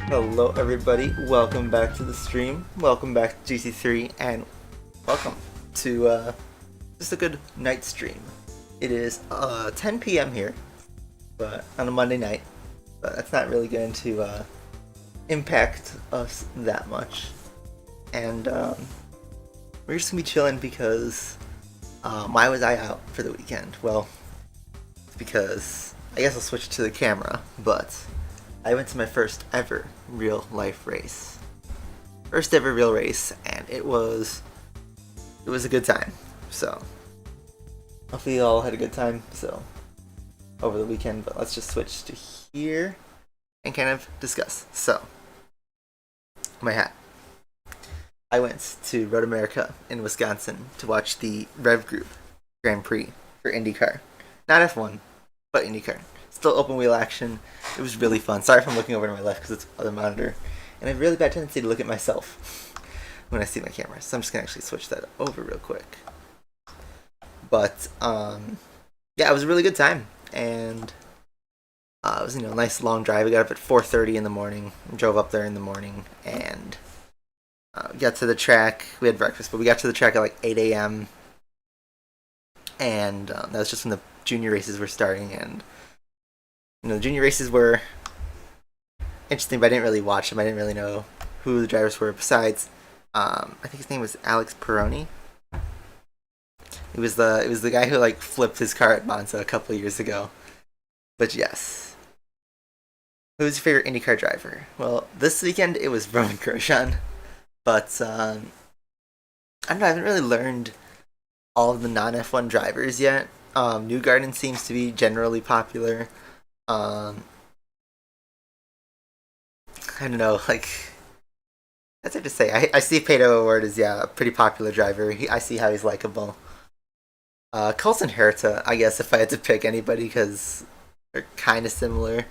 Hello everybody, welcome back to the stream, welcome back to GT3, and welcome to just a good night stream. It is 10 p.m. here, but on a Monday night, but that's not really going to impact us that much. And we're just going to be chilling because why was I out for the weekend? Well, it's because I guess I'll switch to the camera, but I went to my first ever real life race. First ever real race, and it was a good time. So hopefully you all had a good time over the weekend, but let's just switch to here and kind of discuss. So my hat. I went to Road America in Wisconsin to watch the Rev Group Grand Prix for Indycar. Not F1, but Indycar. Still open wheel action. It was really fun. Sorry if I'm looking over to my left because it's the other monitor. And I have a really bad tendency to look at myself when I see my camera. So I'm just going to actually switch that over real quick. But, yeah, it was a really good time. And it was, a nice long drive. We got up at 4:30 in the morning. Drove up there in the morning. And got to the track. We had breakfast, but we got to the track at like 8 a.m. And that was just when the junior races were starting. And the junior races were interesting, but I didn't really watch them. I didn't really know who the drivers were. Besides, I think his name was Alex Peroni. It was the guy who like flipped his car at Monza a couple of years ago. But yes, who's your favorite IndyCar driver? Well, this weekend it was Roman Grosjean, but I don't know. I haven't really learned all of the non-F1 drivers yet. Newgarden seems to be generally popular. I don't know, like, that's hard to say. I see Pato O'Ward is, a pretty popular driver. I see how he's likable. Colson Herta, I guess, if I had to pick anybody, because they're kind of similar.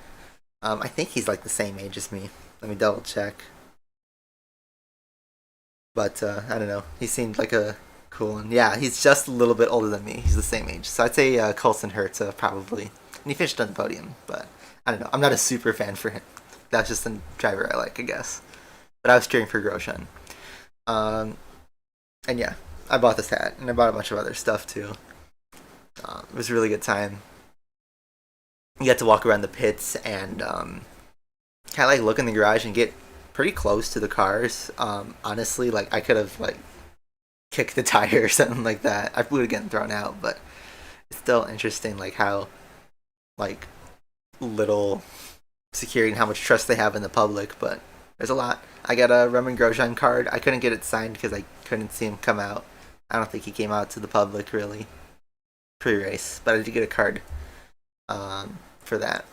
I think he's, like, the same age as me. Let me double check. But, I don't know. He seemed like a cool one. Yeah, he's just a little bit older than me. He's the same age. So I'd say Colson Herta, probably. And he finished on the podium, but I don't know. I'm not a super fan for him. That's just the driver I like, I guess. But I was cheering for Grosjean. And yeah, I bought this hat, and I bought a bunch of other stuff too. It was a really good time. You got to walk around the pits and kind of like look in the garage and get pretty close to the cars. Honestly, like I could have like kicked the tire or something like that. I would have gotten thrown out, but it's still interesting, like how like little security and how much trust they have in the public, but there's a lot. I got a Roman Grosjean card. I couldn't get it signed because I couldn't see him come out. I don't think he came out to the public really pre-race, but I did get a card for that.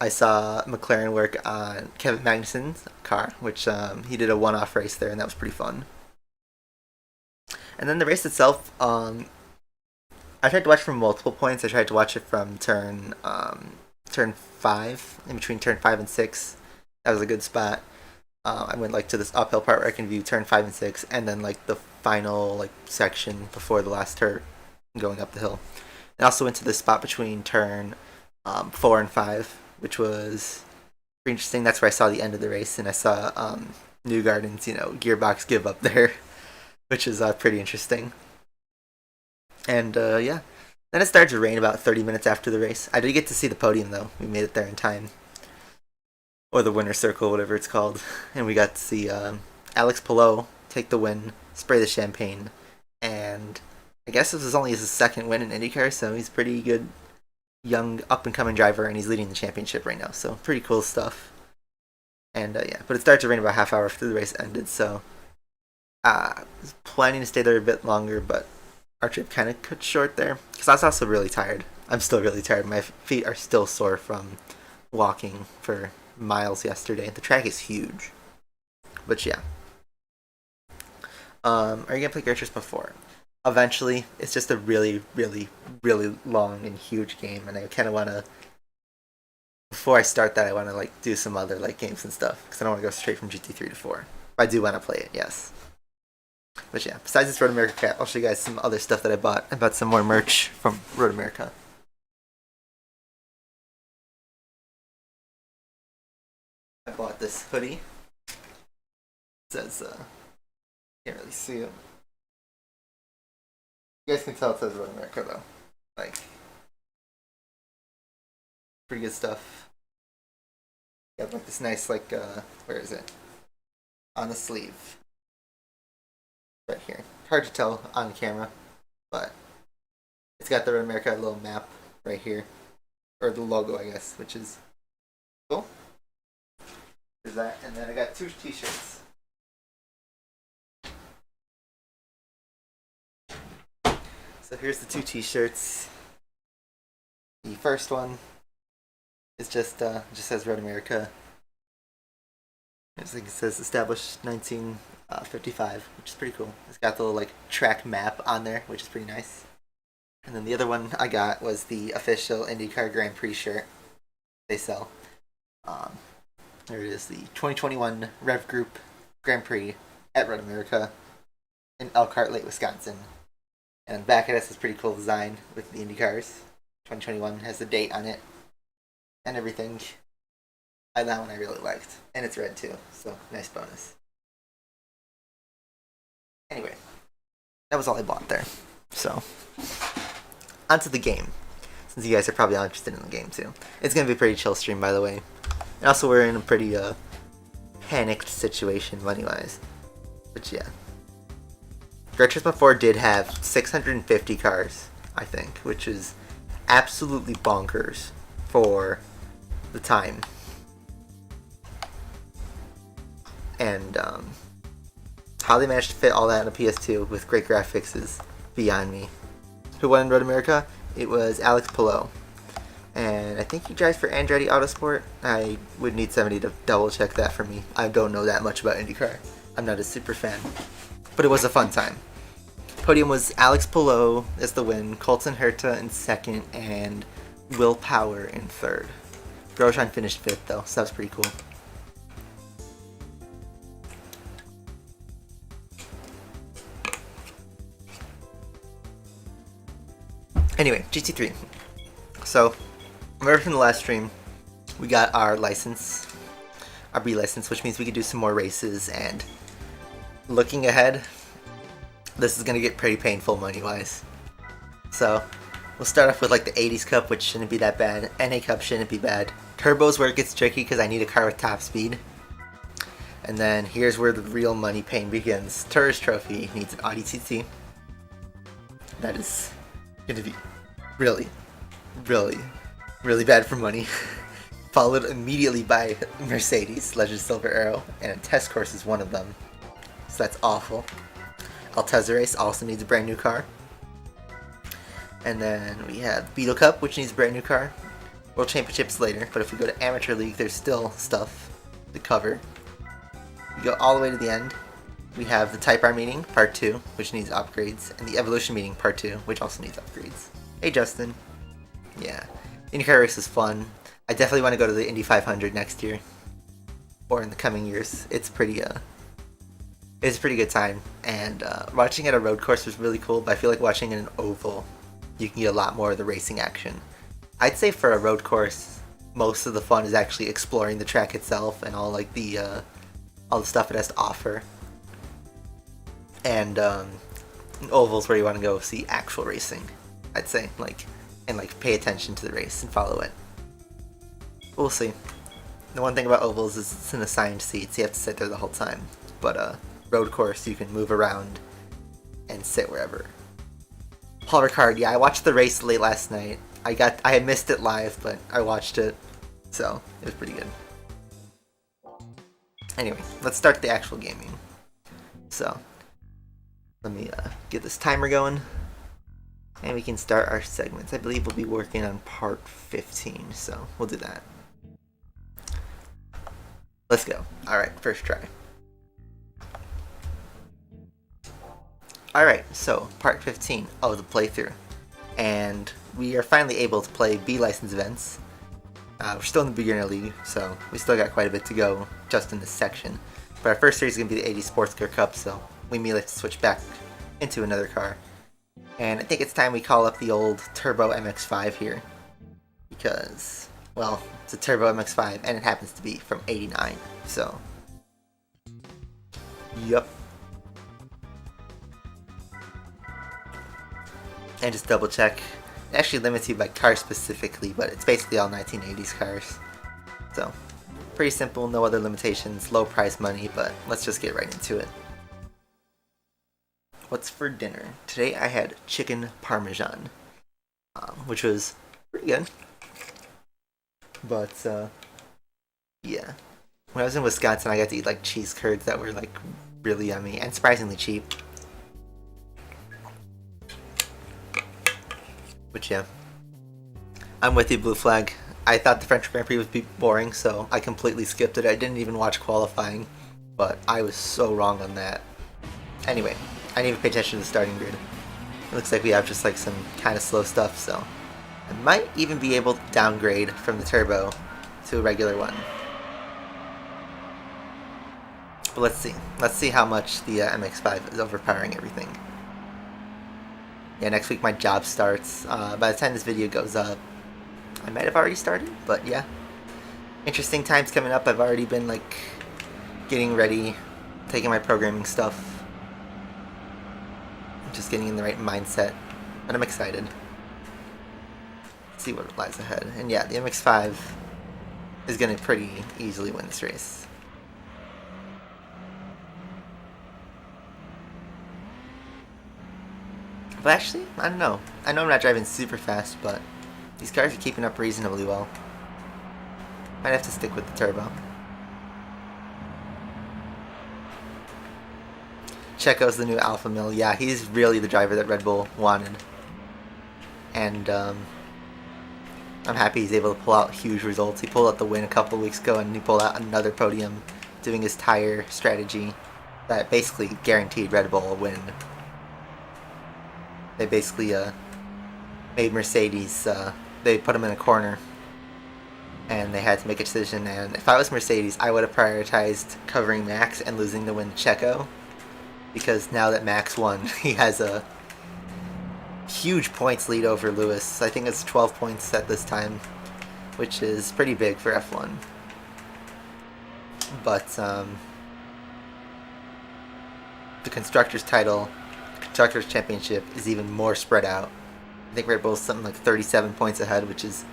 I saw McLaren work on Kevin Magnussen's car, which he did a one-off race there, and that was pretty fun. And then the race itself, I tried to watch from multiple points. I tried to watch it from turn 5, in between turn 5 and 6. That was a good spot. I went like to this uphill part where I can view turn 5 and 6, and then like the final like section before the last turn going up the hill. I also went to this spot between turn 4 and 5, which was pretty interesting. That's where I saw the end of the race, and I saw Newgarden's gearbox give up there, which is pretty interesting. And yeah, then it started to rain about 30 minutes after the race. I did get to see the podium though. We made it there in time, or the winner's circle, whatever it's called, and we got to see Alex Palou take the win, spray the champagne, and I guess this was only his second win in IndyCar, so he's a pretty good young up-and-coming driver, and he's leading the championship right now, so pretty cool stuff. And yeah, but it started to rain about half hour after the race ended, so I was planning to stay there a bit longer, but our trip kind of cut short there, because I was also really tired. I'm still really tired. My feet are still sore from walking for miles yesterday. The track is huge. But yeah. Are you going to play Gertrude before? Eventually. It's just a really, really, really long and huge game, and I kind of want to, before I start that, I want to like do some other like games and stuff, because I don't want to go straight from GT3 to 4. But I do want to play it, yes. But yeah, besides this Road America cap, I'll show you guys some other stuff that I bought. I bought some more merch from Road America. I bought this hoodie. It says, can't really see it. You guys can tell it says Road America though. Like, pretty good stuff. Got like this nice, like, where is it? On the sleeve. Right here. Hard to tell on camera, but it's got the Road America little map right here. Or the logo, I guess, which is cool. There's that, and then I got 2 t-shirts. So here's the 2 t-shirts. The first one is just says Road America. It says established 1955, which is pretty cool. It's got the little like track map on there, which is pretty nice. And then the other one I got was the official IndyCar Grand Prix shirt they sell. There it is, the 2021 Rev Group Grand Prix at Road America in Elkhart Lake, Wisconsin. And back at us is pretty cool design with the IndyCars. 2021 has the date on it and everything. That one I really liked. And it's red too, so nice bonus. Anyway, that was all I bought there. So, onto the game. Since you guys are probably all interested in the game too. It's going to be a pretty chill stream, by the way. And also we're in a pretty panicked situation money-wise. But yeah. Gran Turismo 4 did have 650 cars, I think, which is absolutely bonkers for the time. And how they managed to fit all that in a PS2 with great graphics is beyond me. Who won in Road America? It was Alex Palou. And I think he drives for Andretti Autosport. I would need somebody to double check that for me. I don't know that much about IndyCar. I'm not a super fan. But it was a fun time. Podium was Alex Palou as the win, Colton Herta in second, and Will Power in third. Grosjean finished fifth though, so that was pretty cool. Anyway, GT3. So, remember from the last stream, we got our license, our B license, which means we could do some more races, and looking ahead, this is going to get pretty painful money-wise. So, we'll start off with like the 80s Cup, which shouldn't be that bad. NA Cup shouldn't be bad. Turbo's where it gets tricky because I need a car with top speed. And then here's where the real money pain begins. Tourist Trophy needs an Audi TT. That is going to be really, really, really bad for money. Followed immediately by Mercedes, Legend Silver Arrow, and a test course is one of them. So that's awful. Altezza Race also needs a brand new car. And then we have Beetle Cup, which needs a brand new car. World Championships later, but if we go to Amateur League, there's still stuff to cover. We go all the way to the end. We have the Type R meeting, Part 2, which needs upgrades, and the Evolution meeting, Part 2, which also needs upgrades. Hey, Justin. Yeah. IndyCar race is fun. I definitely want to go to the Indy 500 next year. Or in the coming years. It's pretty, it's a pretty good time. And watching at a road course was really cool, but I feel like watching in an oval, you can get a lot more of the racing action. I'd say for a road course, most of the fun is actually exploring the track itself and all like the all the stuff it has to offer. And ovals where you want to go see actual racing, I'd say, like, and like pay attention to the race and follow it. We'll see. The one thing about ovals is it's an assigned seat, so you have to sit there the whole time. But road course, you can move around and sit wherever. Paul Ricard, yeah, I watched the race late last night. I had missed it live, but I watched it, so it was pretty good. Anyway, let's start the actual gaming. So, let me get this timer going, and we can start our segments. I believe we'll be working on part 15, so we'll do that. Let's go. Alright, first try. Alright, so part 15 of the playthrough. And we are finally able to play B license events. We're still in the beginner league, so we still got quite a bit to go just in this section. But our first series is going to be the 80 Sports Car Cup, so we immediately have to switch back into another car. And I think it's time we call up the old Turbo MX-5 here, because well, it's a turbo MX-5 and it happens to be from '89, so yup. And just double check, it actually limits you by car specifically, but it's basically all 1980s cars, so pretty simple, no other limitations, low price money, but let's just get right into it. What's for dinner? Today I had chicken parmesan, which was pretty good. But, yeah. When I was in Wisconsin, I got to eat, like, cheese curds that were, like, really yummy and surprisingly cheap. But, yeah. I'm with you, Blue Flag. I thought the French Grand Prix would be boring, so I completely skipped it. I didn't even watch qualifying, but I was so wrong on that. Anyway, I didn't even pay attention to the starting grid. It looks like we have just like some kind of slow stuff, so I might even be able to downgrade from the turbo to a regular one. But let's see. Let's see how much the MX-5 is overpowering everything. Yeah, next week my job starts. By the time this video goes up, I might have already started, but yeah. Interesting times coming up. I've already been like getting ready, taking my programming stuff, just getting in the right mindset, and I'm excited. Let's see what lies ahead. And yeah, the MX-5 is going to pretty easily win this race. But actually, I don't know. I know I'm not driving super fast, but these cars are keeping up reasonably well. Might have to stick with the turbo. Checo's the new alpha male. Yeah, he's really the driver that Red Bull wanted. And I'm happy he's able to pull out huge results. He pulled out the win a couple weeks ago, and he pulled out another podium doing his tire strategy that basically guaranteed Red Bull a win. They basically made Mercedes, they put him in a corner and they had to make a decision, and if I was Mercedes, I would have prioritized covering Max and losing the win to Checo, because now that Max won, he has a huge points lead over Lewis. I think it's 12 points at this time, which is pretty big for F1. But the Constructors title, Constructors Championship, is even more spread out. I think Red Bull's something like 37 points ahead, which is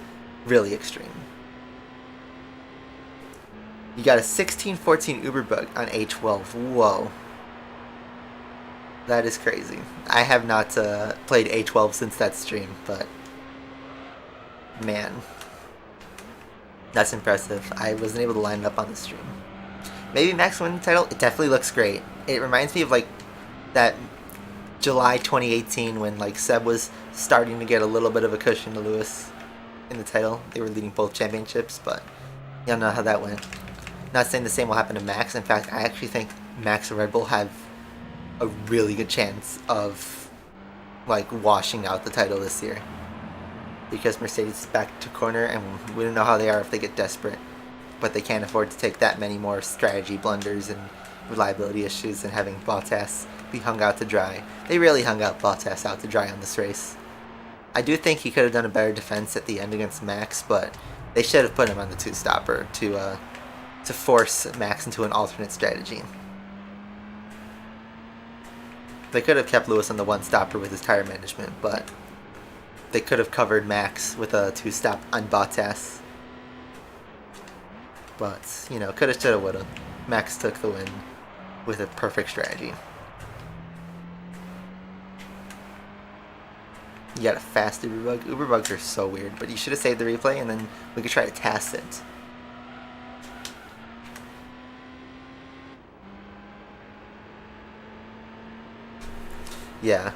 really extreme. You got a 1614 Uber bug on A12. Whoa. That is crazy. I have not played A12 since that stream, but man, that's impressive. I wasn't able to line it up on the stream. Maybe Max win the title? It definitely looks great. It reminds me of like that July 2018 when like Seb was starting to get a little bit of a cushion to Lewis in the title. They were leading both championships, but y'all know how that went. Not saying the same will happen to Max. In fact, I actually think Max and Red Bull have a really good chance of like washing out the title this year, because Mercedes is back to corner, and we don't know how they are if they get desperate, but they can't afford to take that many more strategy blunders and reliability issues and having Bottas be hung out to dry. They really hung out Bottas out to dry on this race. I do think he could have done a better defense at the end against Max, but they should have put him on the two-stopper to force Max into an alternate strategy. They could have kept Lewis on the one-stopper with his tire management, but they could have covered Max with a two-stop on Bottas. But, you know, coulda, shoulda, woulda. Max took the win with a perfect strategy. You got a fast Uber bug. Uber bugs are so weird, but you should have saved the replay and then we could try to test it. Yeah.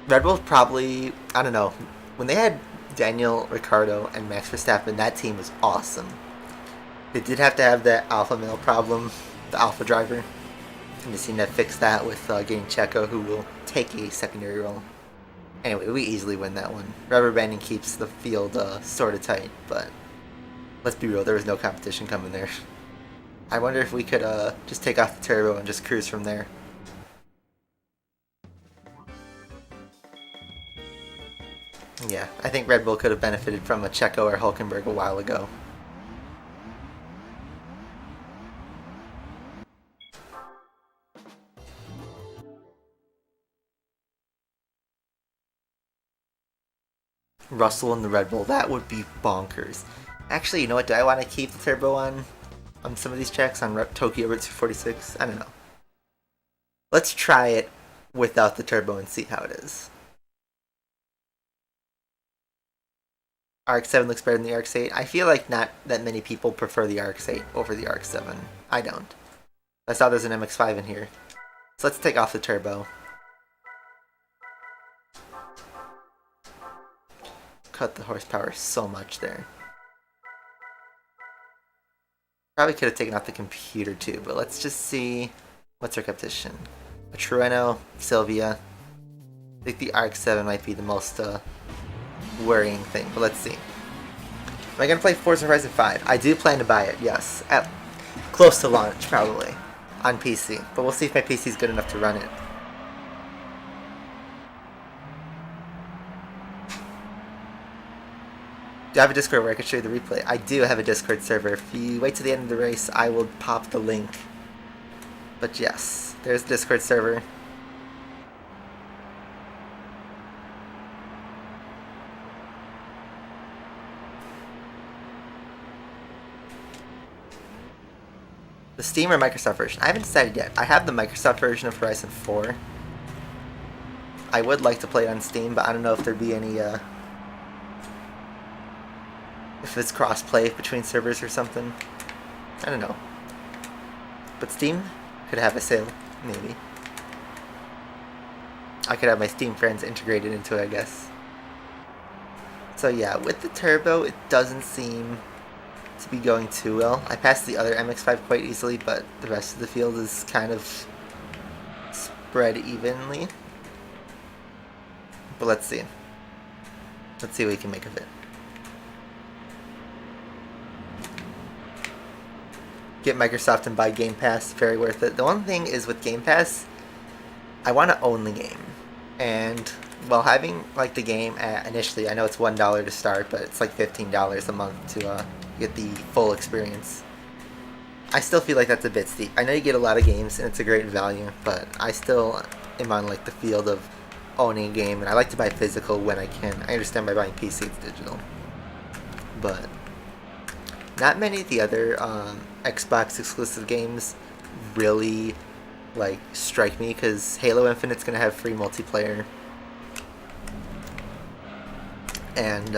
Red Bull probably, I don't know, when they had Daniel Ricciardo and Max Verstappen, that team was awesome. They did have to have that alpha male problem, the alpha driver, and they seem to fix that with getting Checo, who will take a secondary role. Anyway, we easily win that one. Rubber banding keeps the field sort of tight, but let's be real, there was no competition coming there. I wonder if we could just take off the turbo and just cruise from there. Yeah, I think Red Bull could have benefited from a Checo or Hulkenberg a while ago. Russell and the Red Bull, that would be bonkers. Actually, you know what? Do I want to keep the turbo on some of these tracks on Tokyo Route 246? I don't know. Let's try it without the turbo and see how it is. RX-7 looks better than the RX-8. I feel like not that many people prefer the RX-8 over the RX-7. I don't. I saw there's an MX-5 in here. So let's take off the turbo. Cut the horsepower so much there. Probably could have taken off the computer too, but let's just see what's our competition. A Trueno, Sylvia. I think the RX-7 might be the most worrying thing, but let's see. Am I gonna play Forza Horizon 5? I do plan to buy it, yes. At close to launch, probably. On PC. But we'll see if my PC is good enough to run it. Do I have a Discord where I can show you the replay? I do have a Discord server. If you wait to the end of the race, I will pop the link. But yes, there's the Discord server. The Steam or Microsoft version? I haven't decided yet. I have the Microsoft version of Horizon 4. I would like to play it on Steam, but I don't know if there'd be any if it's cross-play between servers or something. I don't know. But Steam could have a sale, maybe. I could have my Steam friends integrated into it, I guess. So yeah, with the turbo, it doesn't seem to be going too well. I passed the other MX-5 quite easily, but the rest of the field is kind of spread evenly. But let's see. Let's see what we can make of it. Get Microsoft and buy Game Pass, very worth it. The one thing is with Game Pass, I want to own the game. And while having like the game initially, I know it's $1 to start, but it's like $15 a month to get the full experience. I still feel like that's a bit steep. I know you get a lot of games and it's a great value, but I still am on like the field of owning a game, and I like to buy physical when I can. I understand by buying PC it's digital, but not many of the other Xbox exclusive games really like strike me, because Halo Infinite's gonna have free multiplayer, and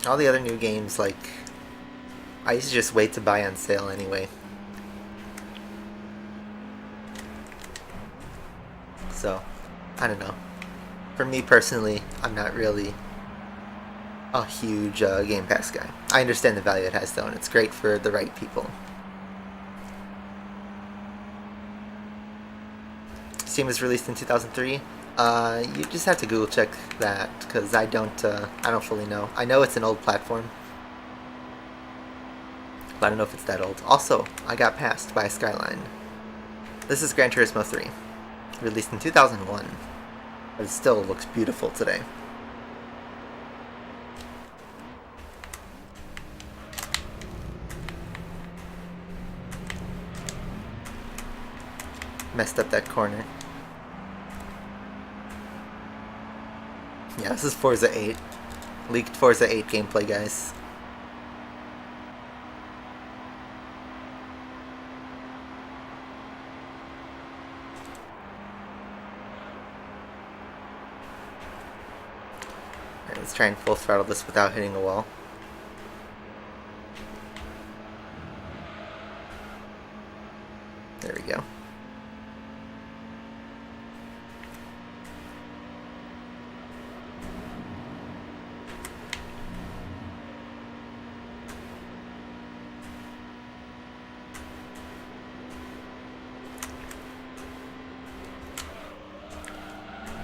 all the other new games, like, I used to just wait to buy on sale anyway. So, I don't know. For me personally, I'm not really a huge Game Pass guy. I understand the value it has though, and it's great for the right people. Steam was released in 2003. You just have to Google check that, because I don't fully know. I know it's an old platform, but I don't know if it's that old. Also, I got passed by Skyline. This is Gran Turismo 3, released in 2001, but it still looks beautiful today. Messed up that corner. Yeah, this is Forza 8. Leaked Forza 8 gameplay, guys. Alright, let's try and full throttle this without hitting a wall. There we go.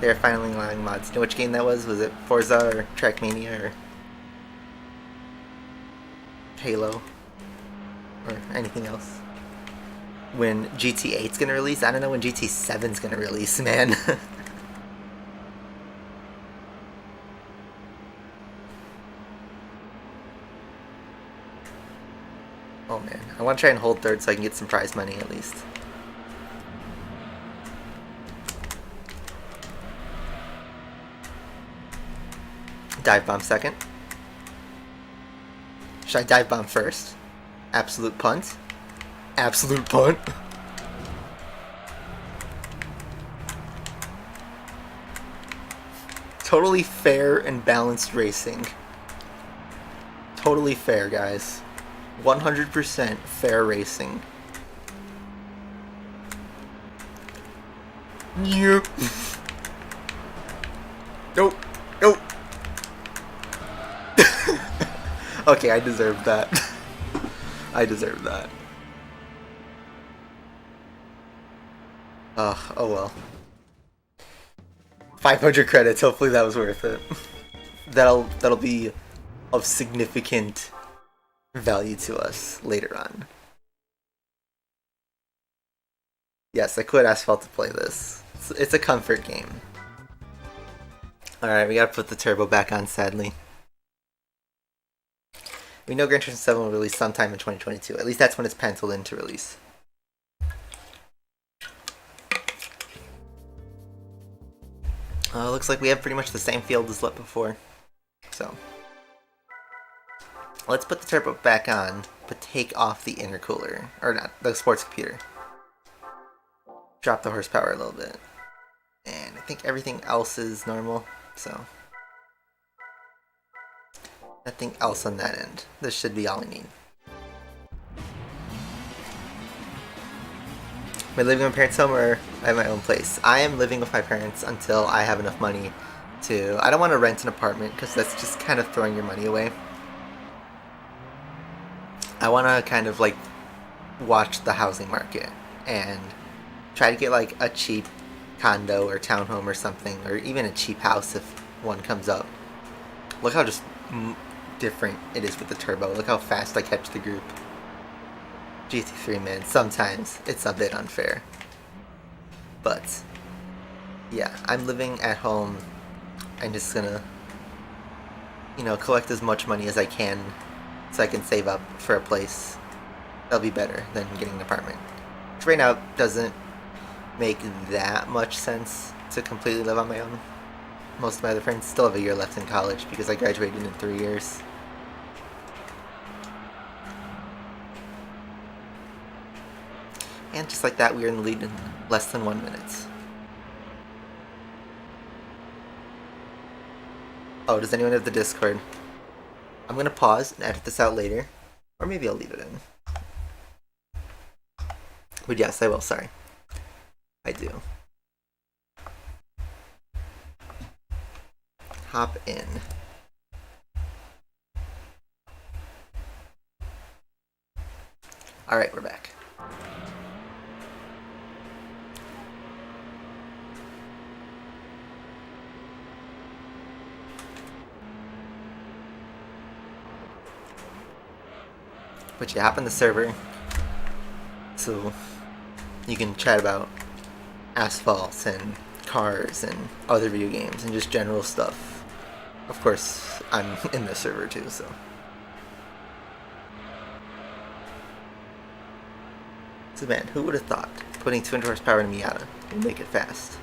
They're finally allowing mods. You know which game that was? Was it Forza or Trackmania or Halo or anything else? When GT8's gonna release? I don't know when GT7's gonna release, man. I want to try and hold third so I can get some prize money at least. Dive bomb second. Should I dive bomb first? Absolute punt. Absolute punt. Totally fair and balanced racing. Totally fair, guys. 100% fair racing. Yep. Nope. Nope. Okay, I deserve that. I deserve that. Oh well. 500 credits. Hopefully that was worth it. That'll be of significant value to us later on. Yes, I quit Asphalt to play this. It's a comfort game. Alright, we gotta put the turbo back on, sadly. We know Gran Turismo 7 will release sometime in 2022. At least that's when it's penciled in to release. Looks like we have pretty much the same field as before. So, let's put the turbo back on, but take off the intercooler. Or not, the sports computer. Drop the horsepower a little bit. And I think everything else is normal, so nothing else on that end. This should be all we need. Am I living with my parents' home or at my own place? I am living with my parents until I have enough money to... I don't want to rent an apartment because that's just kind of throwing your money away. I want to kind of like watch the housing market and try to get like a cheap condo or townhome or something, or even a cheap house if one comes up. Look how just different it is with the turbo. Look how fast I catch the group. GT3, man, sometimes it's a bit unfair. But yeah, I'm living at home. I'm just gonna, you know, collect as much money as I can so I can save up for a place. That'll be better than getting an apartment, which right now doesn't make that much sense to completely live on my own. Most of my other friends still have a year left in college because I graduated in 3 years. And just like that, we are in the lead in less than 1 minute. Oh, does anyone have the Discord? I'm gonna pause and edit this out later. Or maybe I'll leave it in. But yes, I will, sorry. I do. Hop in. Alright, we're back. But you hop on the server so you can chat about asphalt and cars and other video games and just general stuff. Of course, I'm in the server too, so. So man, who would have thought putting 200 horsepower in a Miata would make it fast?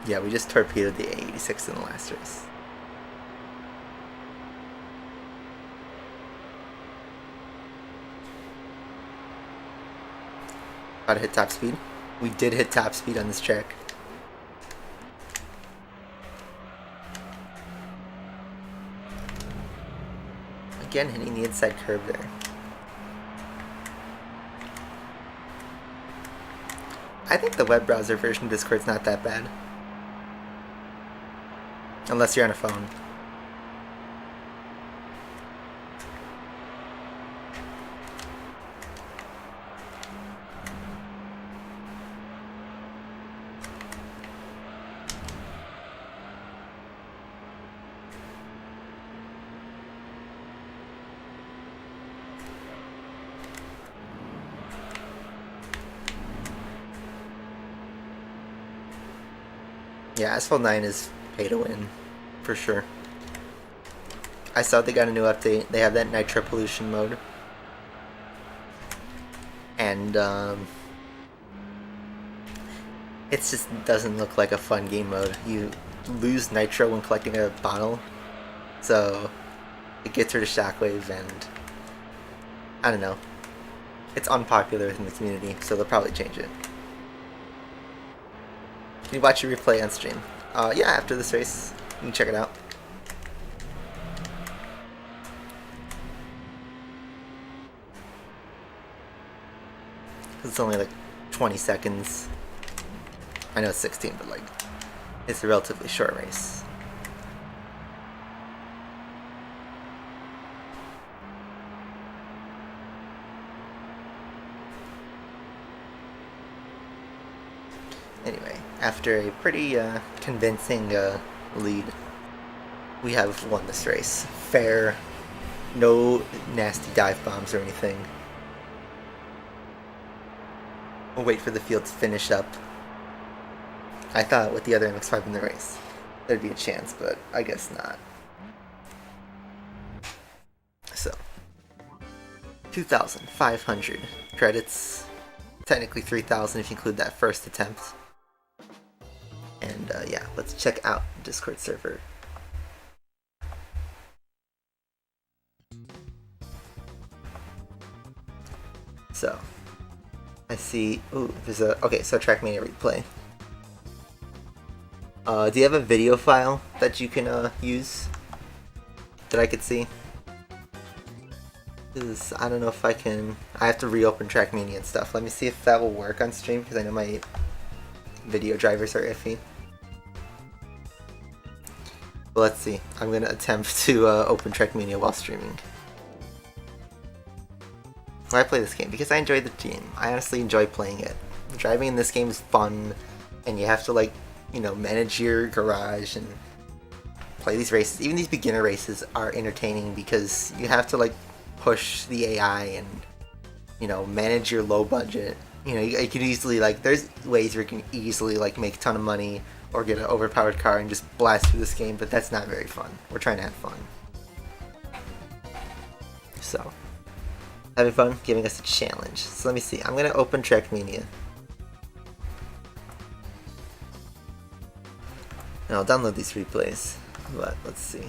Yeah, we just torpedoed the A86 in the last race. About to hit top speed. We did hit top speed on this track. Again, hitting the inside curve there. I think the web browser version of Discord's not that bad. Unless you're on a phone. Yeah, Asphalt 9 is pay to win, for sure. I saw they got a new update. They have that nitro pollution mode. And, it just doesn't look like a fun game mode. You lose nitro when collecting a bottle, so it gets rid of shockwave, and I don't know. It's unpopular within the community, so they'll probably change it. Can you watch your replay on stream? Yeah, after this race, you can check it out. It's only like 20 seconds. I know it's 16, but like, it's a relatively short race. Anyway, after a pretty convincing lead, we have won this race. Fair, no nasty dive bombs or anything. We'll wait for the field to finish up. I thought with the other MX-5 in the race, there'd be a chance, but I guess not. So, 2,500 credits. Technically 3,000 if you include that first attempt. And yeah, let's check out Discord server. So, I see. Ooh, there's a. Okay, so Trackmania replay. Do you have a video file that you can use that I could see? Because I don't know if I can. I have to reopen Trackmania and stuff. Let me see if that will work on stream, because I know my video drivers are iffy. But let's see. I'm gonna attempt to open Trackmania while streaming. Why I play this game? Because I enjoy the game. I honestly enjoy playing it. Driving in this game is fun, and you have to, like, you know, manage your garage and play these races. Even these beginner races are entertaining because you have to, like, push the AI and, you know, manage your low budget. You know, you can easily, like, there's ways where you can easily, like, make a ton of money or get an overpowered car and just blast through this game, but that's not very fun. We're trying to have fun. So, having fun, giving us a challenge. So let me see. I'm gonna open Trackmania. And I'll download these replays. But let's see.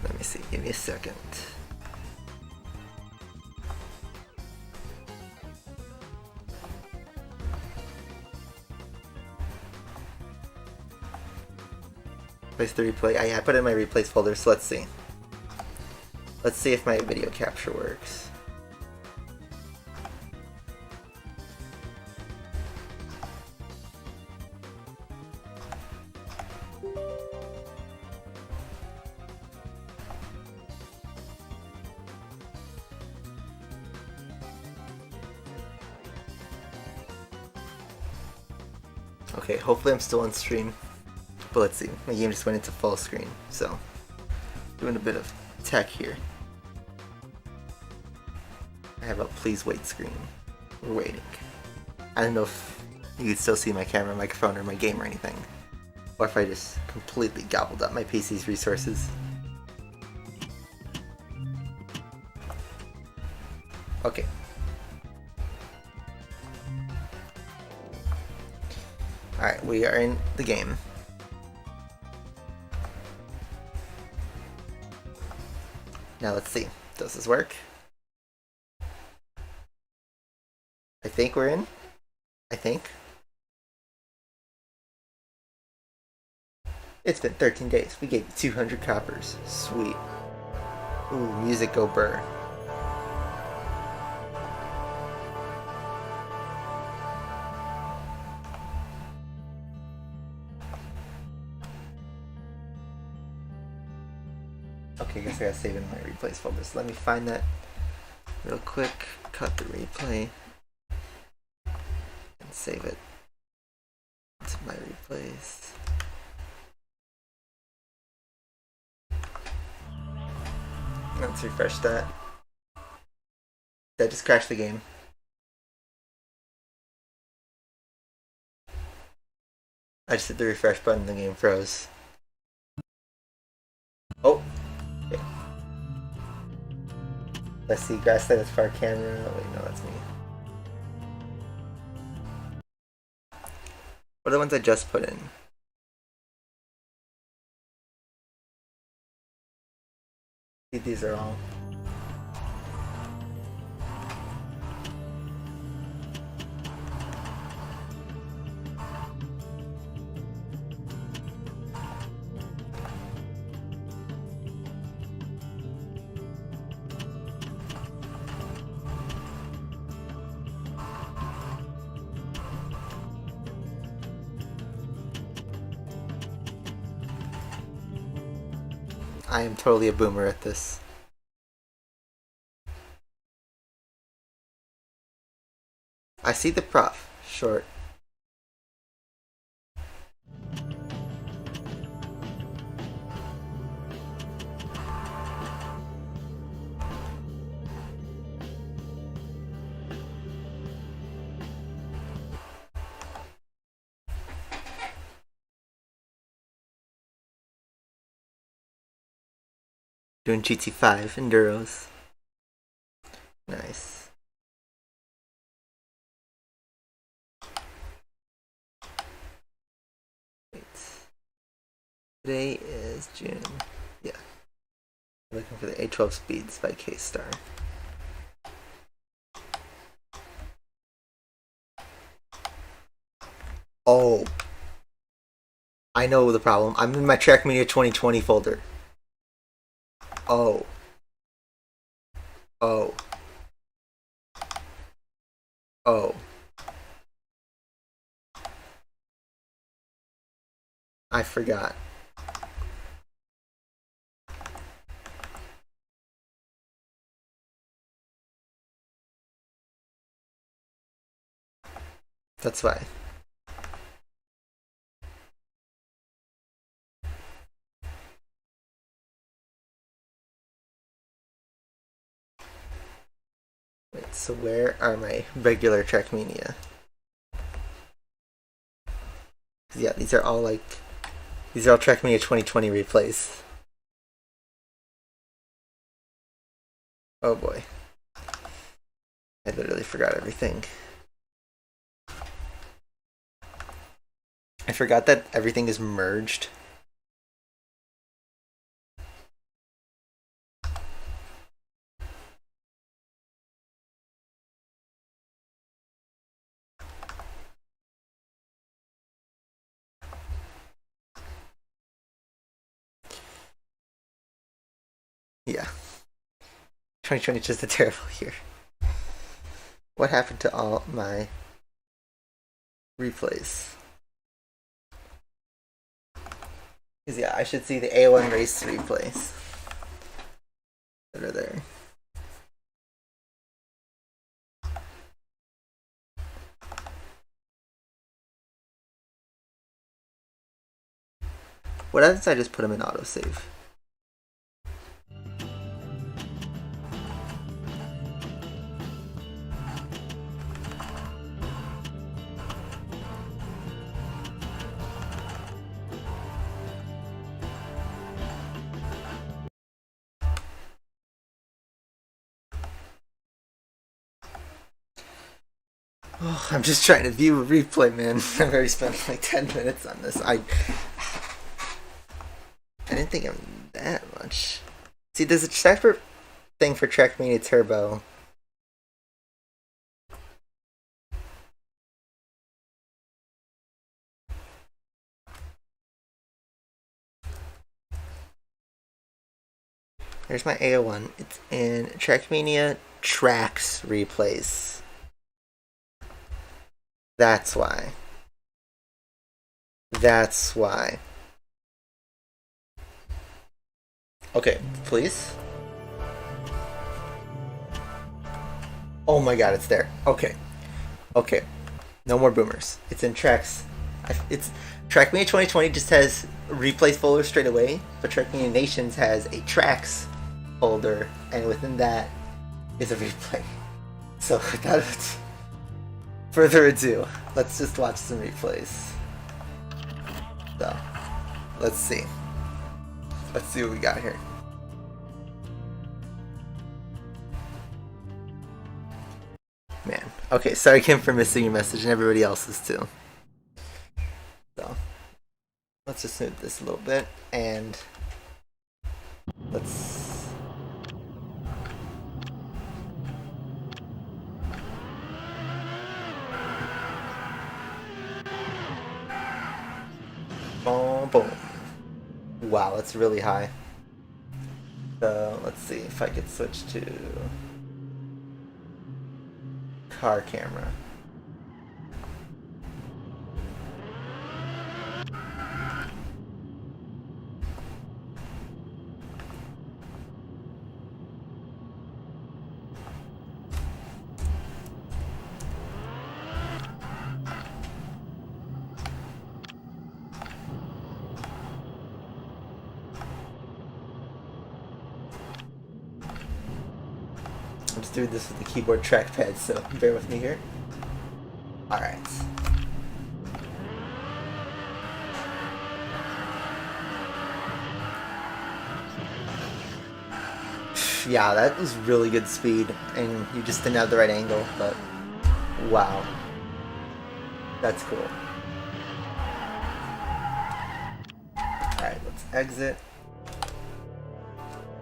Let me see. Give me a second. Place the replay. I put it in my replays folder, so let's see. Let's see if my video capture works. Okay, hopefully I'm still on stream. But let's see, my game just went into full screen, so doing a bit of tech here. I have a please wait screen. We're waiting. I don't know if you can still see my camera, microphone, or my game or anything. Or if I just completely gobbled up my PC's resources. Okay. Alright, we are in the game. Now let's see. Does this work? I think we're in. I think. It's been 13 days. We gave you 200 coppers. Sweet. Ooh, music go burr. Okay, I guess I gotta save it in my replays folder. So let me find that real quick, cut the replay, and save it to my replays. Let's refresh that. That just crashed the game. I just hit the refresh button, the game froze. Oh! Okay. Let's see, grassland is far camera. Wait, no, that's me. What are the ones I just put in? See, these are all. I am totally a boomer at this. I see the prof. Short. Doing GT5 Enduros. Nice. Wait. Today is June. Yeah. I'm looking for the A12 Speeds by K-Star. Oh. I know the problem. I'm in my TrackMania 2020 folder. Oh. Oh. Oh. I forgot. That's why. Wait, so where are my regular TrackMania? Yeah, these are all TrackMania 2020 replays. Oh boy. I literally forgot everything. I forgot that everything is merged. Yeah. 2020 is just a terrible year. What happened to all my replays? Because yeah, I should see the A1 race replays that are there. What happens if I just put them in autosave? Oh, I'm just trying to view a replay, man. I've already spent like 10 minutes on this. I didn't think I'm that much. See, there's a separate thing for TrackMania Turbo. There's my AO1. It's in TrackMania Tracks Replays. That's why. That's why. Okay, please. Oh my god, it's there. Okay. Okay. No more boomers. It's in tracks. It's Trackmania 2020 just has replays folder straight away, but Trackmania Nations has a tracks folder, and within that is a replay. So without further ado, let's just watch some replays. So let's see. Let's see what we got here. Man. Okay, sorry Kim for missing your message, and everybody else's too. So let's just move this a little bit, and let's boom, boom. Wow, that's really high. So let's see if I could switch to car camera. I'm just doing this with the keyboard trackpad, so bear with me here. Alright. Yeah, that was really good speed, and you just didn't have the right angle, but wow. That's cool. Alright, let's exit.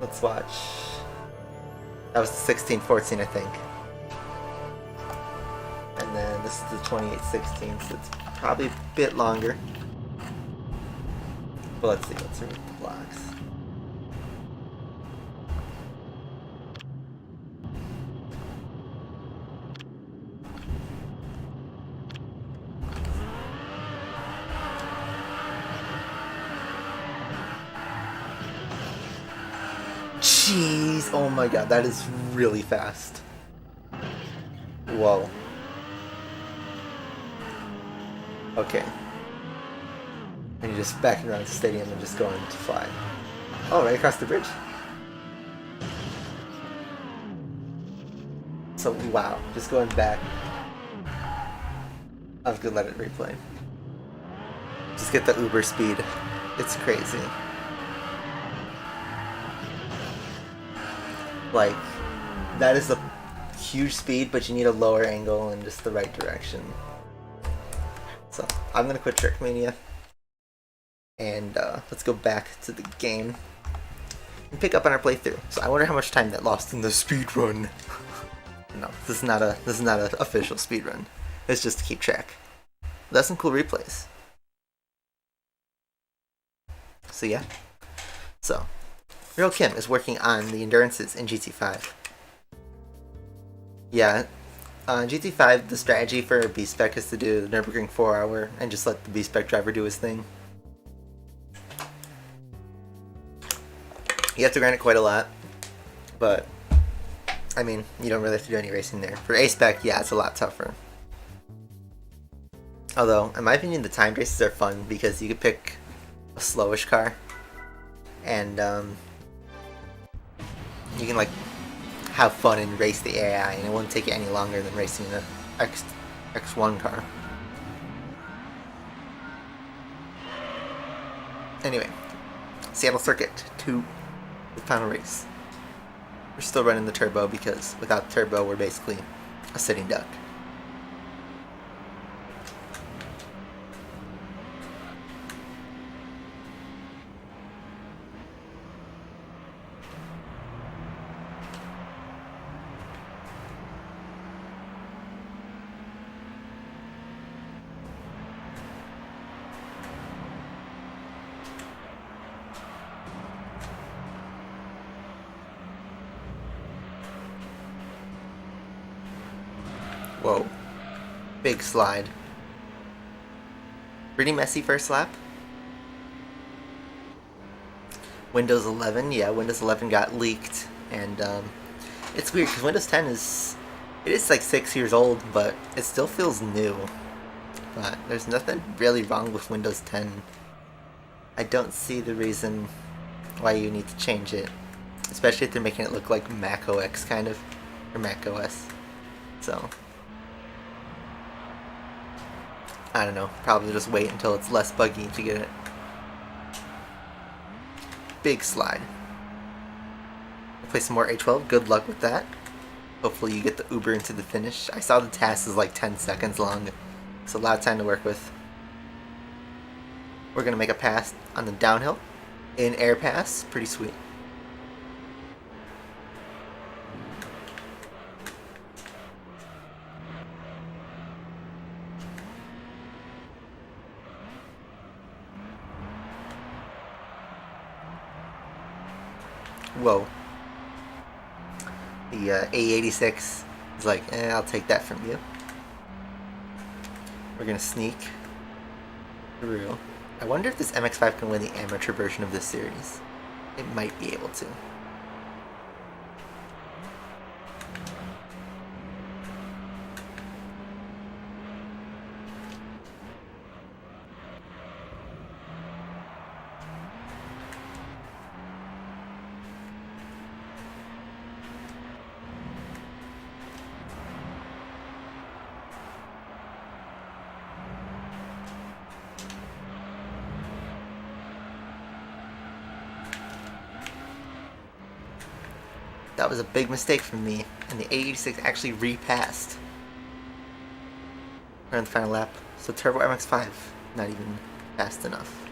Let's watch. That was the 16-14, I think. And then this is the 28-16, so it's probably a bit longer. But let's see, let's remove the blocks. Jeez, oh my god, that is really fast. Whoa. Okay. And you're just backing around the stadium and just going to fly. Oh, right across the bridge. So, wow, just going back. I was gonna let it replay. Just get the Uber speed. It's crazy. Like, that is a huge speed, but you need a lower angle and just the right direction. So, I'm gonna quit Trackmania, and let's go back to the game and pick up on our playthrough. So I wonder how much time that lost in the speed run. No, this is not an official speed run. It's just to keep track. That's some cool replays. So yeah. So Real Kim is working on the endurances in GT5. Yeah, GT5, the strategy for B-Spec is to do the Nürburgring 4-hour and just let the B-Spec driver do his thing. You have to grind it quite a lot, but, I mean, you don't really have to do any racing there. For A-Spec, yeah, it's a lot tougher. Although, in my opinion, the timed races are fun because you could pick a slowish car, and you can like have fun and race the AI, and it won't take you any longer than racing the X1 car. Anyway, Seattle Circuit 2, the final race. We're still running the turbo because without turbo we're basically a sitting duck. Whoa. Big slide. Pretty messy first lap. Windows 11, yeah, Windows 11 got leaked, and it's weird because Windows 10 is It is like 6 years old, but it still feels new. But there's nothing really wrong with Windows 10. I don't see the reason why you need to change it, especially if they're making it look like Mac OS kind of, or Mac OS. So I don't know, probably just wait until it's less buggy to get it. Big slide. Play some more A12, good luck with that. Hopefully you get the Uber into the finish. I saw the task is like 10 seconds long. It's a lot of time to work with. We're going to make a pass on the downhill. In air pass, pretty sweet. Whoa. The A86 is like, I'll take that from you. We're gonna sneak through. I wonder if this MX-5 can win the amateur version of this series. It might be able to. That was a big mistake from me, and the A86 actually repassed. We're on the final lap, so Turbo MX-5, not even fast enough.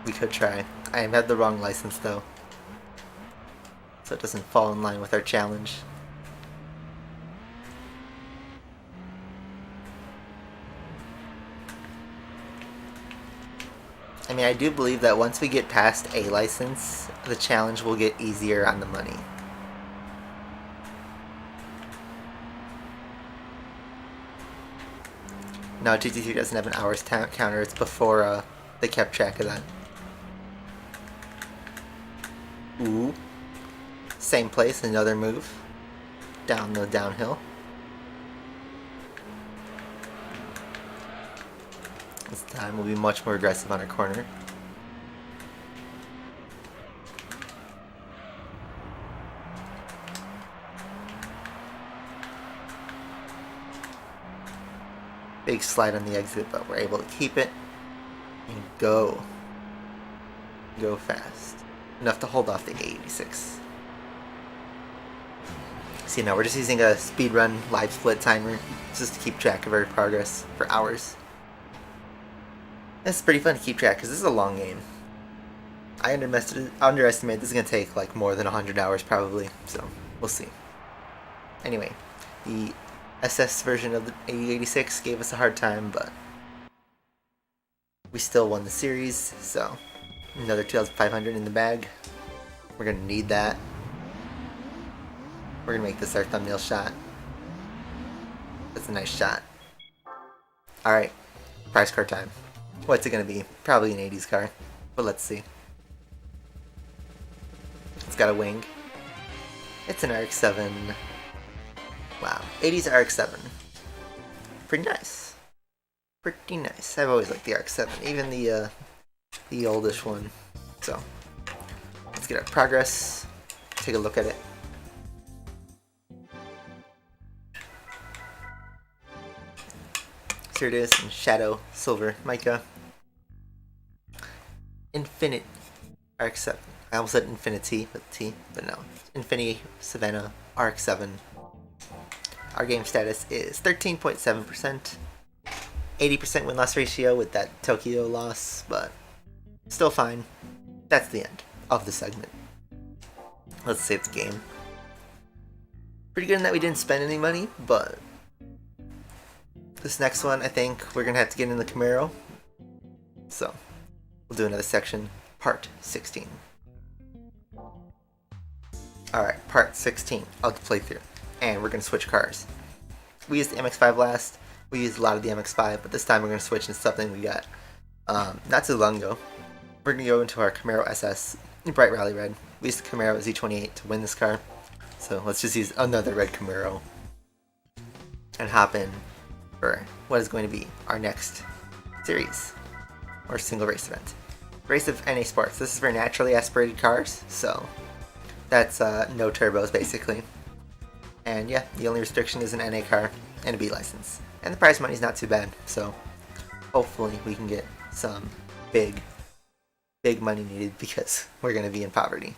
We could try. I had the wrong license though, so it doesn't fall in line with our challenge. I mean, I do believe that once we get past A license, the challenge will get easier on the money. No, GT3 doesn't have an hours counter, it's before they kept track of that. Ooh. Same place, another move. Down the downhill. This time we'll be much more aggressive on our corner. Big slide on the exit, but we're able to keep it and go. Go fast. Enough to hold off the A86. See, now we're just using a speedrun live split timer just to keep track of our progress for hours. It's pretty fun to keep track because this is a long game. I underestimate this is going to take like more than 100 hours probably, so we'll see. Anyway, the SS version of the A86 gave us a hard time, but we still won the series, so another 2,500 in the bag. We're going to need that. We're going to make this our thumbnail shot. That's a nice shot. Alright, prize car time. What's it gonna be? Probably an 80s car, but let's see. It's got a wing. It's an RX-7. Wow, 80s RX-7. Pretty nice. Pretty nice. I've always liked the RX-7, even the oldish one. So, let's get our progress. Take a look at it. Here it is in Shadow, Silver, Mica. Infinite RX-7. I almost said Infinity with T, but no. Infinity Savannah RX-7. Our game status is 13.7%. 80% win-loss ratio with that Tokyo loss, but still fine. That's the end of the segment. Let's save the game. Pretty good in that we didn't spend any money, but this next one, I think we're going to have to get in the Camaro. So, we'll do another section, part 16. Alright, part 16 of the playthrough. And we're going to switch cars. We used the MX-5 last. We used a lot of the MX-5, but this time we're going to switch into something we got not too long ago. We're going to go into our Camaro SS bright rally red. We used the Camaro Z28 to win this car, so let's just use another red Camaro and hop in for what is going to be our next series, or single race event. Race of NA Sports. This is for naturally aspirated cars, so that's no turbos basically. And yeah, the only restriction is an NA car and a B license. And the prize money is not too bad, so hopefully we can get some big money needed because we're going to be in poverty.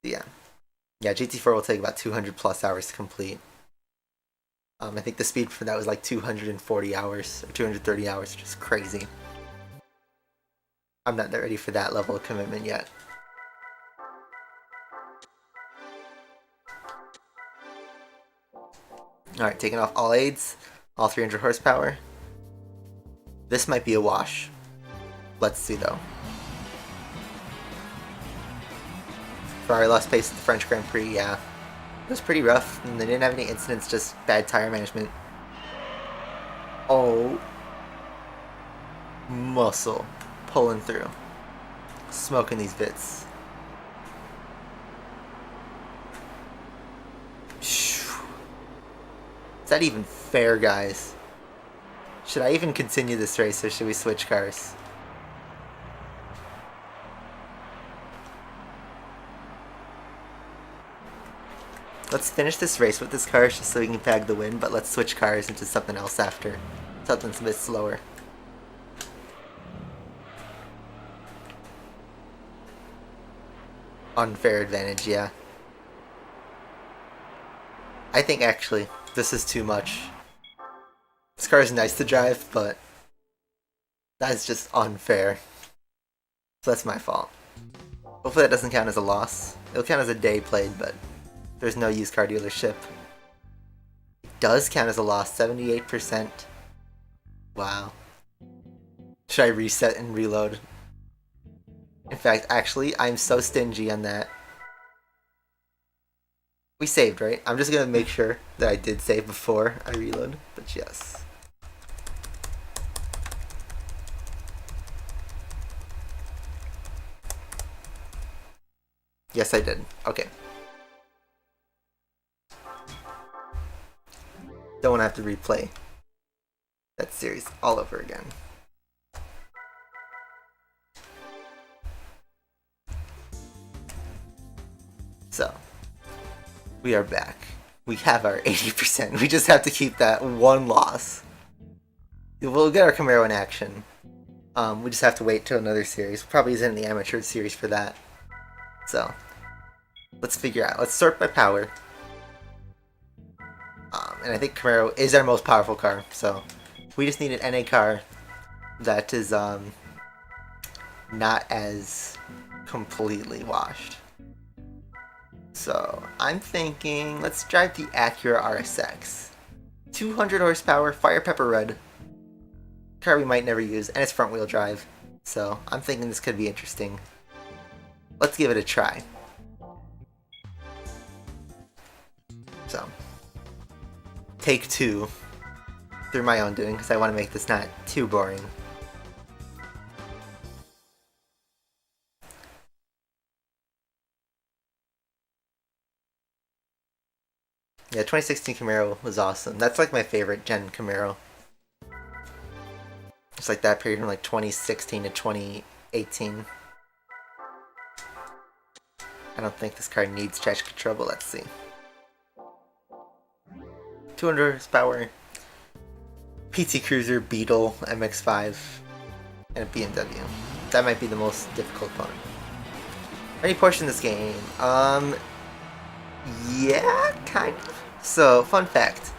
Yeah, GT4 will take about 200 plus hours to complete. I think the speed for that was like 240 hours or 230 hours, which is crazy. I'm not ready for that level of commitment yet. Alright, taking off all aids, all 300 horsepower. This might be a wash. Let's see though. Ferrari lost pace at the French Grand Prix, yeah. It was pretty rough, and they didn't have any incidents, just bad tire management. Oh. Muscle. Pulling through. Smoking these bits. Is that even fair, guys? Should I even continue this race, or should we switch cars? Let's finish this race with this car just so we can bag the win, but let's switch cars into something else after. Something's a bit slower. Unfair advantage, yeah. I think actually this is too much. This car is nice to drive, but that's just unfair. So that's my fault. Hopefully that doesn't count as a loss. It'll count as a day played, but there's no used car dealership. It does count as a loss, 78%. Wow. Should I reset and reload? In fact, actually, I'm so stingy on that. We saved, right? I'm just gonna make sure that I did save before I reload, but yes. Yes, I did. Okay. Don't want to have to replay that series all over again. So, we are back. We have our 80%. We just have to keep that one loss. We'll get our Camaro in action. We just have to wait till another series. We'll probably use it in the amateur series for that. So, let's figure out. Let's sort by power. And I think Camaro is our most powerful car, so we just need an NA car that is not as completely washed. So I'm thinking let's drive the Acura RSX. 200 horsepower, fire pepper red. Car we might never use, and it's front wheel drive. So I'm thinking this could be interesting. Let's give it a try. So, take 2 through my own doing because I want to make this not too boring. Yeah, 2016 Camaro was awesome. That's like my favorite gen Camaro. It's like that period from like 2016 to 2018. I don't think this car needs traction control, but let's see. 200 horsepower, PT Cruiser, Beetle, MX-5, and a BMW. That might be the most difficult part. Any portion of this game? Yeah, kind of. So, fun fact.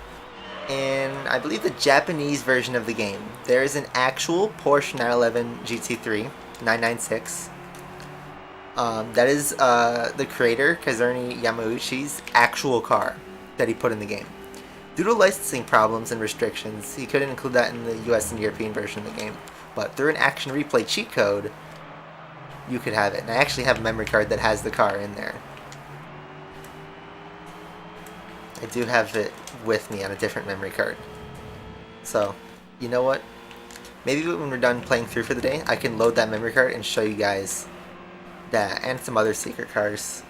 In, I believe, the Japanese version of the game, there is an actual Porsche 911 GT3 996. That is the creator, Kazumi Yamauchi's actual car that he put in the game. Due to licensing problems and restrictions, he couldn't include that in the US and European version of the game. But through an action replay cheat code, you could have it. And I actually have a memory card that has the car in there. I do have it with me on a different memory card. So, you know what? Maybe when we're done playing through for the day, I can load that memory card and show you guys that and some other secret cars.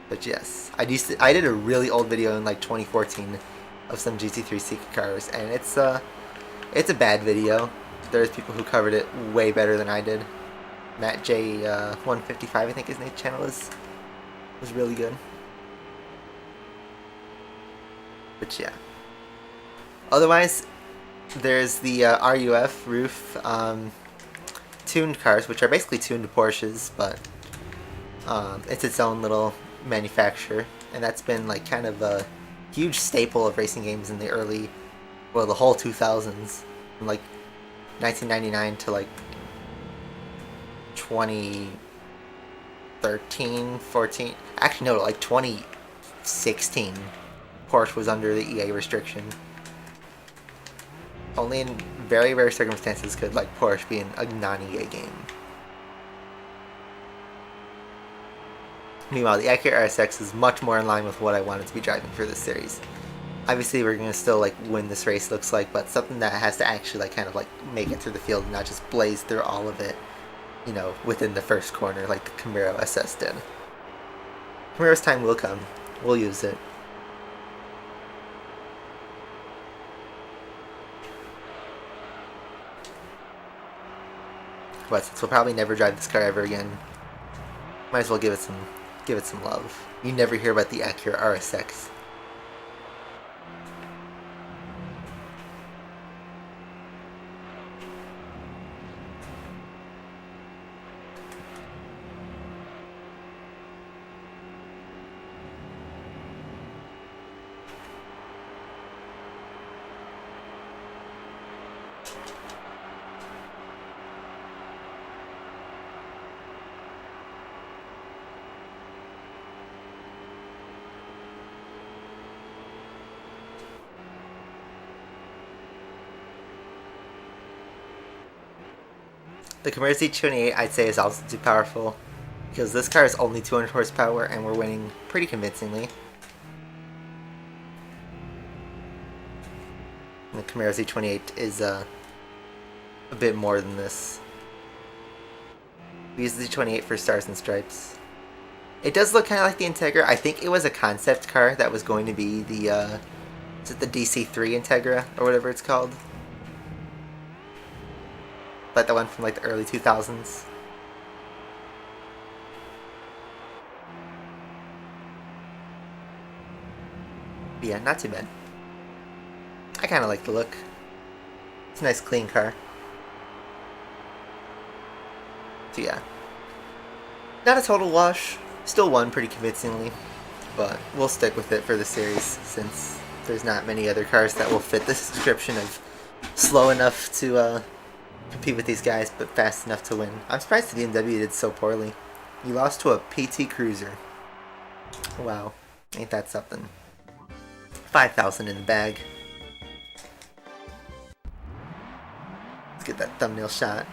But yes, I did a really old video in like 2014 of some GT3 secret cars, and it's a bad video. There's people who covered it way better than I did. Matt J 155, I think his channel is, was really good. But yeah. Otherwise, there's the RUF roof tuned cars, which are basically tuned Porsches, but it's its own little manufacturer, and that's been like kind of a huge staple of racing games in the early, well, the whole 2000s, from like 1999 to like 2013, 14. Actually, no, like 2016. Porsche was under the EA restriction. Only in very rare circumstances could like Porsche be in a non-EA game. Meanwhile, the Acura RSX is much more in line with what I wanted to be driving for this series. Obviously, we're going to still like win this race, looks like, but something that has to actually like kind of like make it through the field and not just blaze through all of it, you know, within the first corner like the Camaro SS did. Camaro's time will come. We'll use it. But since we'll probably never drive this car ever again, might as well give it some love. You never hear about the Acura RSX. The Camaro Z28 I'd say is also too powerful, because this car is only 200 horsepower and we're winning pretty convincingly. And the Camaro Z28 is a bit more than this. We use the Z28 for Stars and Stripes. It does look kind of like the Integra. I think it was a concept car that was going to be the, is it the DC3 Integra, or whatever it's called? Like the one from like the early 2000s. But yeah, not too bad. I kind of like the look. It's a nice clean car. So yeah. Not a total wash. Still won pretty convincingly. But we'll stick with it for the series since there's not many other cars that will fit this description of slow enough to compete with these guys, but fast enough to win. I'm surprised the BMW did so poorly. You lost to a PT Cruiser. Wow, ain't that something. 5,000 in the bag. Let's get that thumbnail shot.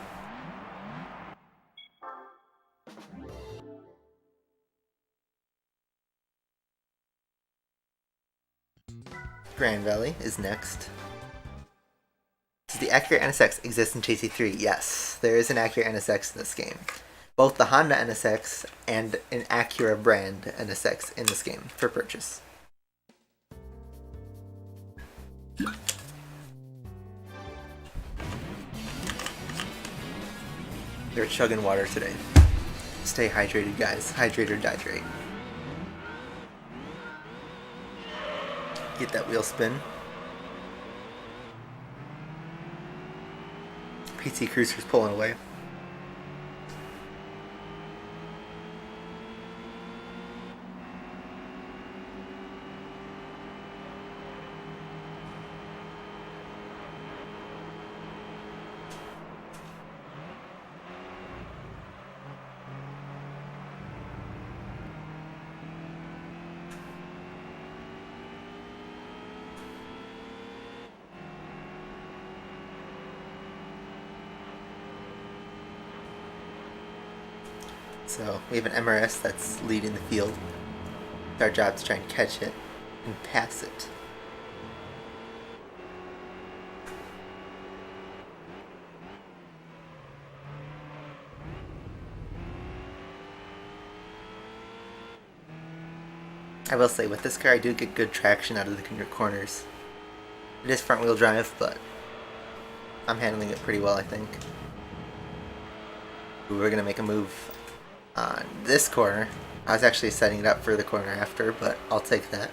Grand Valley is next. Does the Acura NSX exist in GT3? Yes, there is an Acura NSX in this game. Both the Honda NSX and an Acura brand NSX in this game for purchase. They're chugging water today. Stay hydrated, guys. Hydrate or dihydrate. Get that wheel spin. PT Cruiser's pulling away. So we have an MRS that's leading the field. It's our job to try and catch it and pass it. I will say, with this car I do get good traction out of the corners. It is front wheel drive, but I'm handling it pretty well, I think. We're going to make a move on this corner. I was actually setting it up for the corner after, but I'll take that.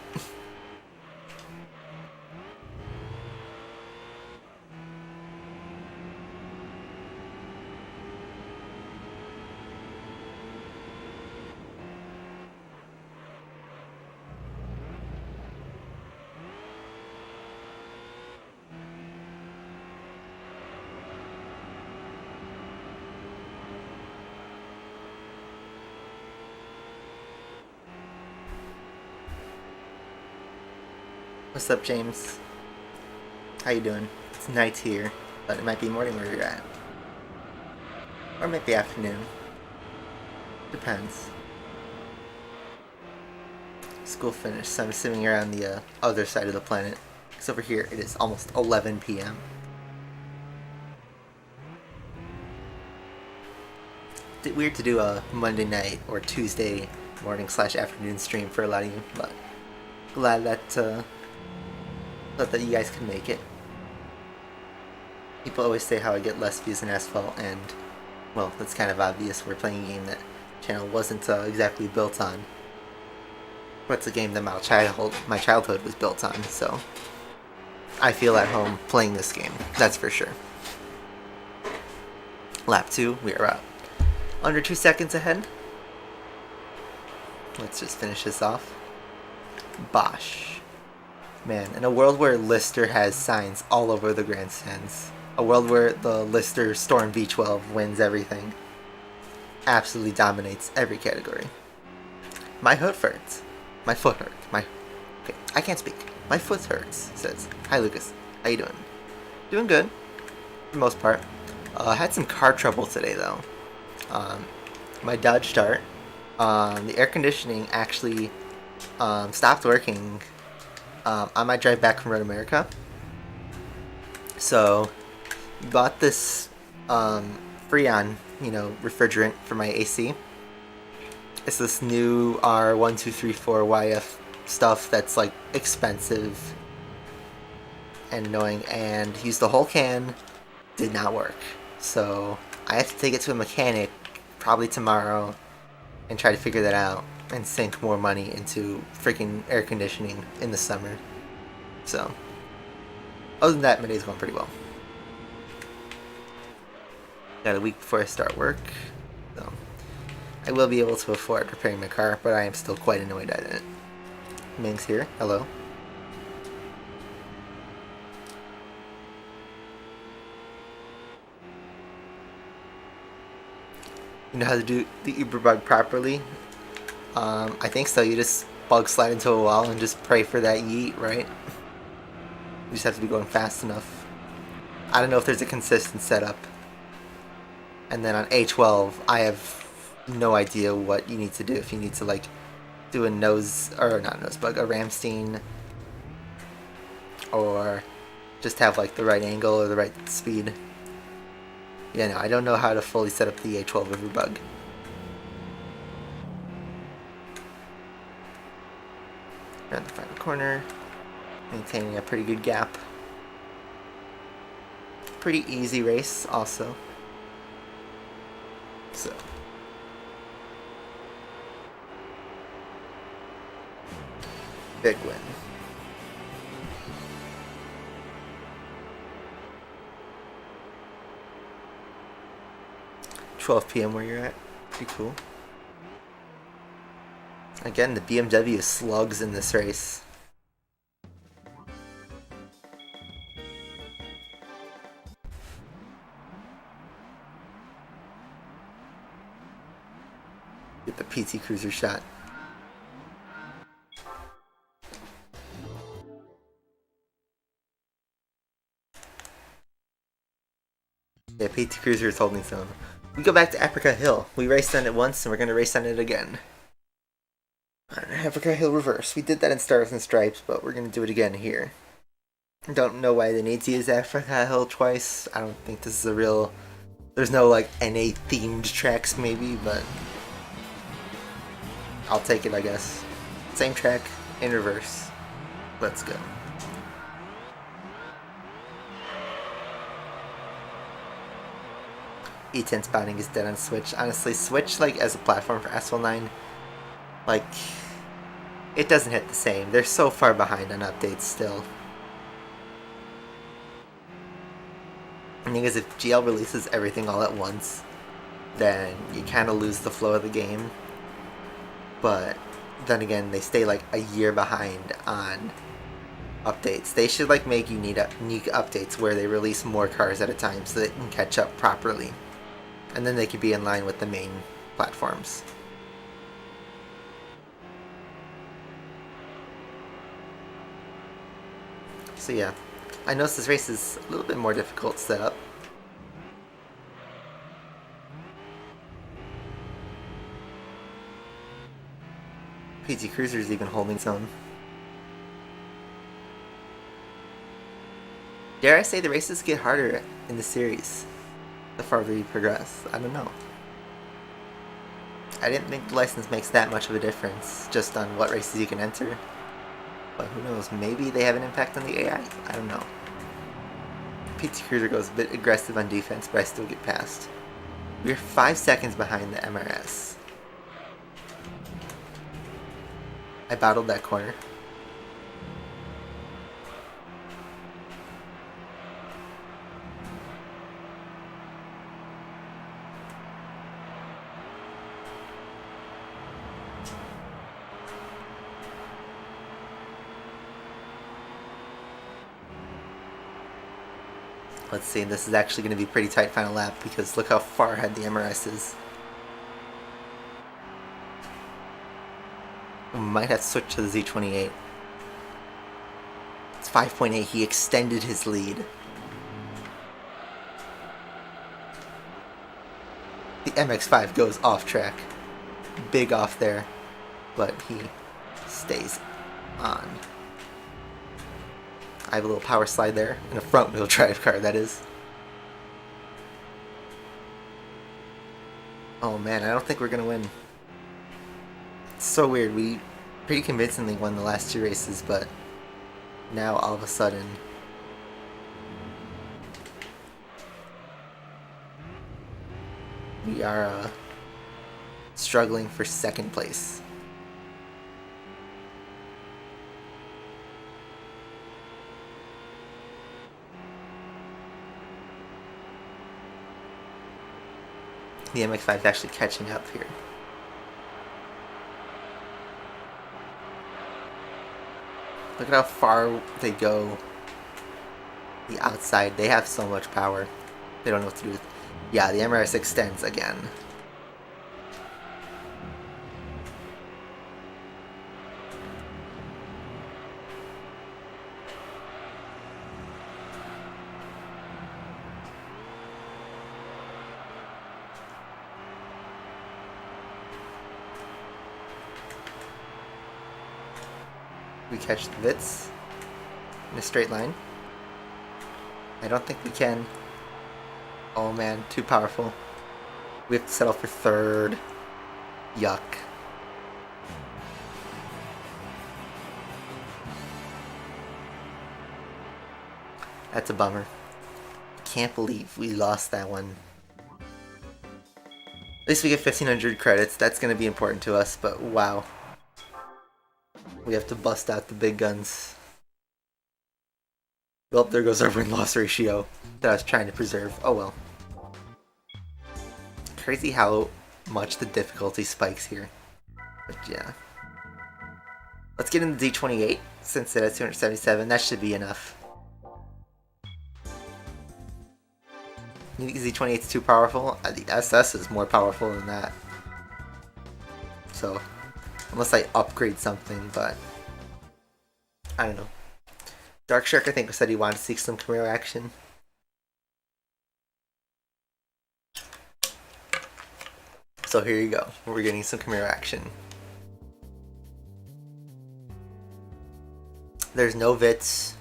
What's up, James? How you doing? It's night here, but it might be morning where you're at. Or it might be afternoon. Depends. School finished, so I'm assuming you're on the other side of the planet. Because over here it is almost 11 p.m. It's weird to do a Monday night or Tuesday morning / afternoon stream for a lot of you, but glad that that you guys can make it. People always say how I get less views in Asphalt, and well, that's kind of obvious. We're playing a game that channel wasn't exactly built on. But it's a game that my childhood was built on, so I feel at home playing this game, that's for sure. Lap 2, we are under 2 seconds ahead. Let's just finish this off. Bosh. Man, in a world where Lister has signs all over the grandstands, a world where the Lister Storm V12 wins everything, absolutely dominates every category. My foot hurts. My foot hurts. Okay, I can't speak. My foot hurts, says. Hi, Lucas. How you doing? Doing good, for the most part. I had some car trouble today, though. My Dodge Dart, the air conditioning actually stopped working on my drive back from Road America. So, bought this Freon, refrigerant for my AC. It's this new R1234YF stuff that's like expensive and annoying, and used the whole can, did not work. So I have to take it to a mechanic probably tomorrow and try to figure that out and sink more money into freaking air conditioning in the summer. So other than that, my day's going pretty well. Got a week before I start work, so I will be able to afford repairing my car, but I am still quite annoyed at it. Ming's here. Hello. You know how to do the Uber bug properly? I think so. You just bug slide into a wall and just pray for that yeet, right? You just have to be going fast enough. I don't know if there's a consistent setup. And then on A12, I have no idea what you need to do. If you need to like do a a Ramstein, or just have like the right angle or the right speed. Yeah, no, I don't know how to fully set up the A12 Uber bug. Around the final corner, maintaining a pretty good gap. Pretty easy race also. So big win. $12 p.m. where you're at. Pretty cool. Again, the BMW slugs in this race. Get the PT Cruiser shot. Yeah, PT Cruiser is holding some. We go back to Africa Hill. We raced on it once, and we're going to race on it again. Africa Hill Reverse. We did that in Stars and Stripes, but we're going to do it again here. Don't know why they need to use Africa Hill twice. I don't think this is a real... There's no, like, NA-themed tracks, maybe, but... I'll take it, I guess. Same track, in reverse. Let's go. E10 spotting is dead on Switch. Honestly, Switch, like, as a platform for SL9, like, it doesn't hit the same. They're so far behind on updates still. I think if GL releases everything all at once, then you kind of lose the flow of the game. But then again, they stay like a year behind on updates. They should like make unique updates where they release more cars at a time so they can catch up properly. And then they could be in line with the main platforms. So yeah, I noticed this race is a little bit more difficult set up. PT Cruiser's even holding its own. Dare I say the races get harder in the series the farther you progress? I don't know. I didn't think the license makes that much of a difference just on what races you can enter. But who knows, maybe they have an impact on the AI? I don't know. PT Cruiser goes a bit aggressive on defense, but I still get past. We're 5 seconds behind the MRS. I battled that corner. Let's see, this is actually going to be a pretty tight final lap because look how far ahead the MRS is. We might have to switch to the Z28. It's 5.8, he extended his lead. The MX-5 goes off track. Big off there, but he stays on. I have a little power slide there, in a front wheel drive car that is. Oh man, I don't think we're gonna win. It's so weird, we pretty convincingly won the last 2 races, but now all of a sudden we are struggling for 2nd place. The MX-5 is actually catching up here. Look at how far they go. The outside, they have so much power. They don't know what to do with. Yeah, the MRS extends again. We catch the Vitz in a straight line. I don't think we can. Oh man, too powerful. We have to settle for 3rd. Yuck. That's a bummer. Can't believe we lost that one. At least we get 1500 credits. That's going to be important to us, but wow. We have to bust out the big guns. Well, there goes our win-loss ratio that I was trying to preserve. Oh well. Crazy how much the difficulty spikes here. But yeah. Let's get in the D28 since it has 277. That should be enough. You think Z28 is too powerful? The SS is more powerful than that. So, unless I upgrade something, but I don't know. Dark Shark, I think, said he wanted to see some Camaro action. So here you go. We're getting some Camaro action. There's no Vitz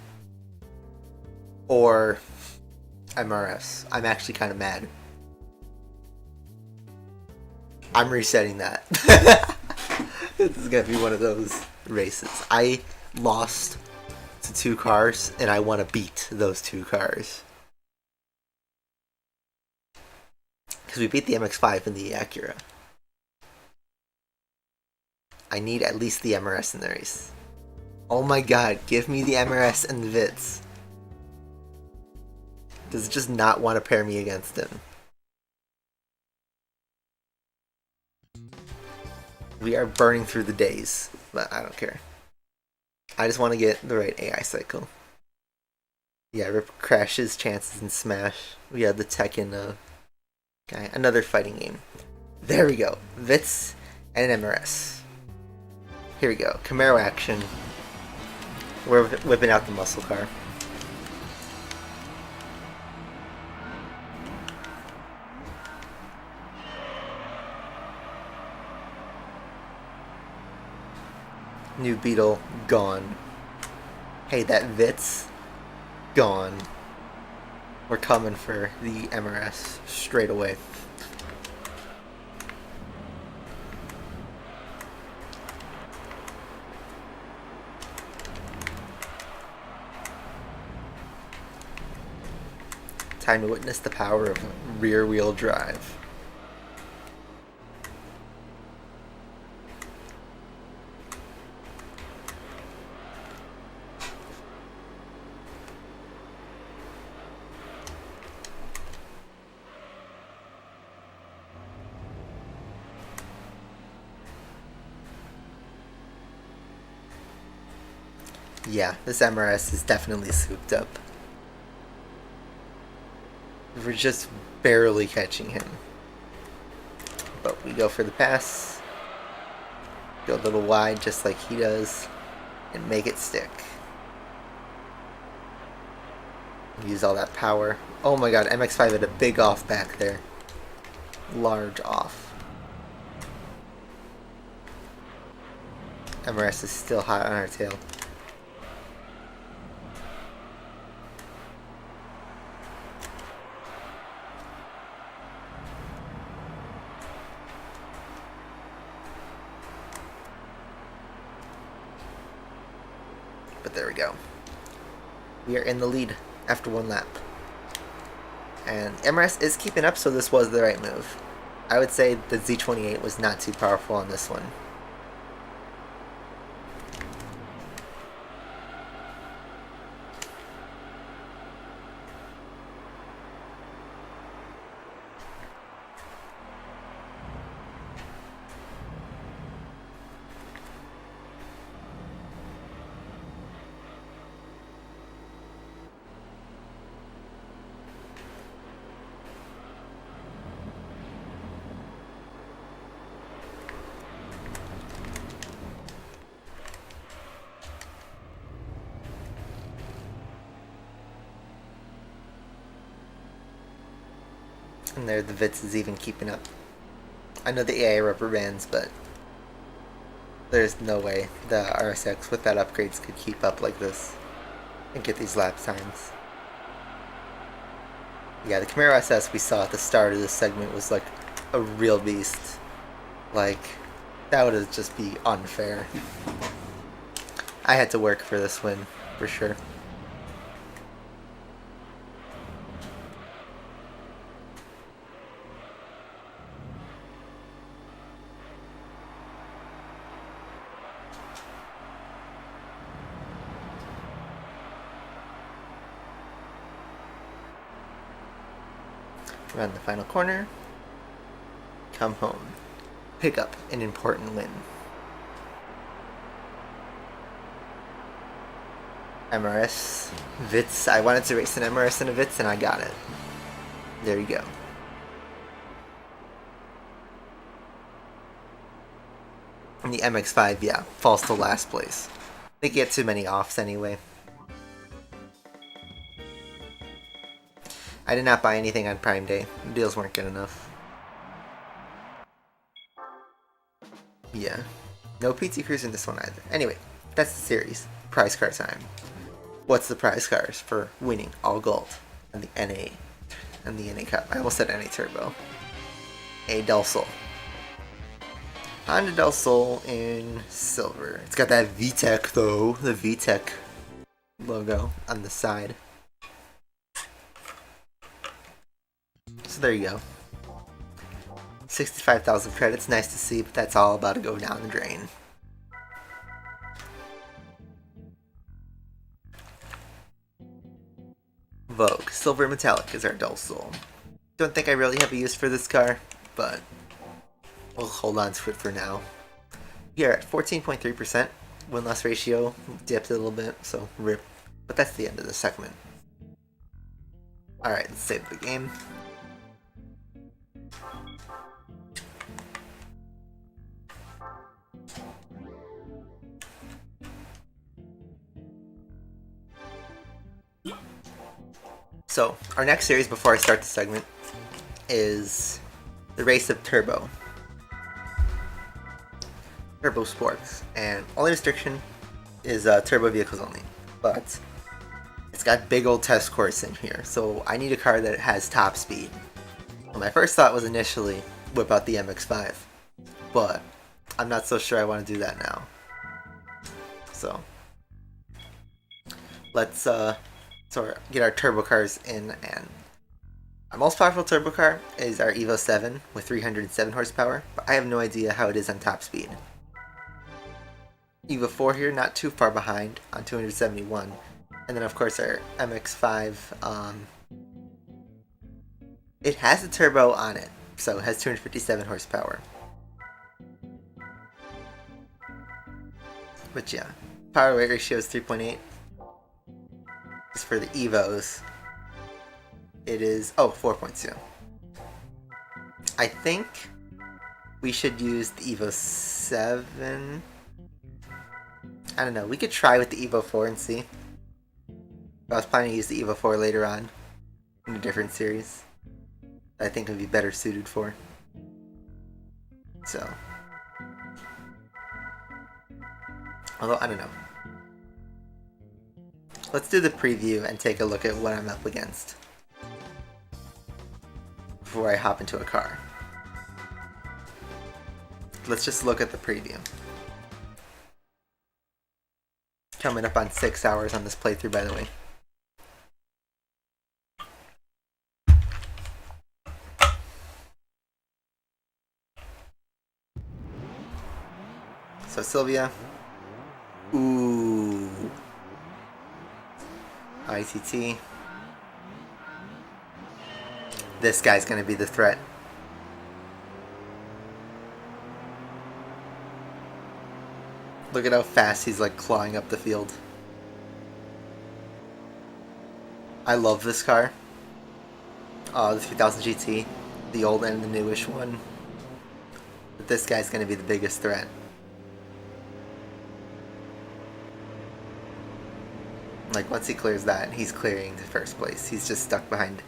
or MRS. I'm actually kind of mad. I'm resetting that. This is gonna be one of those. races. I lost to 2 cars, and I want to beat those 2 cars. Because we beat the MX-5 and the Acura. I need at least the MRS in the race. Oh my god, give me the MRS and the Vitz. Does it just not want to pair me against him? We are burning through the days, but I don't care. I just want to get the right AI cycle. Yeah, Rip crashes chances in Smash. We had the Tekken guy. Another fighting game. There we go. Vitz and an MRS. Here we go. Camaro action. We're whipping out the muscle car. New Beetle, gone. Hey, that Vitz, gone. We're coming for the MRS straight away. Time to witness the power of rear-wheel drive. Yeah, this MRS is definitely souped up. We're just barely catching him. But we go for the pass. Go a little wide just like he does. And make it stick. Use all that power. Oh my god, MX-5 had a big off back there. Large off. MRS is still hot on our tail. But there we go. We are in the lead after 1 lap. And MRS is keeping up, so this was the right move. I would say the Z28 was not too powerful on this one. And there the Vitz is even keeping up. I know the AI rubber bands, but there's no way the RSX without upgrades could keep up like this and get these lap times. Yeah, the Camaro SS we saw at the start of this segment was like a real beast. Like, that would just be unfair. I had to work for this win, for sure. Around the final corner, come home, pick up an important win. MRS, Vitz, I wanted to race an MRS and a Vitz and I got it. There you go. And the MX-5, yeah, falls to last place. They get too many offs anyway. I did not buy anything on Prime Day. The deals weren't good enough. Yeah. No PT Cruise in this one either. Anyway, that's the series. Prize car time. What's the prize cars for winning all gold and the NA and the NA Cup? I almost said NA Turbo. A Dulcel. Honda Del Sol in silver. It's got that VTEC though, the VTEC logo on the side. So there you go. 65,000 credits, nice to see, but that's all about to go down the drain. Vogue, silver metallic is our Del Sol. Don't think I really have a use for this car, but we'll hold on to it for now. We are at 14.3%. Win-loss ratio dipped a little bit, so rip. But that's the end of the segment. Alright, let's save the game. So, our next series before I start the segment is the race of Turbo Sports, and only restriction is turbo vehicles only, but it's got big old test course in here, so I need a car that has top speed. Well, my first thought was initially whip out the MX-5, but I'm not so sure I want to do that now. So let's get our turbo cars in, and our most powerful turbo car is our Evo 7 with 307 horsepower, but I have no idea how it is on top speed. Evo 4 here, not too far behind on 271. And then of course our MX-5, it has a turbo on it, so it has 257 horsepower. But yeah, power weight ratio is 3.8. As for the Evos, it is, 4.2. I think we should use the Evo 7. I don't know, we could try with the Evo 4 and see. I was planning to use the Evo 4 later on in a different series that I think would be better suited for. So, although, I don't know. Let's do the preview and take a look at what I'm up against before I hop into a car. Let's just look at the preview. Coming up on 6 hours on this playthrough, by the way. So Sylvia. Ooh. ITT. This guy's gonna be the threat. Look at how fast he's like clawing up the field. I love this car. The 3000 GT, the old and the newish one. But this guy's gonna be the biggest threat. Like once he clears that, he's clearing the first place. He's just stuck behind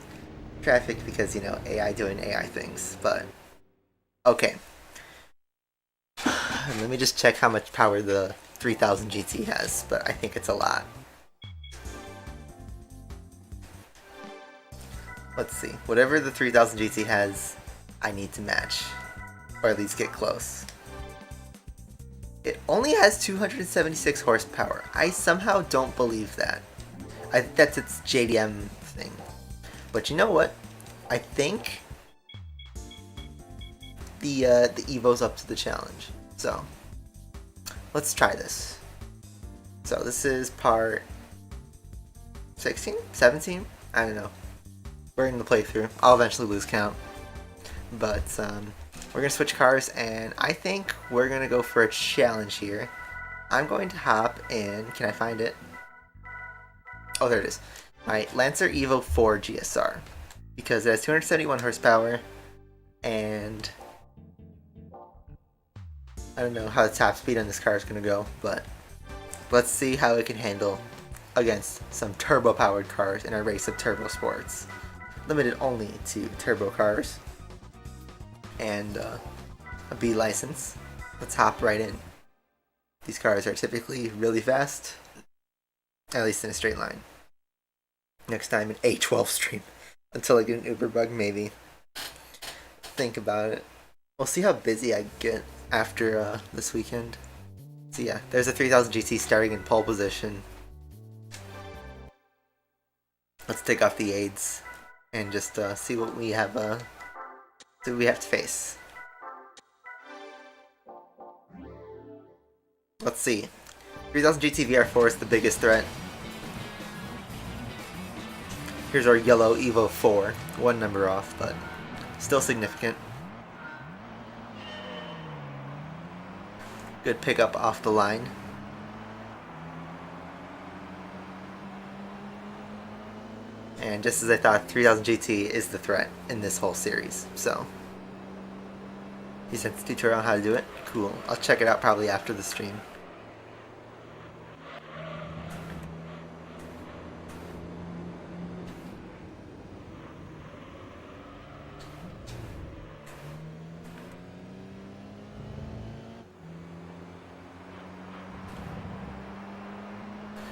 traffic because, you know, AI doing AI things. But okay. Let me just check how much power the 3000 GT has, but I think it's a lot. Let's see. Whatever the 3000 GT has, I need to match, or at least get close. It only has 276 horsepower. I somehow don't believe that. I think that's its JDM thing. But you know what? I think the Evo's up to the challenge. So, let's try this. So this is part 16? 17? I don't know. We're in the playthrough. I'll eventually lose count. But we're going to switch cars, and I think we're going to go for a challenge here. I'm going to hop in. Can I find it? Oh, there it is. My Lancer Evo 4 GSR. Because it has 271 horsepower, and I don't know how the top speed on this car is going to go, but let's see how it can handle against some turbo-powered cars in a race of turbo sports. Limited only to turbo cars and a B license. Let's hop right in. These cars are typically really fast, at least in a straight line. Next time an A12 stream, until I get an Uber bug, maybe. Think about it. We'll see how busy I get after this weekend. So yeah, there's a 3000 GT starting in pole position. Let's take off the aids and just see what we have. See what we have to face. Let's see. 3000 GT VR4 is the biggest threat. Here's our yellow Evo 4, one number off, but still significant. Good pickup off the line. And just as I thought, 3000 GT is the threat in this whole series, so. He sent a tutorial on how to do it. Cool. I'll check it out probably after the stream.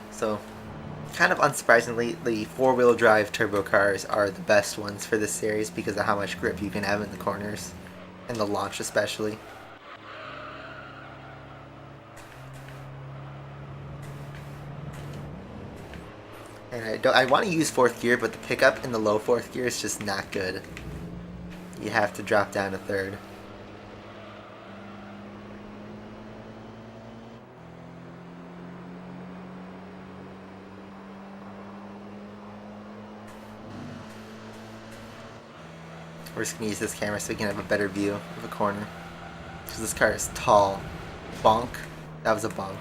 So, kind of unsurprisingly, the four-wheel drive turbo cars are the best ones for this series because of how much grip you can have in the corners, and the launch especially. And I want to use fourth gear, but the pickup in the low fourth gear is just not good. You have to drop down to third. We're just going to use this camera so we can have a better view of the corner. Because this car is tall. Bonk. That was a bonk.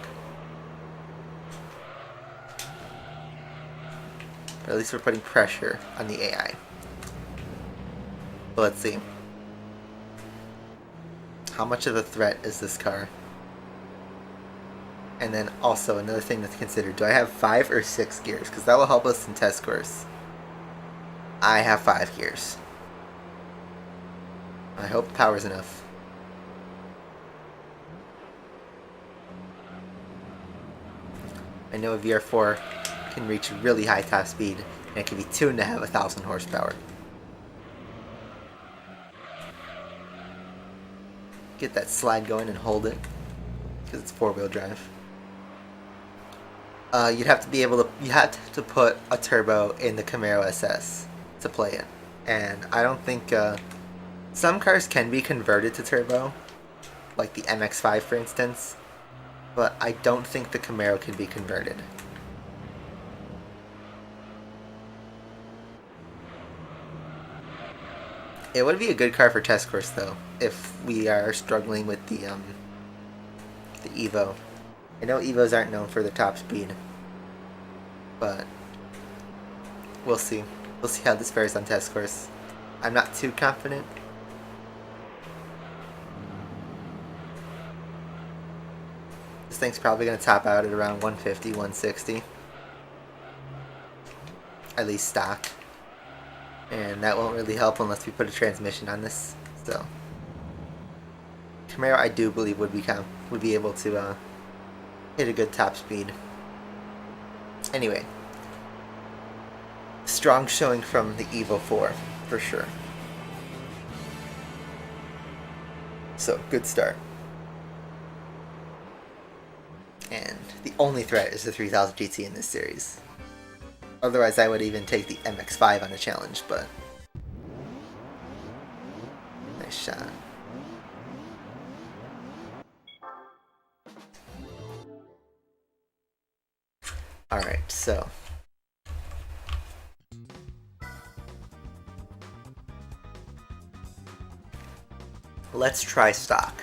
But at least we're putting pressure on the AI. But let's see. How much of a threat is this car? And then also another thing to consider. Do I have 5 or 6 gears? Because that will help us in test course. I have 5 gears. I hope the power's enough. I know a VR4 can reach really high top speed, and it can be tuned to have 1,000 horsepower. Get that slide going and hold it, because it's four-wheel drive. You'd have to be able to. You have to put a turbo in the Camaro SS to play it, and I don't think. Some cars can be converted to turbo, like the MX-5 for instance, but I don't think the Camaro can be converted. It would be a good car for test course though, if we are struggling with the Evo. I know Evos aren't known for their top speed, but we'll see. We'll see how this fares on test course. I'm not too confident. This thing's probably going to top out at around 150, 160. At least stock. And that won't really help unless we put a transmission on this. So Camaro, I do believe, would be able to hit a good top speed. Anyway, strong showing from the Evo 4 for sure. So good start. And the only threat is the 3000 GT in this series. Otherwise, I would even take the MX-5 on a challenge, but nice shot. Alright, so let's try stock.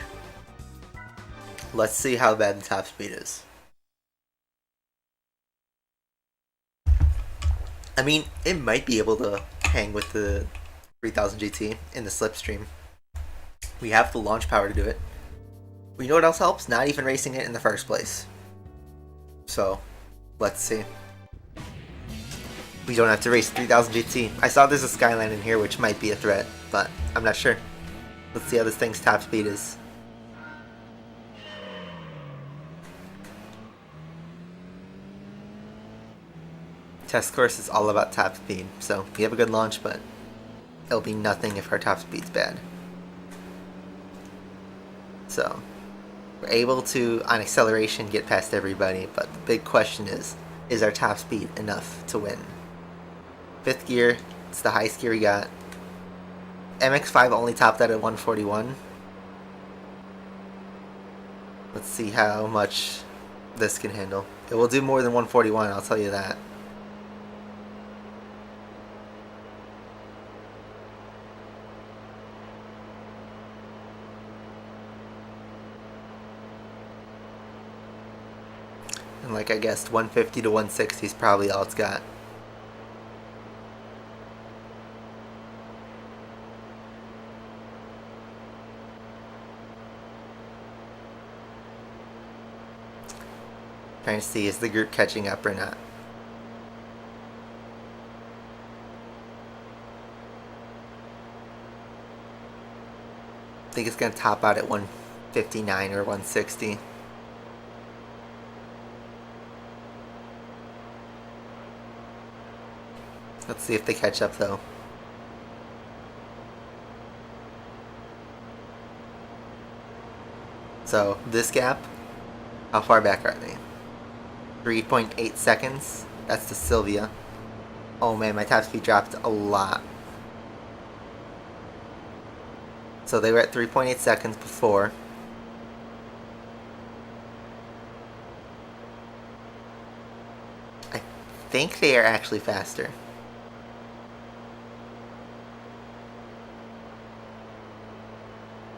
Let's see how bad the top speed is. I mean, it might be able to hang with the 3000 GT in the slipstream. We have the launch power to do it. But you know what else helps? Not even racing it in the first place. So, let's see. We don't have to race 3000 GT. I saw there's a Skyline in here which might be a threat, but I'm not sure. Let's see how this thing's top speed is. Test course is all about top speed, so we have a good launch, but it'll be nothing if our top speed's bad. So we're able to, on acceleration, get past everybody, but the big question is our top speed enough to win? 5th gear, it's the highest gear we got. MX-5 only topped out at 141. Let's see how much this can handle. It will do more than 141, I'll tell you that. And like I guessed, 150 to 160 is probably all it's got. Trying to see, is the group catching up or not? I think it's going to top out at 159 or 160. Let's see if they catch up though. So this gap, how far back are they? 3.8 seconds. That's the Sylvia. Oh man, my top speed dropped a lot. So they were at 3.8 seconds before. I think they are actually faster.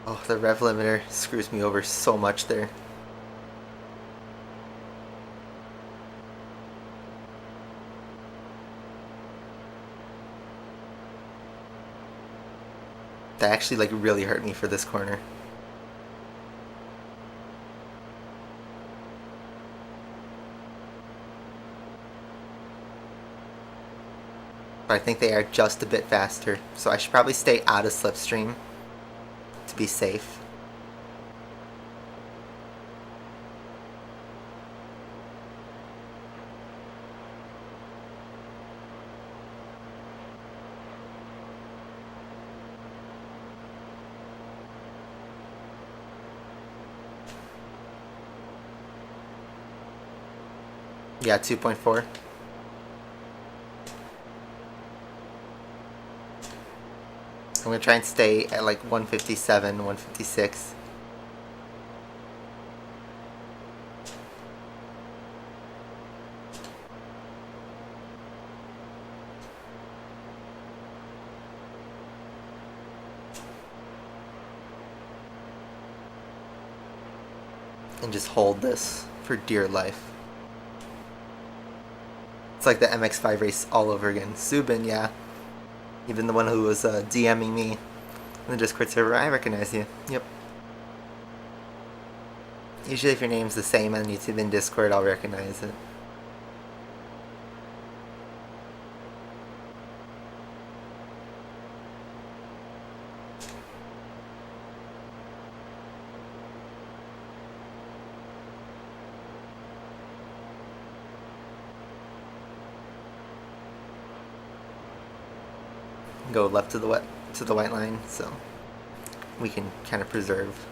Oh, the rev limiter screws me over so much there. That actually like really hurt me for this corner. But I think they are just a bit faster, so I should probably stay out of slipstream to be safe. Yeah, 2.4. I'm going to try and stay at like 157, 156. And just hold this for dear life. It's like the MX-5 race all over again. Subin, yeah. Even the one who was DMing me in the Discord server, I recognize you. Yep. Usually if your name's the same on YouTube and Discord, I'll recognize it. Go left to the white line, so we can kind of preserve.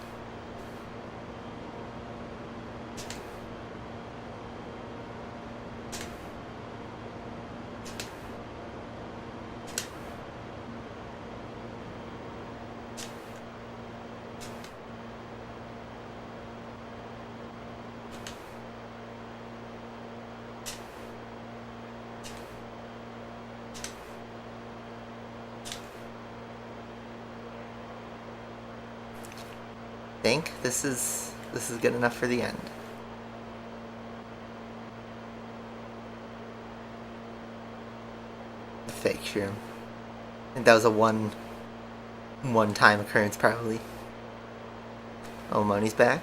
I think this is good enough for the end. The fake shroom. I think that was a one-time occurrence probably. Oh, Money's back.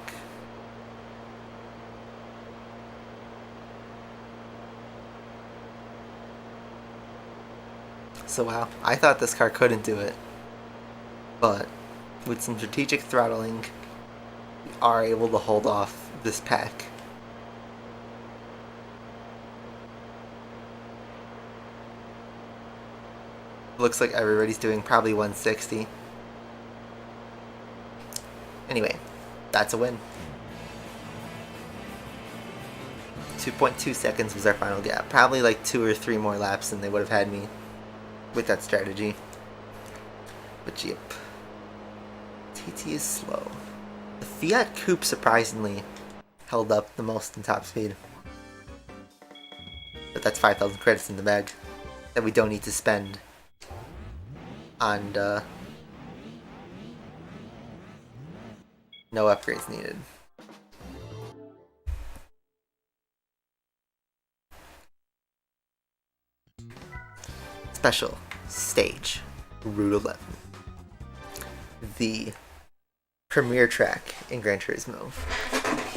So wow, I thought this car couldn't do it, but with some strategic throttling, we are able to hold off this pack. Looks like everybody's doing probably 160. Anyway, That's a win. 2.2 seconds was our final gap. Probably like 2 or 3 more laps and they would have had me with that strategy. But yep. TT is slow. The Fiat Coupe surprisingly held up the most in top speed. But that's 5,000 credits in the bag that we don't need to spend on no upgrades needed. Special stage, Route 11. The premier track in Gran Turismo.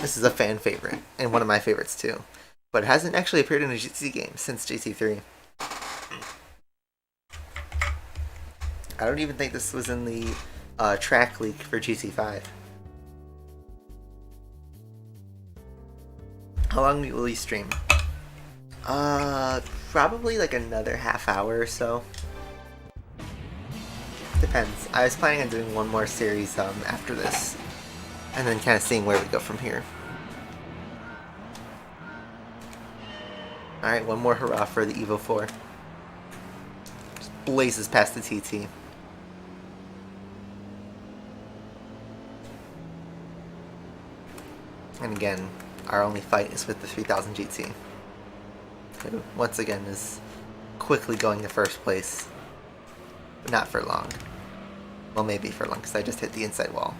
This is a fan favorite, and one of my favorites too. But it hasn't actually appeared in a GT game since GT3. I don't even think this was in the track leak for GT5. How long will you stream? Probably like another half hour or so. Depends. I was planning on doing one more series after this, and then kind of seeing where we go from here. Alright, one more hurrah for the Evo 4. Just blazes past the TT. And again, our only fight is with the 3000 GT. Who, once again, is quickly going to first place. But not for long. Well, maybe for long, because I just hit the inside wall.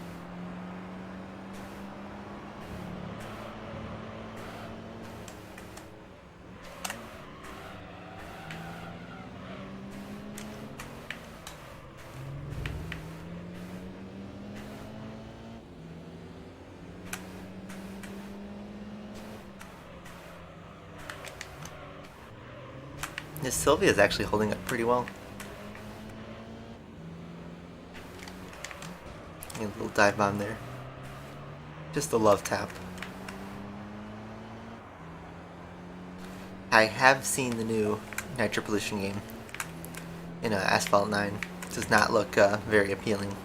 This Sylvia is actually holding up pretty well. And a little dive bomb there. Just a love tap. I have seen the new Nitro Pollution game in Asphalt 9. It does not look very appealing.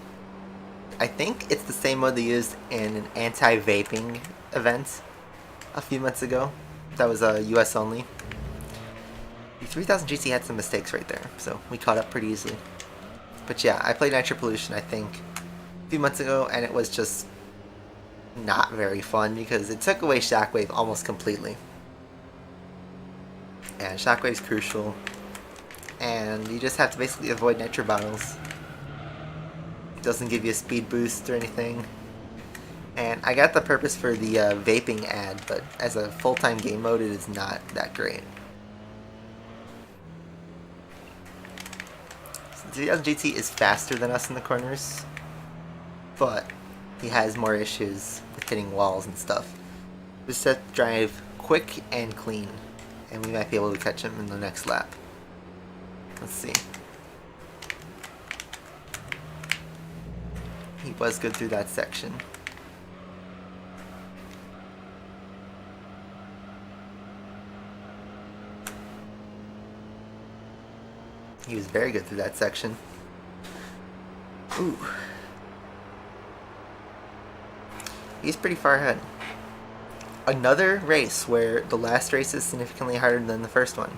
I think it's the same mode they used in an anti-vaping event a few months ago. That was US only. The 3000 GT had some mistakes right there, so we caught up pretty easily. But yeah, I played Nitro Pollution, I think, a few months ago, and it was just not very fun because it took away Shockwave almost completely. And Shockwave's crucial, and you just have to basically avoid Nitro bottles. It doesn't give you a speed boost or anything. And I got the purpose for the vaping ad, but as a full-time game mode, it is not that great. The 3000 GT is faster than us in the corners, but he has more issues with hitting walls and stuff. We just have to drive quick and clean, and we might be able to catch him in the next lap. Let's see. He was good through that section. He was very good through that section. Ooh. He's pretty far ahead. Another race where the last race is significantly harder than the first one.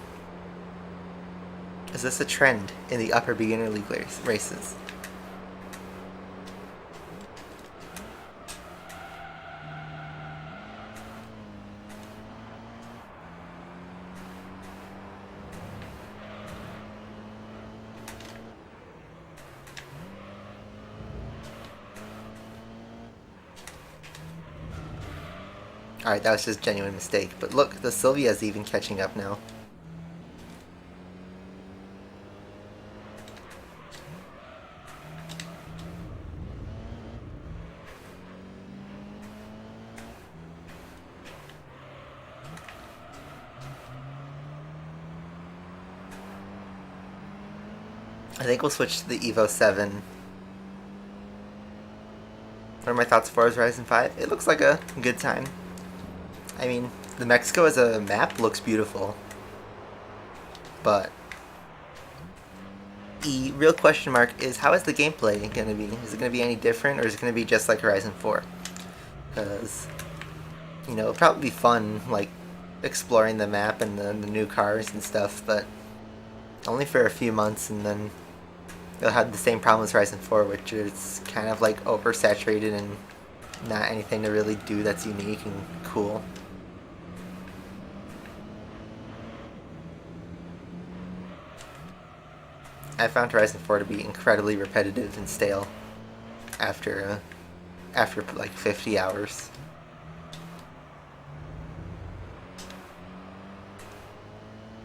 Is this a trend in the upper beginner league races? Alright, that was just a genuine mistake. But look, the Sylvia is even catching up now. I think we'll switch to the Evo 7. What are my thoughts as far as Horizon 5? It looks like a good time. I mean, the Mexico as a map looks beautiful, but the real question mark is how is the gameplay going to be? Is it going to be any different, or is it going to be just like Horizon 4? because, you know, it'll probably be fun, like, exploring the map and the new cars and stuff, but only for a few months, and then it'll have the same problem as Horizon 4, which is kind of, like, oversaturated and not anything to really do that's unique and cool. I found Horizon 4 to be incredibly repetitive and stale after like 50 hours.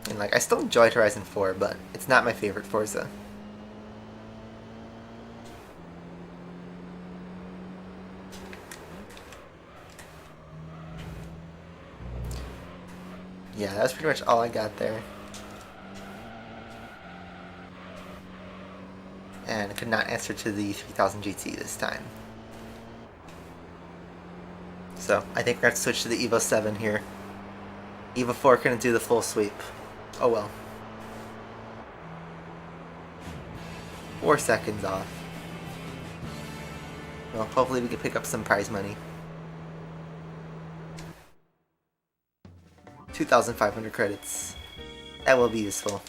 And like, I still enjoyed Horizon 4, but it's not my favorite Forza. Yeah, that's pretty much all I got there. And could not answer to the 3000 GT this time. So, I think we're going to switch to the Evo 7 here. Evo 4 couldn't do the full sweep. Oh well. 4 seconds off. Well, hopefully we can pick up some prize money. 2,500 credits. That will be useful.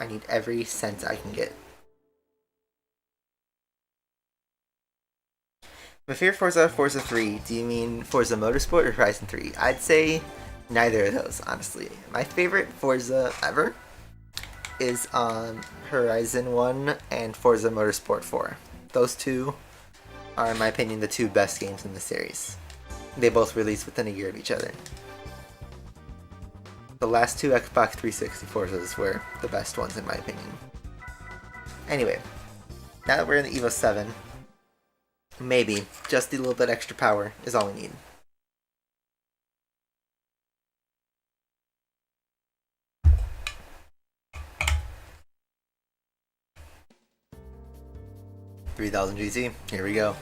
I need every cent I can get. My favorite Forza, Forza 3. Do you mean Forza Motorsport or Horizon 3? I'd say neither of those, honestly. My favorite Forza ever is Horizon 1 and Forza Motorsport 4. Those two are, in my opinion, the two best games in the series. They both released within a year of each other. The last two Xbox 360 Forzas were the best ones in my opinion. Anyway, now that we're in the Evo 7, maybe just a little bit extra power is all we need. $3,000 GT, here we go.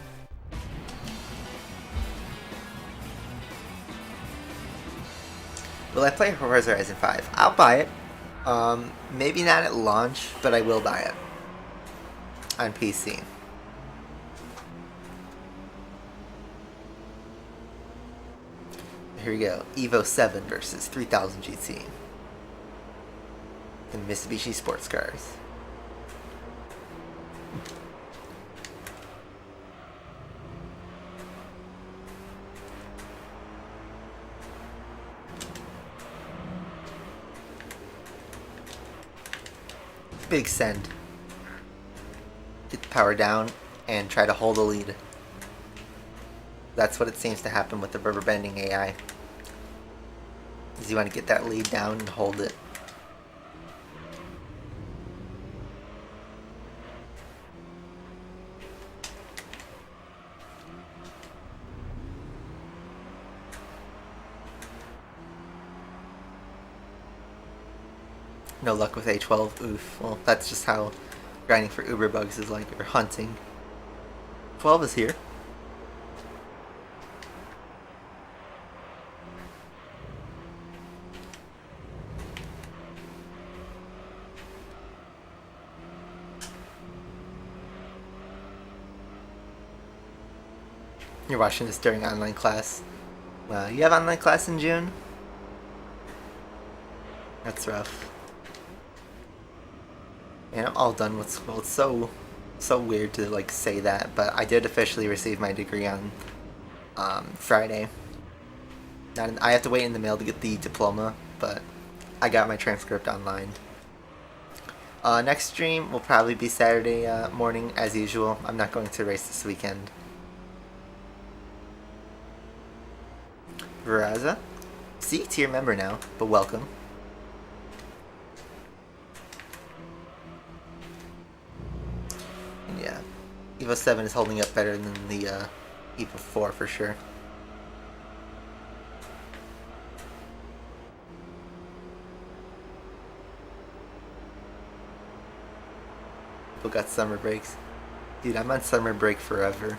Will I play Forza Horizon 5? I'll buy it. Maybe not at launch, but I will buy it. On PC. Here we go. Evo 7 versus 3000 GT. The Mitsubishi sports cars. Big send. Get the power down and try to hold the lead. That's what it seems to happen with the rubber bending AI. Is you want to get that lead down and hold it. No luck with A12, oof. Well, that's just how grinding for Uber bugs is like, or hunting. 12 is here. You're watching this during online class. You have online class in June? That's rough. And I'm all done with school. It's so weird to like say that, but I did officially receive my degree on Friday. I have to wait in the mail to get the diploma, but I got my transcript online. Next stream will probably be Saturday morning as usual. I'm not going to race this weekend. Veraza? C-tier member now, but welcome. And yeah, Evo 7 is holding up better than the Evo 4 for sure. People got summer breaks. Dude, I'm on summer break forever.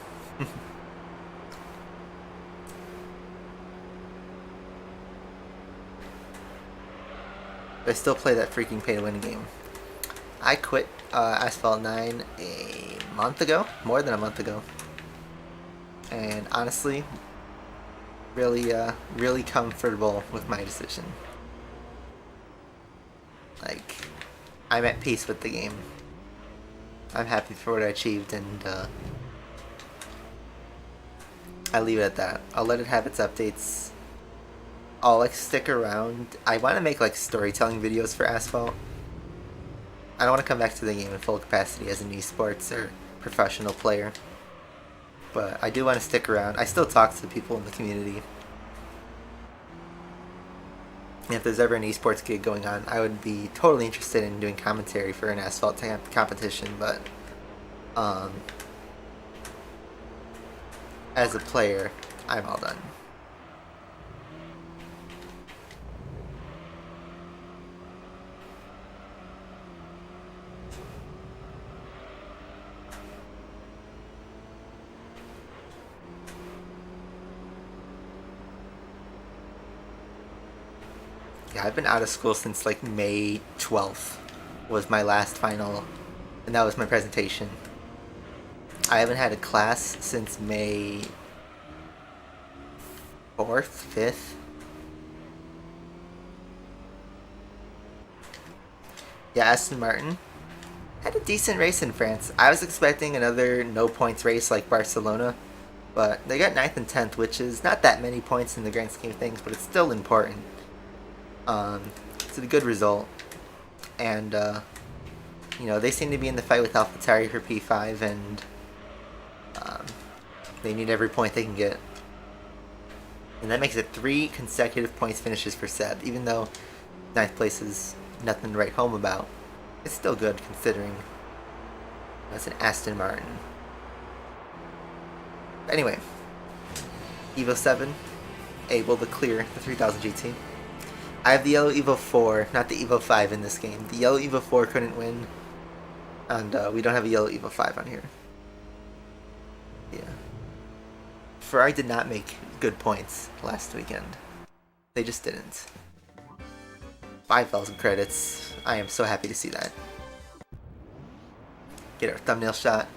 I still play that freaking pay-to-win game. I quit Asphalt 9 a month ago, more than a month ago. and honestly, really comfortable with my decision. Like, I'm at peace with the game. I'm happy for what I achieved, and I leave it at that. I'll let it have its updates. I'll like stick around. I want to make like storytelling videos for Asphalt. I don't want to come back to the game in full capacity as an esports or professional player, but I do want to stick around. I still talk to people in the community. And if there's ever an esports gig going on, I would be totally interested in doing commentary for an Asphalt competition, but as a player, I'm all done. Yeah, I've been out of school since like May 12th was my last final, and that was my presentation. I haven't had a class since May 4th, 5th. Yeah, Aston Martin had a decent race in France. I was expecting another no points race like Barcelona, but they got 9th and 10th, which is not that many points in the grand scheme of things, but it's still important. It's a good result, and you know, they seem to be in the fight with AlphaTauri for P5, and they need every point they can get, and that makes it 3 consecutive points finishes for Seb. Even though 9th place is nothing to write home about, it's still good considering that's an Aston Martin. Anyway, Evo 7 able to clear the 3000 GT. I have the yellow Evo 4, not the Evo 5 in this game. The yellow Evo 4 couldn't win, and we don't have a yellow Evo 5 on here. Yeah. Ferrari did not make good points last weekend. They just didn't. 5,000 credits. I am so happy to see that. Get our thumbnail shot.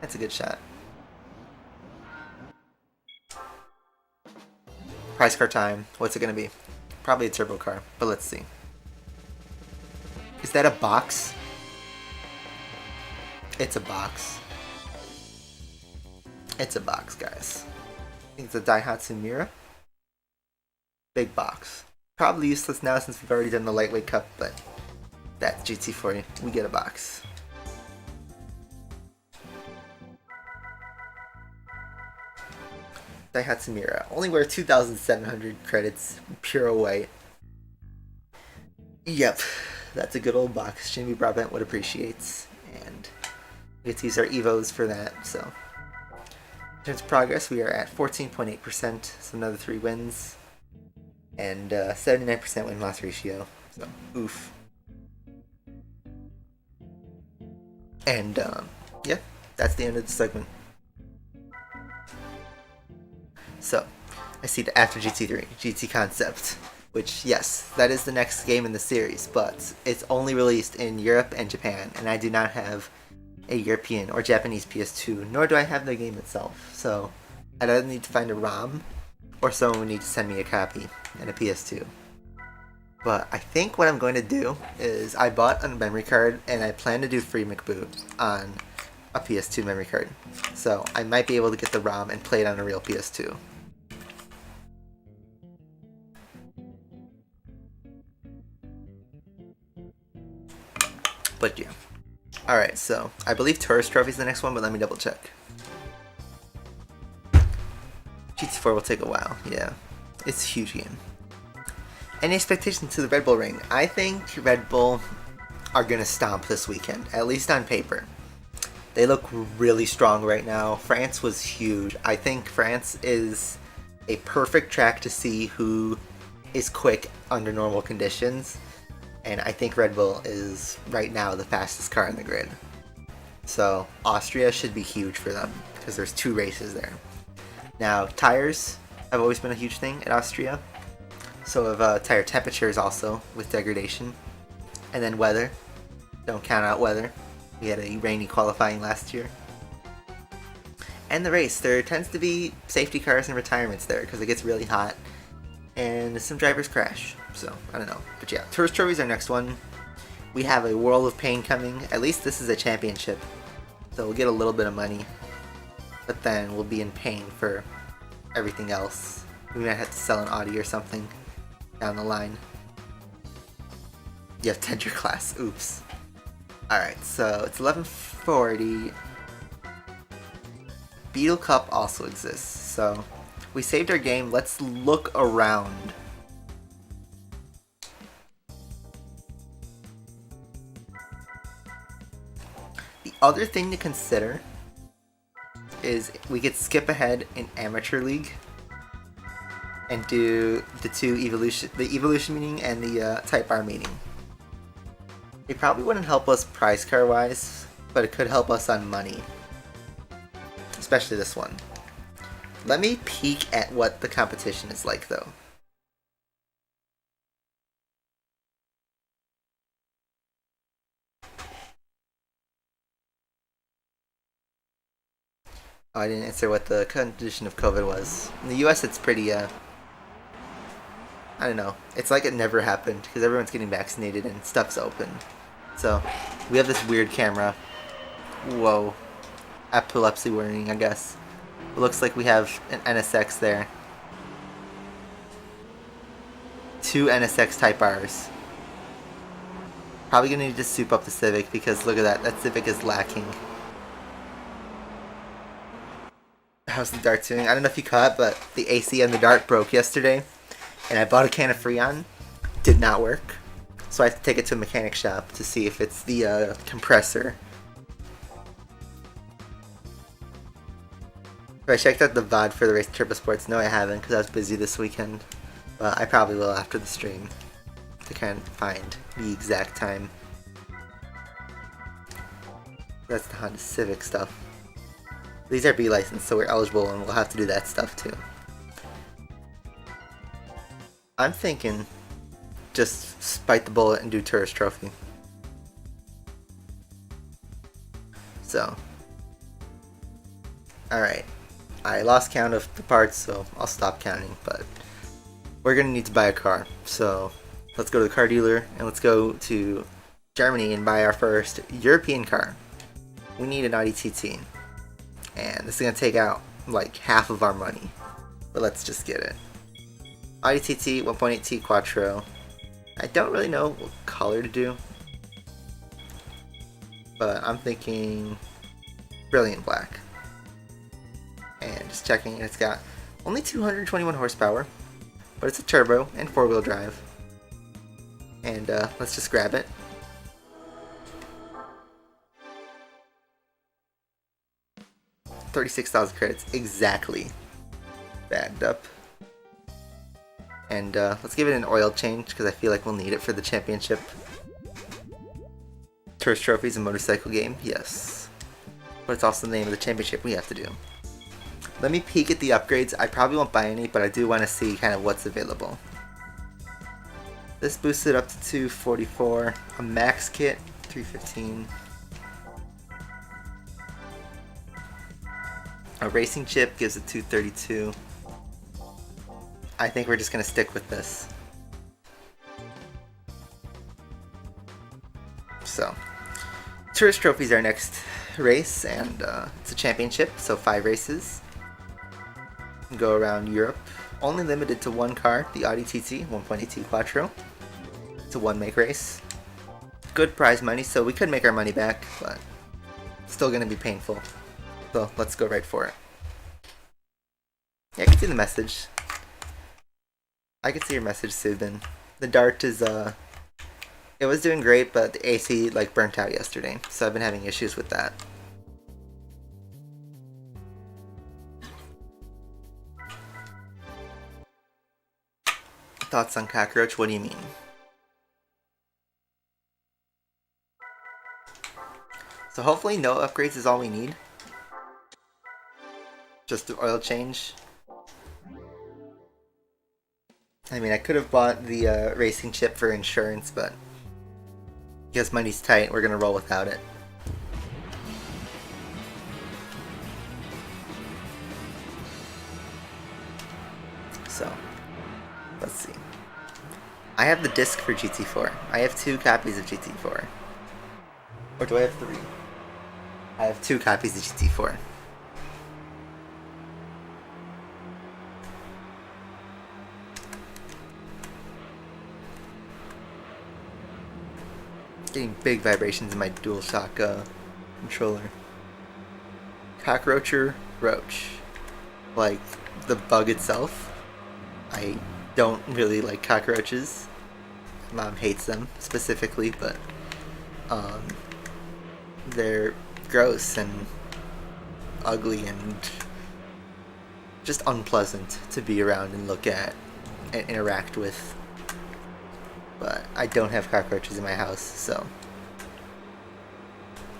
That's a good shot. Price car time. What's it gonna be? Probably a turbo car, but let's see. Is that a box? It's a box. It's a box, guys. I think it's a Daihatsu Mira. Big box. Probably useless now since we've already done the lightweight cup, but that's GT for you. We get a box. Daihatsu Mira. Only worth 2,700 credits, pure white. Yep, that's a good old box. Jimmy Brabant would appreciate, and we get to use our Evos for that. So, in terms of progress, we are at 14.8%, so another 3 wins, and 79% win-loss ratio. So, oof. And yeah, that's the end of the segment. So, I see the after GT3, GT Concept, which, yes, that is the next game in the series, but it's only released in Europe and Japan, and I do not have a European or Japanese PS2, nor do I have the game itself, so I'd either need to find a ROM, or someone would need to send me a copy and a PS2. But I think what I'm going to do is I bought a memory card, and I plan to do free McBoot on a PS2 memory card, so I might be able to get the ROM and play it on a real PS2. But yeah. Alright, so I believe Tourist Trophy is the next one, but let me double check. GT4 will take a while, yeah. It's a huge game. Any expectations to the Red Bull Ring? I think Red Bull are going to stomp this weekend, at least on paper. They look really strong right now. France was huge. I think France is a perfect track to see who is quick under normal conditions. And I think Red Bull is, right now, the fastest car in the grid. So, Austria should be huge for them, because there's 2 races there. Now, tires have always been a huge thing at Austria. So have tire temperatures also, with degradation. And then weather. Don't count out weather. We had a rainy qualifying last year. end the race. There tends to be safety cars and retirements there because it gets really hot, and some drivers crash. So I don't know, but yeah, Tourist Trophy's our next one. We have a World of Pain coming. At least this is a championship, so we'll get a little bit of money, but then we'll be in pain for everything else. We might have to sell an Audi or something down the line. You have Tender Class. Oops. Alright, so it's 11:40. Beetle Cup also exists, so we saved our game. Let's look around. The other thing to consider is we could skip ahead in Amateur League and do the evolution meeting and the Type R meeting. It probably wouldn't help us prize car wise, but it could help us on money. Especially this one. Let me peek at what the competition is like though. Oh, I didn't answer what the condition of COVID was. In the US it's pretty, I don't know. It's like it never happened because everyone's getting vaccinated and stuff's open. So, we have this weird camera. Whoa. Epilepsy warning, I guess. It looks like we have an NSX there. 2 NSX Type Rs. Probably gonna need to soup up the Civic because look at that. That Civic is lacking. How's the dart doing? I don't know if you caught, but the AC on the dart broke yesterday. And I bought a can of Freon. Did not work. So I have to take it to a mechanic shop to see if it's the compressor. Have I checked out the VOD for the race Turbo Sports? No, I haven't because I was busy this weekend. But I probably will after the stream to kind of find the exact time. That's the Honda Civic stuff. These are B licensed, so we're eligible and we'll have to do that stuff too. I'm thinking just bite the bullet and do Tourist Trophy. So, alright. I lost count of the parts, so I'll stop counting, but we're gonna need to buy a car. So, let's go to the car dealer and let's go to Germany and buy our first European car. We need an Audi TT. And this is gonna take out like half of our money. But let's just get it. Audi TT 1.8T Quattro. I don't really know what color to do, but I'm thinking Brilliant Black. And just checking, it's got only 221 horsepower, but it's a turbo and 4-wheel drive. And let's just grab it. $36,000 credits exactly bagged up. And let's give it an oil change because I feel like we'll need it for the championship. Tourist Trophy is a motorcycle game, yes. But it's also the name of the championship we have to do. Let me peek at the upgrades. I probably won't buy any, but I do want to see kind of what's available. This boosts it up to 244. A max kit, 315. A racing chip gives it 232. I think we're just going to stick with this. So, Tourist Trophy is our next race, and it's a championship, so 5 races. Go around Europe. Only limited to one car, the Audi TT 1.8T Quattro. It's a one-make race. Good prize money, so we could make our money back, but still going to be painful. So, let's go right for it. Yeah, I can see the message. I can see your message, Subin. The dart is, it was doing great, but the AC, like, burnt out yesterday. So I've been having issues with that. Thoughts on Cockroach? What do you mean? So hopefully no upgrades is all we need. Just the oil change. I mean, I could have bought the racing chip for insurance, but because money's tight, we're gonna roll without it. I have the disc for GT4. I have 2 copies of GT4. Or do I have 3? I have 2 copies of GT4. Getting big vibrations in my DualShock controller. Cockroacher Roach. Like, the bug itself. I don't really like cockroaches. Mom hates them specifically, but they're gross and ugly and just unpleasant to be around and look at and interact with. But I don't have cockroaches in my house, so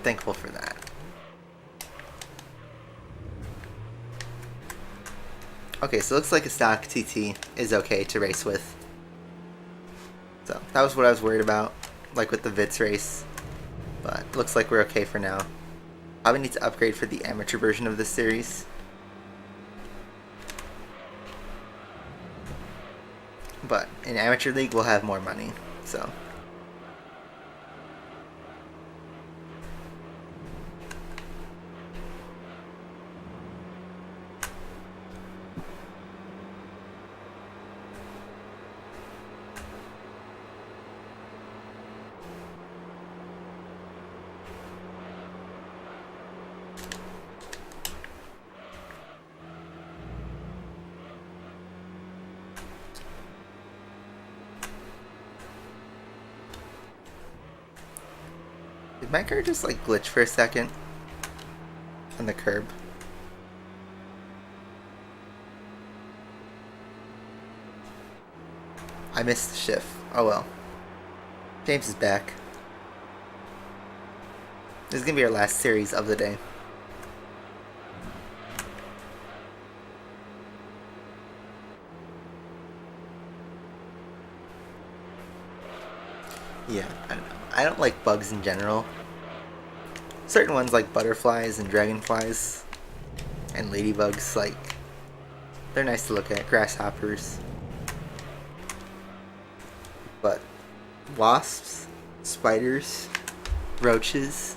thankful for that. Okay, so it looks like a stock TT is okay to race with. So that was what I was worried about, like with the Vitz race. But it looks like we're okay for now. Probably need to upgrade for the amateur version of this series. But in Amateur League, we'll have more money, so. Did my car just like glitch for a second on the curb? I missed the shift. Oh well. James is back. This is gonna be our last series of the day. Yeah, I don't know. I don't like bugs in general. Certain ones like butterflies and dragonflies and ladybugs, like, they're nice to look at. Grasshoppers. But wasps, spiders, roaches,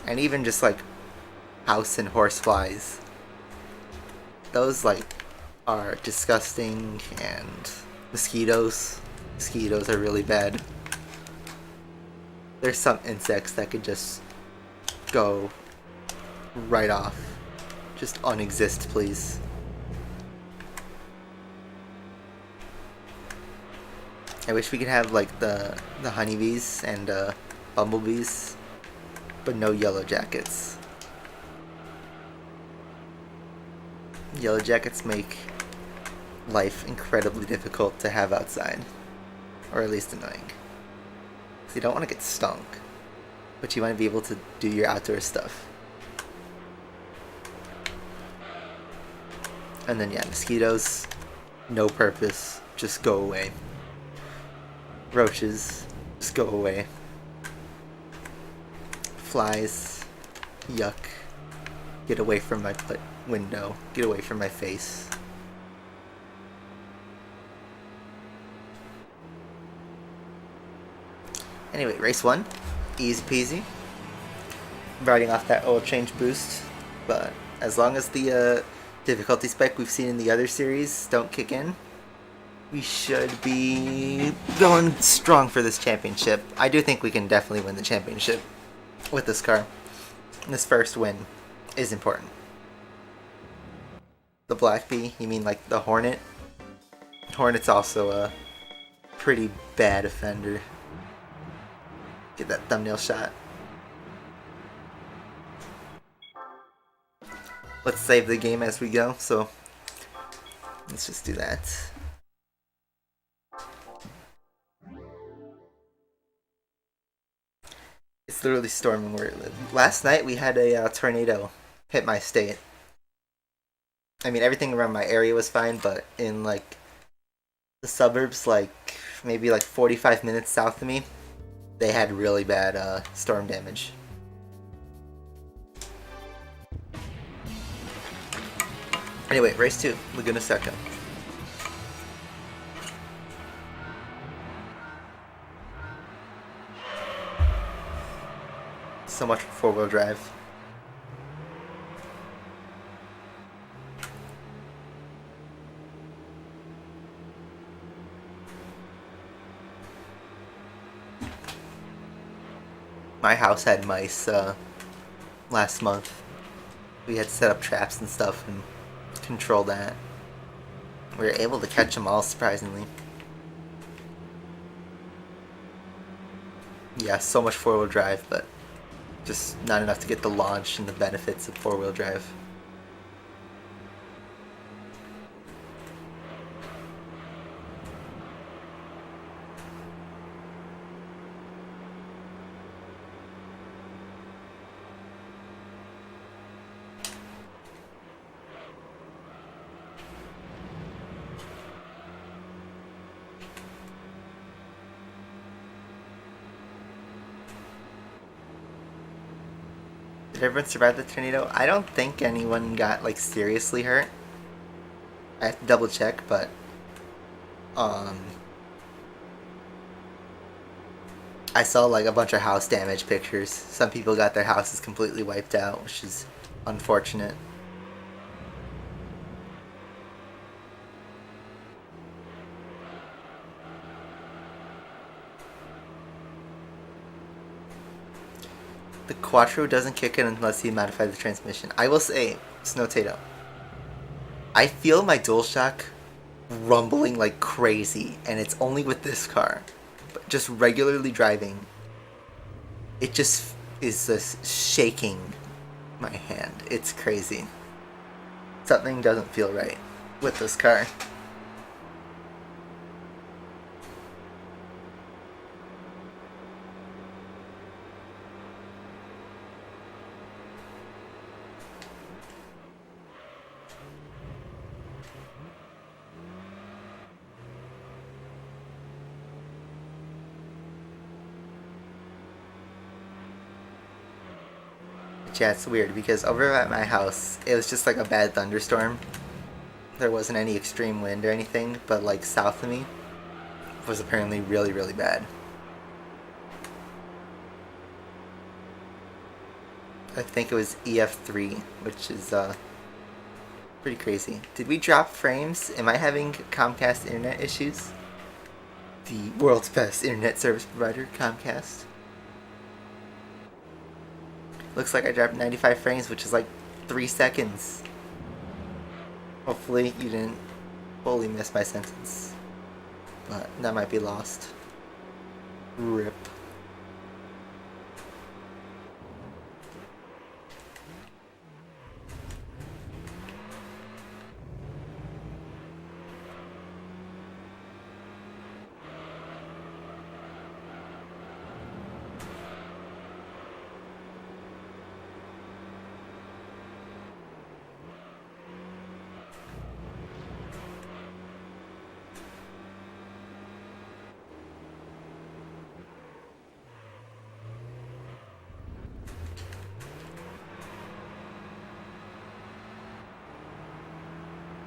and even just like house and horseflies, those like are disgusting. And mosquitoes are really bad. There's some insects that could just go right off. Just unexist, please. I wish we could have like the honeybees and bumblebees, but no yellow jackets. Yellow jackets make life incredibly difficult to have outside, or at least annoying. So you don't want to get stunk, but you want to be able to do your outdoor stuff. And then yeah, mosquitoes, no purpose, just go away. Roaches, just go away. Flies, yuck. Get away from my window, get away from my face. Anyway, race 1, easy peasy. Riding off that oil change boost, but as long as the difficulty spike we've seen in the other series don't kick in, we should be going strong for this championship. I do think we can definitely win the championship with this car. And this first win is important. The Black Bee, you mean like the Hornet? Hornet's also a pretty bad offender. Get that thumbnail shot. Let's save the game as we go, so let's just do that. It's literally storming where it lives. Last night we had a tornado hit my state. I mean, everything around my area was fine, but in like the suburbs, like maybe like 45 minutes south of me, they had really bad storm damage. Anyway, race 2, Laguna Seca. So much for four-wheel drive. My house had mice last month. We had to set up traps and stuff and control that. We were able to catch them all, surprisingly. Yeah, so much four-wheel drive, but just not enough to get the launch and the benefits of four-wheel drive. Did everyone survive the tornado? I don't think anyone got, like, seriously hurt. I have to double check, but I saw, like, a bunch of house damage pictures. Some people got their houses completely wiped out, which is unfortunate. The Quattro doesn't kick in unless you modify the transmission. I will say, Snowtato, I feel my DualShock rumbling like crazy, and it's only with this car. But just regularly driving, it just is just shaking my hand. It's crazy. Something doesn't feel right with this car. Yeah, it's weird because over at my house, it was just like a bad thunderstorm. There wasn't any extreme wind or anything, but like south of me was apparently really, really bad. I think it was EF3, which is pretty crazy. Did we drop frames? Am I having Comcast internet issues? The world's best internet service provider, Comcast. Looks like I dropped 95 frames, which is like 3 seconds. Hopefully you didn't fully miss my sentence. But that might be lost. RIP.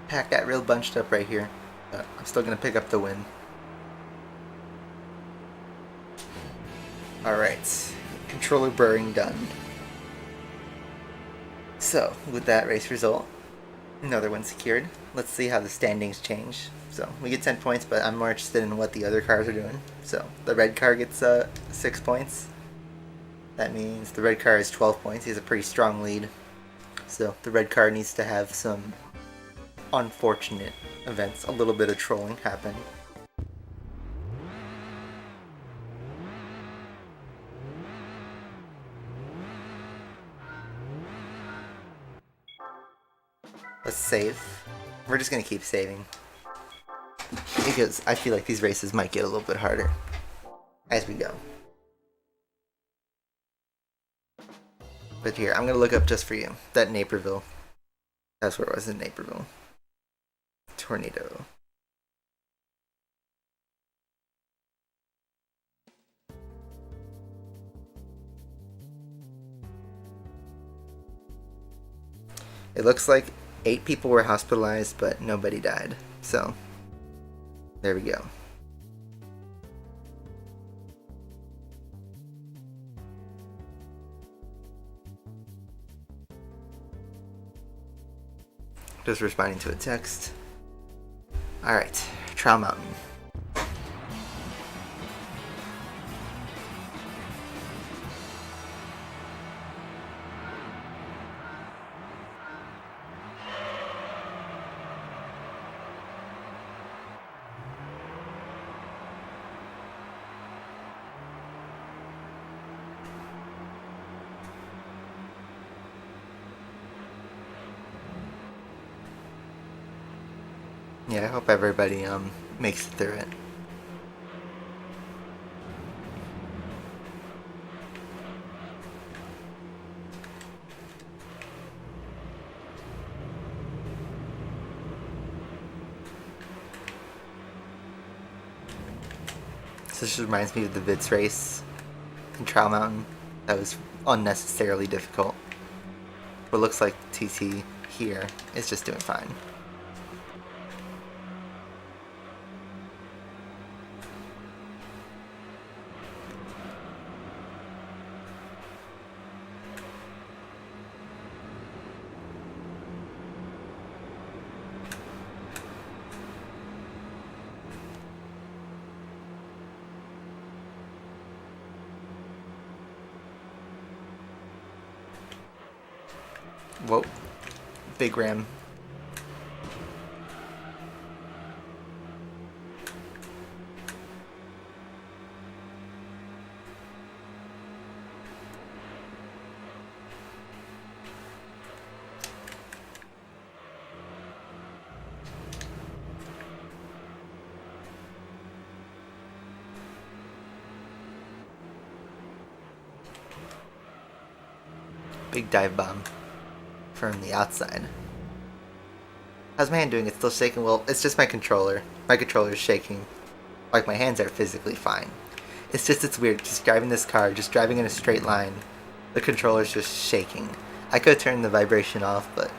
Pack got real bunched up right here, but I'm still gonna pick up the win. Alright, controller burring done. So, with that race result, another one secured. Let's see how the standings change. So, we get 10 points, but I'm more interested in what the other cars are doing. So, the red car gets 6 points. That means the red car has 12 points. He has a pretty strong lead. So, the red car needs to have some unfortunate events, a little bit of trolling happen. Let's save. We're just gonna keep saving because I feel like these races might get a little bit harder as we go. But here, I'm gonna look up just for you that Naperville. That's where it was, in Naperville. Tornado. It looks like 8 people were hospitalized, but nobody died. So, there we go. Just responding to a text. Alright, Trial Mountain. Yeah, I hope everybody makes it through it. So this just reminds me of the Vitz race in Trial Mountain. That was unnecessarily difficult. But it looks like TT here is just doing fine. Whoa. Big ram. Big dive bomb from the outside. How's my hand doing? It's still shaking? Well, it's just my controller. My controller is shaking. Like, my hands are physically fine. It's just, it's weird. Just driving this car, just driving in a straight line, the controller's just shaking. I could turn the vibration off, but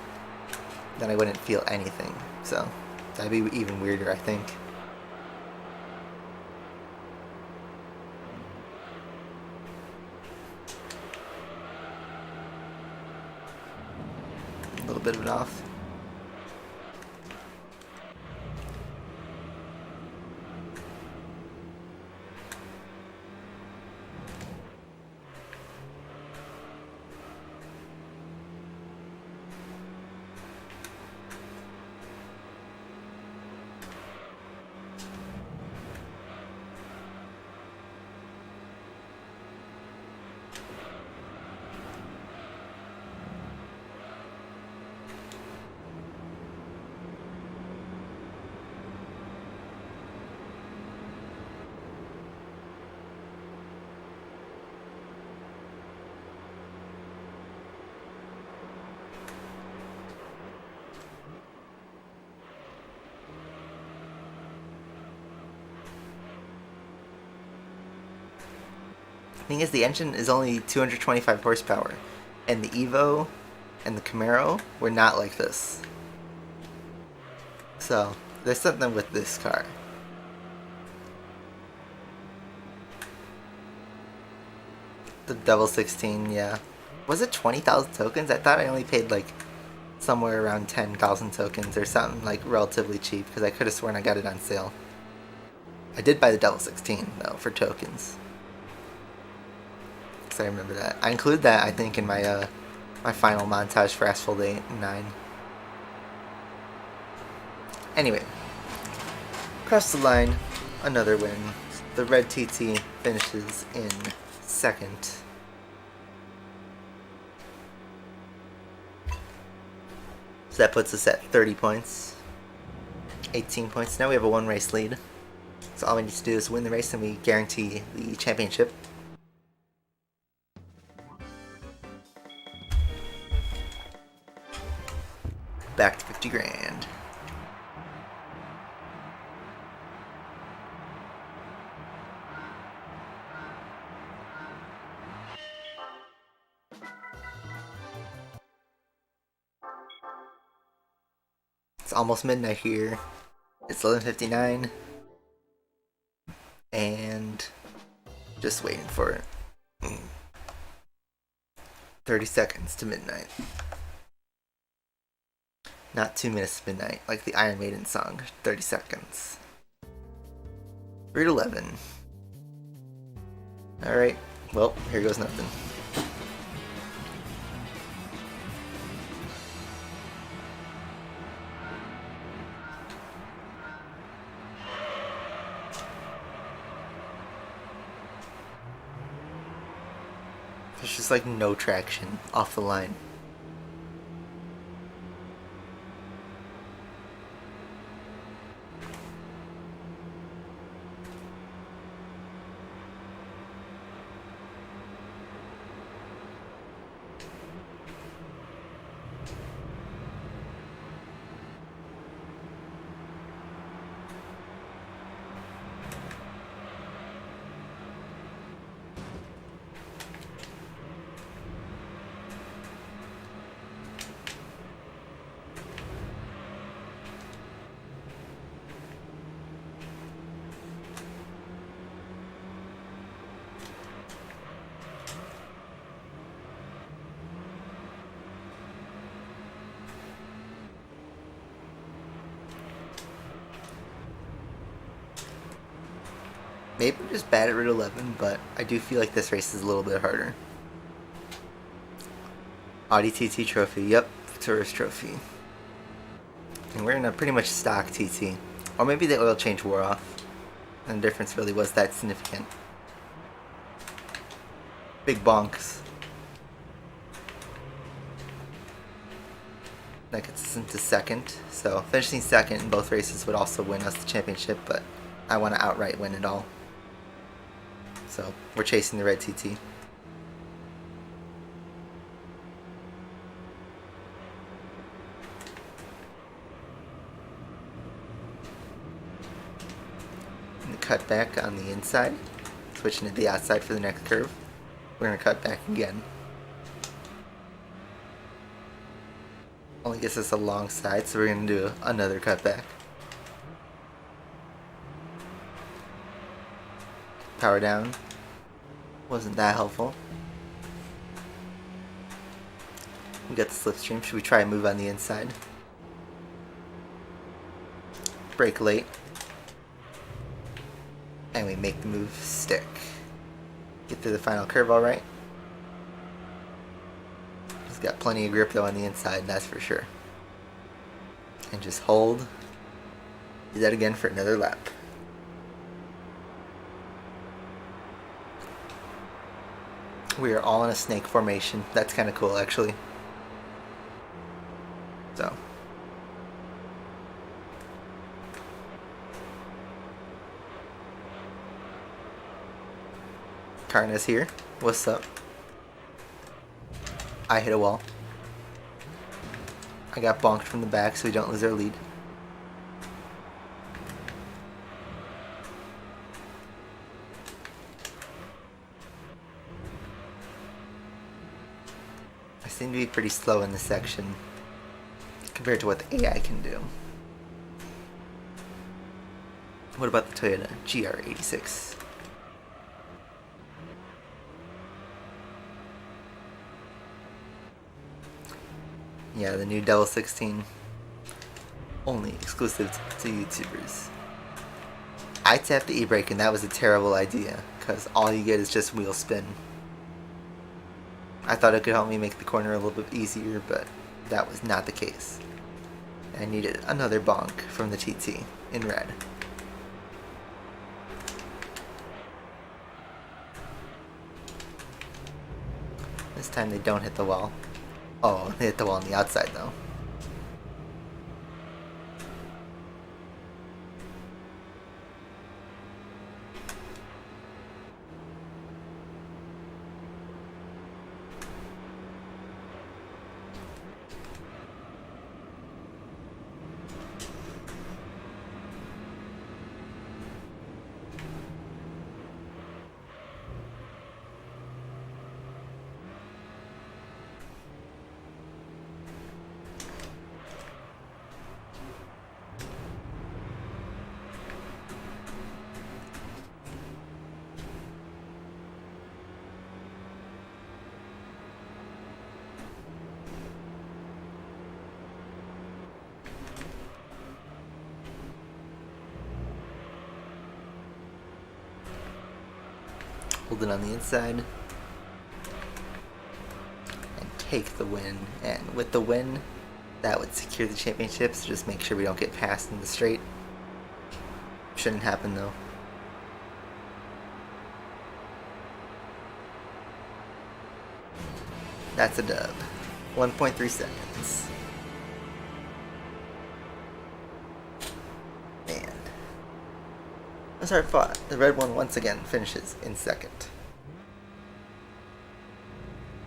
then I wouldn't feel anything. So, that'd be even weirder, I think. A little bit of it off. Thing is, the engine is only 225 horsepower, and the Evo and the Camaro were not like this. So, there's something with this car. The Double 16, yeah. Was it 20,000 tokens? I thought I only paid like somewhere around 10,000 tokens or something like relatively cheap, because I could have sworn I got it on sale. I did buy the Double 16 though for tokens. I remember that. I include that, I think, in my my final montage for Asphalt 8 and 9. Anyway, across the line, another win. The red TT finishes in second. So that puts us at 30 points. 18 points. Now we have a one race lead. So all we need to do is win the race and we guarantee the championship. Back to 50 grand. It's almost midnight here. It's 11:59. And just waiting for it. 30 seconds to midnight. Not 2 minutes to midnight, like the Iron Maiden song, 30 seconds. Route 11. Alright, well, here goes nothing. There's just like no traction off the line. Maybe I'm just bad at Route 11, but I do feel like this race is a little bit harder. Audi TT trophy, yep, tourist trophy. And we're in a pretty much stock TT. Or maybe the oil change wore off, and the difference really was that significant. Big bonks. That gets us into second, so finishing second in both races would also win us the championship, but I want to outright win it all. So we're chasing the red TT. And the cut back on the inside, switching to the outside for the next curve. We're going to cut back again. Only gets us a long side, so we're going to do another cut back. Power down. Wasn't that helpful. We got the slipstream. Should we try and move on the inside? Brake late. And we make the move stick. Get through the final curve alright. He's got plenty of grip though on the inside, that's for sure. And just hold. Do that again for another lap. We are all in a snake formation. That's kind of cool, actually. So. Karna's here. What's up? I hit a wall. I got bonked from the back so we don't lose our lead. I seem to be pretty slow in this section compared to what the AI can do. What about the Toyota GR86? Yeah, the new Devil 16. Only exclusive to YouTubers. I tapped the e-brake and that was a terrible idea, because all you get is just wheel spin. I thought it could help me make the corner a little bit easier, but that was not the case. I needed another bonk from the TT in red. This time they don't hit the wall. Oh, they hit the wall on the outside though. hold it on the inside, and take the win. And with the win, that would secure the championship, so just make sure we don't get passed in the straight. Shouldn't happen though. That's a dub. 1.3 seconds. And that's hard fought. The red one once again finishes in second.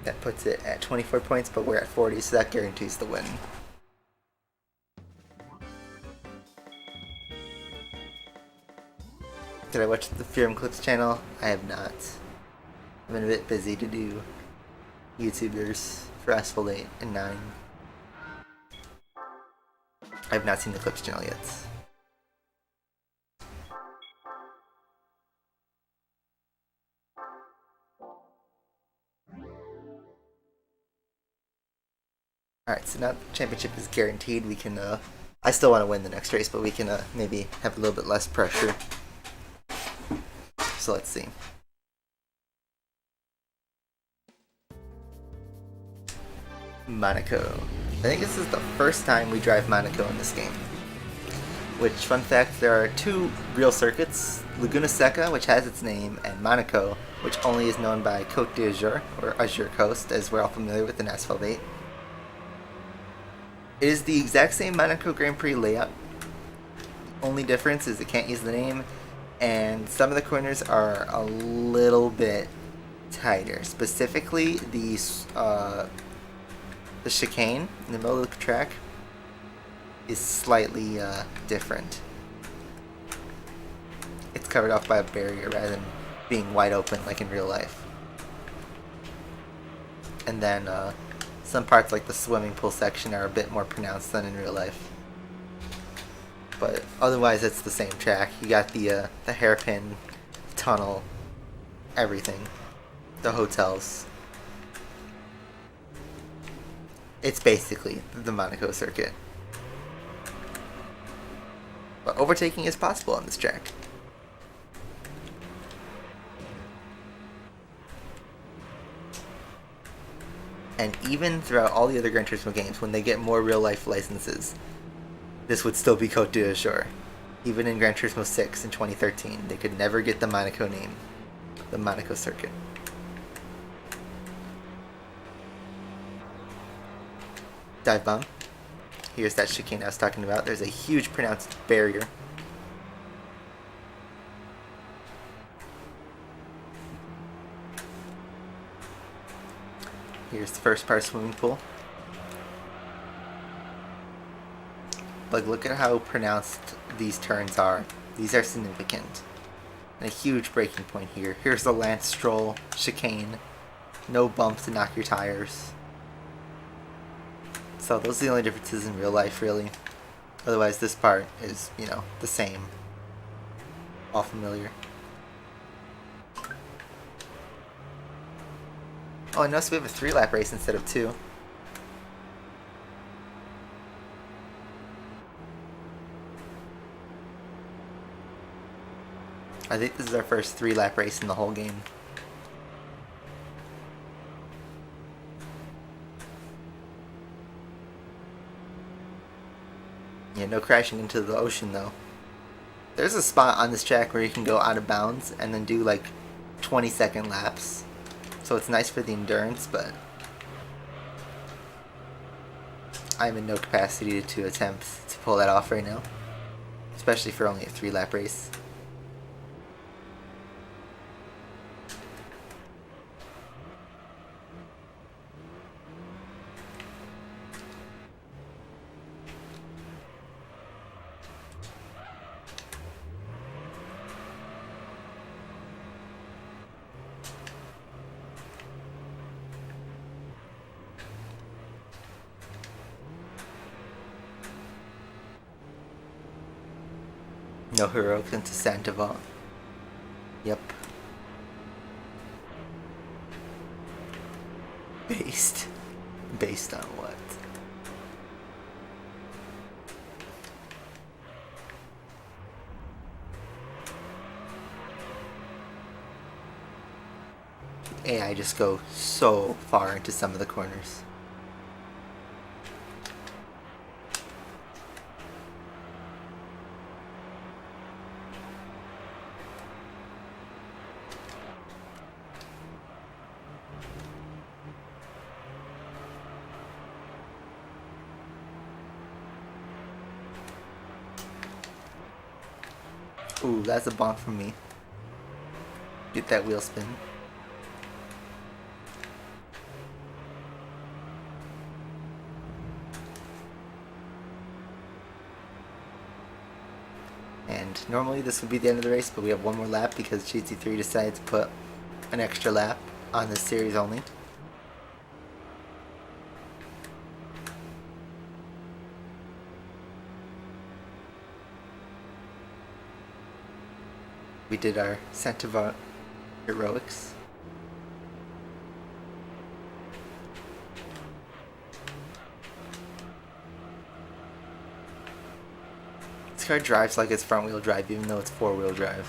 That puts it at 24 points, but we're at 40, so that guarantees the win. Did I watch the Fear Clips channel? I have not. I've been a bit busy to do YouTubers for Asphalt 8 and 9. I have not seen the Clips channel yet. Alright, so now the championship is guaranteed. We can, I still want to win the next race, but we can maybe have a little bit less pressure. So let's see. Monaco. I think this is the first time we drive Monaco in this game. Which, fun fact, there are two real circuits, Laguna Seca, which has its name, and Monaco, which only is known by Côte d'Azur, or Azure Coast, as we're all familiar with in Asphalt 8. It is the exact same Monaco Grand Prix layout. The only difference is it can't use the name, and some of the corners are a little bit tighter. Specifically, the chicane in the middle of the track is slightly different. It's covered off by a barrier rather than being wide open like in real life. And then some parts like the swimming pool section are a bit more pronounced than in real life. But otherwise it's the same track. You got the hairpin, tunnel, everything. The hotels. It's basically the Monaco circuit. But overtaking is possible on this track. And even throughout all the other Gran Turismo games, when they get more real-life licenses, this would still be Côte d'Azur. Even in Gran Turismo 6 in 2013, they could never get the Monaco name. The Monaco circuit. Dive bomb. Here's that chicane I was talking about. There's a huge pronounced barrier. Here's the first part of swimming pool. Like, look at how pronounced these turns are. These are significant. And a huge braking point here. Here's the Lance Stroll chicane. No bumps to knock your tires. So those are the only differences in real life, really. Otherwise, this part is, you know, the same. All familiar. Oh, I noticed we have a 3-lap race instead of 2. I think this is our first 3-lap race in the whole game. Yeah, no crashing into the ocean though. There's a spot on this track where you can go out of bounds and then do like 20-second laps. So it's nice for the endurance, but I'm in no capacity to attempt to pull that off right now. Especially for only a 3-lap race. No heroics into Sandoval. Yep. Based. Based on what? AI just go so far into some of the corners. Ooh, that's a bonk from me. Get that wheel spin. And normally this would be the end of the race, but we have one more lap because GT3 decided to put an extra lap on this series only. We did our Centaur heroics. This car drives like it's front wheel drive even though it's 4-wheel drive.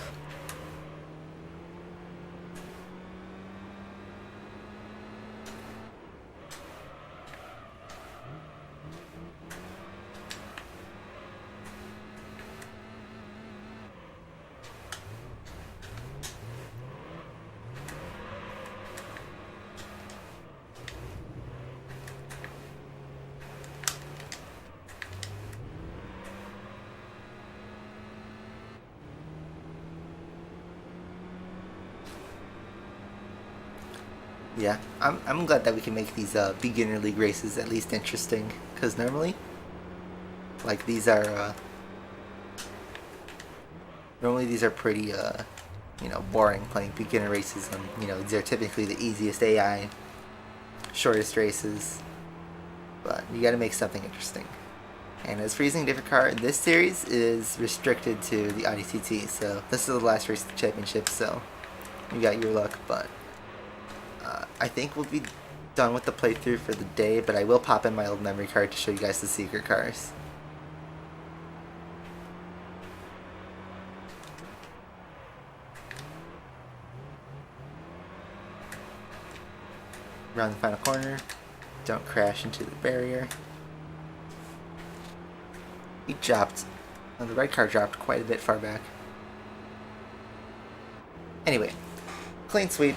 Yeah, I'm glad that we can make these beginner league races at least interesting, because normally, like, these are pretty you know, boring playing beginner races, and you know, these are typically the easiest AI, shortest races, but you got to make something interesting. And as for using a different car, this series is restricted to the Audi TT, so this is the last race of the championship, so you got your luck, but I think we'll be done with the playthrough for the day, but I will pop in my old memory card to show you guys the secret cars. Around the final corner, don't crash into the barrier. He dropped, the red car dropped quite a bit far back. Anyway, clean sweep.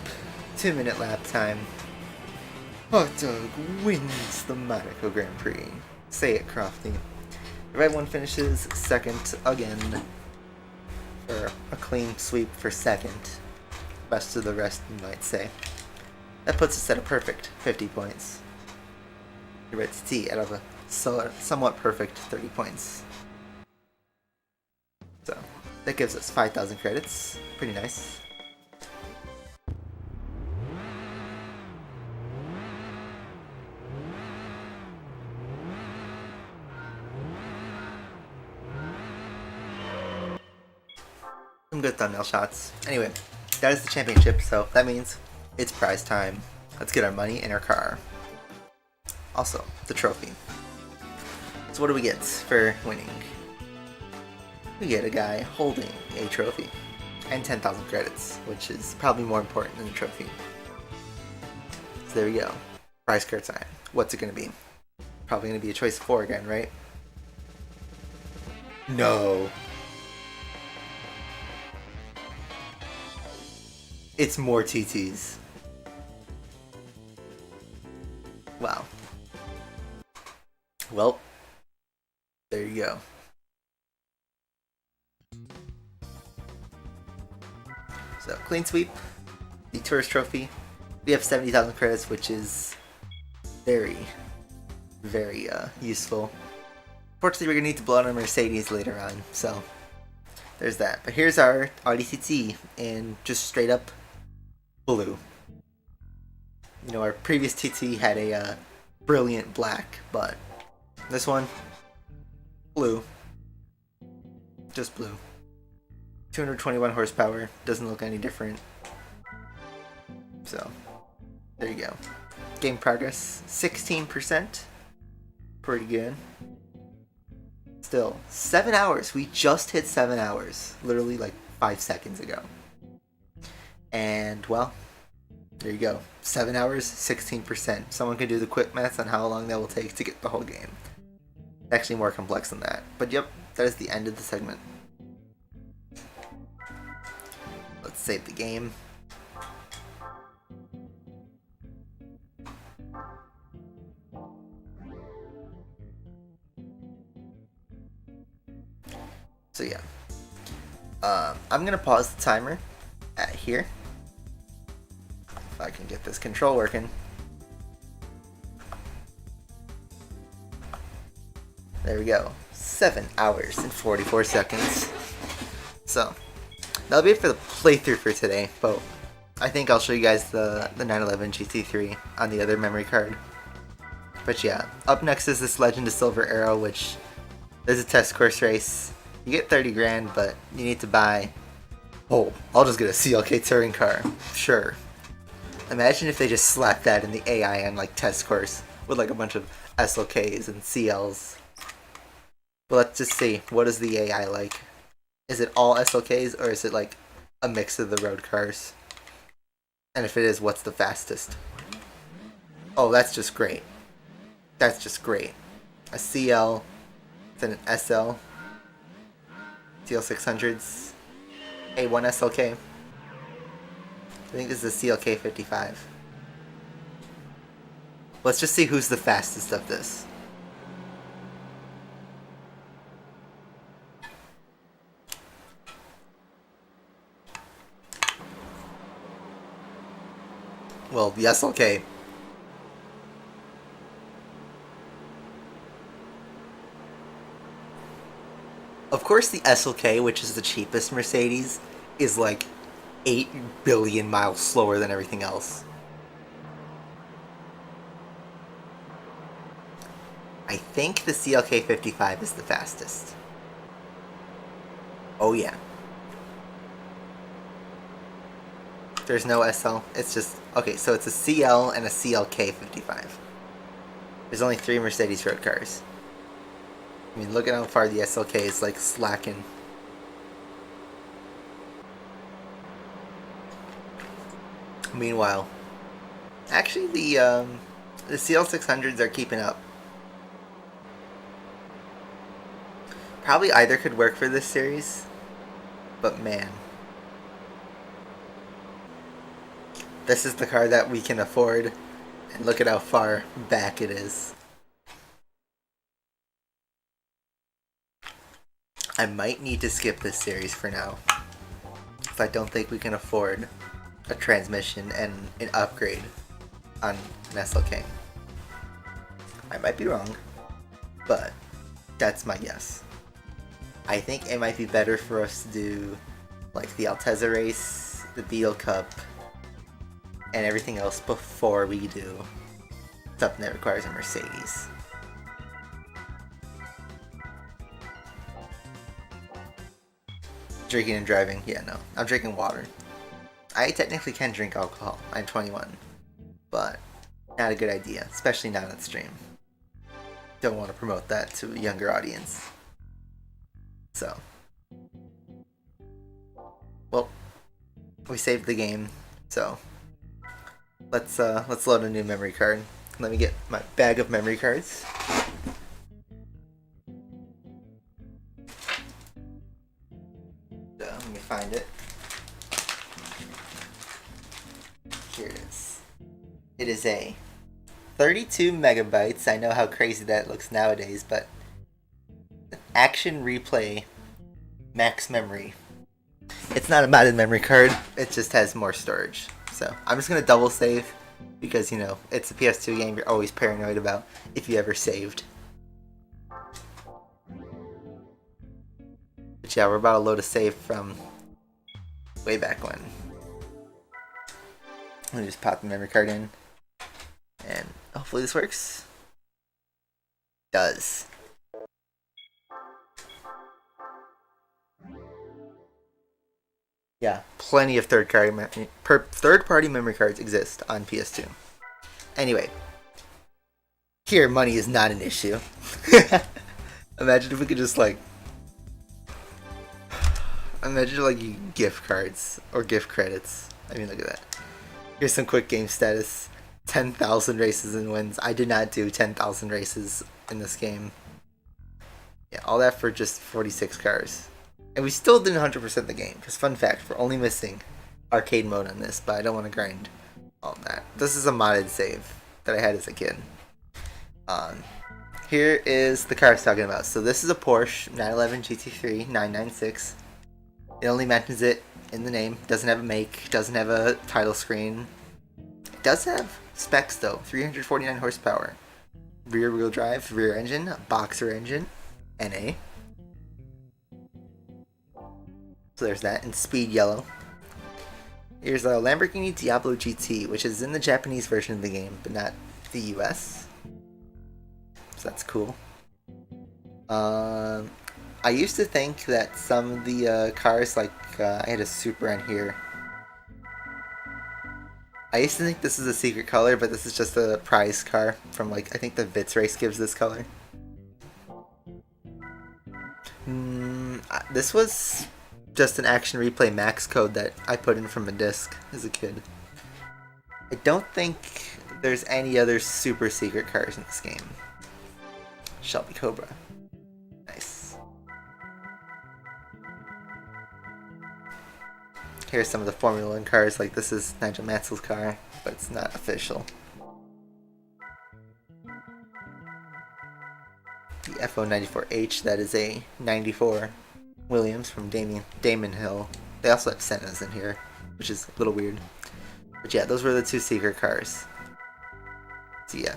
2-minute lap time. Hot Dog wins the Monaco Grand Prix. Say it, Crofty. The red one finishes second again for a clean sweep for second. Best of the rest, you might say. That puts us at a perfect 50 points. The red TT out of a somewhat perfect 30 points. So that gives us 5,000 credits. Pretty nice. Some good thumbnail shots. Anyway, that is the championship, so that means it's prize time. Let's get our money in our car. Also, the trophy. So what do we get for winning? We get a guy holding a trophy. And 10,000 credits, which is probably more important than the trophy. So there we go. Prize card time. What's it gonna be? Probably gonna be a choice of 4 again, right? No. It's more TTs. Wow. Well, there you go. So, clean sweep, the tourist trophy. We have 70,000 credits, which is very, very useful. Fortunately, we're gonna need to blow out our Mercedes later on, so there's that. But here's our Audi TT in just straight up blue. You know, our previous TT had a brilliant black, but this one, blue. Just blue. 221 horsepower, doesn't look any different. So, there you go. Game progress, 16%. Pretty good. Still, 7 hours. We just hit 7 hours. Literally like 5 seconds ago. And, well, There you go. 7 hours, 16%. Someone can do the quick maths on how long that will take to get the whole game. Actually more complex than that. But yep, that is the end of the segment. Let's save the game. So yeah. I'm gonna pause the timer at here. If I can get this control working. There we go. 7 hours and 44 seconds. So, that'll be it for the playthrough for today, but I think I'll show you guys the 911 GT3 on the other memory card. But yeah, up next is this Legend of Silver Arrow, which there's a test course race. You get 30 grand, but you need to buy... Oh, I'll just get a CLK touring car. Sure. Imagine if they just slapped that in the AI on like test course with like a bunch of SLKs and CLs. But let's just see, what is the AI like? Is it all SLKs or is it like a mix of the road cars? And if it is, what's the fastest? Oh, that's just great. That's just great. A CL, then an SL, CL600s, A1 SLK. I think this is a CLK 55. Let's just see who's the fastest of this. Well, the SLK. Of course, the SLK, which is the cheapest Mercedes, is like 8 billion miles slower than everything else. I think the CLK 55 is the fastest. Oh yeah. There's no SL. It's just... Okay, so it's a CL and a CLK 55. There's only 3 Mercedes road cars. I mean, look at how far the SLK is, like, slacking. Meanwhile... Actually, the CL600s are keeping up. Probably either could work for this series. But man... This is the car that we can afford, and look at how far back it is. I might need to skip this series for now, because I don't think we can afford a transmission and an upgrade on an SLK. I might be wrong, but that's my guess. I think it might be better for us to do like the Altezza race, the Beetle Cup, and everything else before we do something that requires a Mercedes. Drinking and driving? Yeah, no. I'm drinking water. I technically can drink alcohol. I'm 21. But not a good idea, especially not on stream. Don't want to promote that to a younger audience. So. Well, we saved the game, so let's load a new memory card. Let me get my bag of memory cards. Let me find it. Here it is. It is a 32 megabytes. I know how crazy that looks nowadays, but an Action Replay max memory. It's not a modded memory card, it just has more storage. So I'm just going to double save because, you know, it's a PS2 game you're always paranoid about if you ever saved. But yeah, we're about to load a save from way back when. Let me just pop the memory card in and hopefully this works. Does. Yeah, plenty of third-party memory cards exist on PS2. Anyway, here money is not an issue. Imagine if we could just like, you gift cards or gift credits. I mean, look at that. Here's some quick game status. 10,000 races and wins. I did not do 10,000 races in this game. Yeah, all that for just 46 cars. And we still didn't 100% the game. Because fun fact, we're only missing arcade mode on this, but I don't want to grind all that. This is a modded save that I had as a kid. Here is the car I was talking about. So this is a Porsche 911 GT3 996. It only mentions it in the name. Doesn't have a make. Doesn't have a title screen. It does have specs though. 349 horsepower. Rear wheel drive, rear engine, boxer engine, NA. So there's that, in speed yellow. Here's a Lamborghini Diablo GT, which is in the Japanese version of the game, but not the US. So that's cool. I used to think that some of the cars, like I had a Supra in here. I used to think this is a secret color, but this is just a prize car from, like, I think the Vitz race gives this color. This was just an Action Replay Max code that I put in from a disc as a kid. I don't think there's any other super secret cars in this game. Shelby Cobra. Nice. Here's some of the Formula 1 cars, like this is Nigel Mansell's car, but it's not official. The FO94H, that is a 94 Williams from Damon Hill. They also have Sennas in here, which is a little weird. But yeah, those were the two secret cars. So yeah.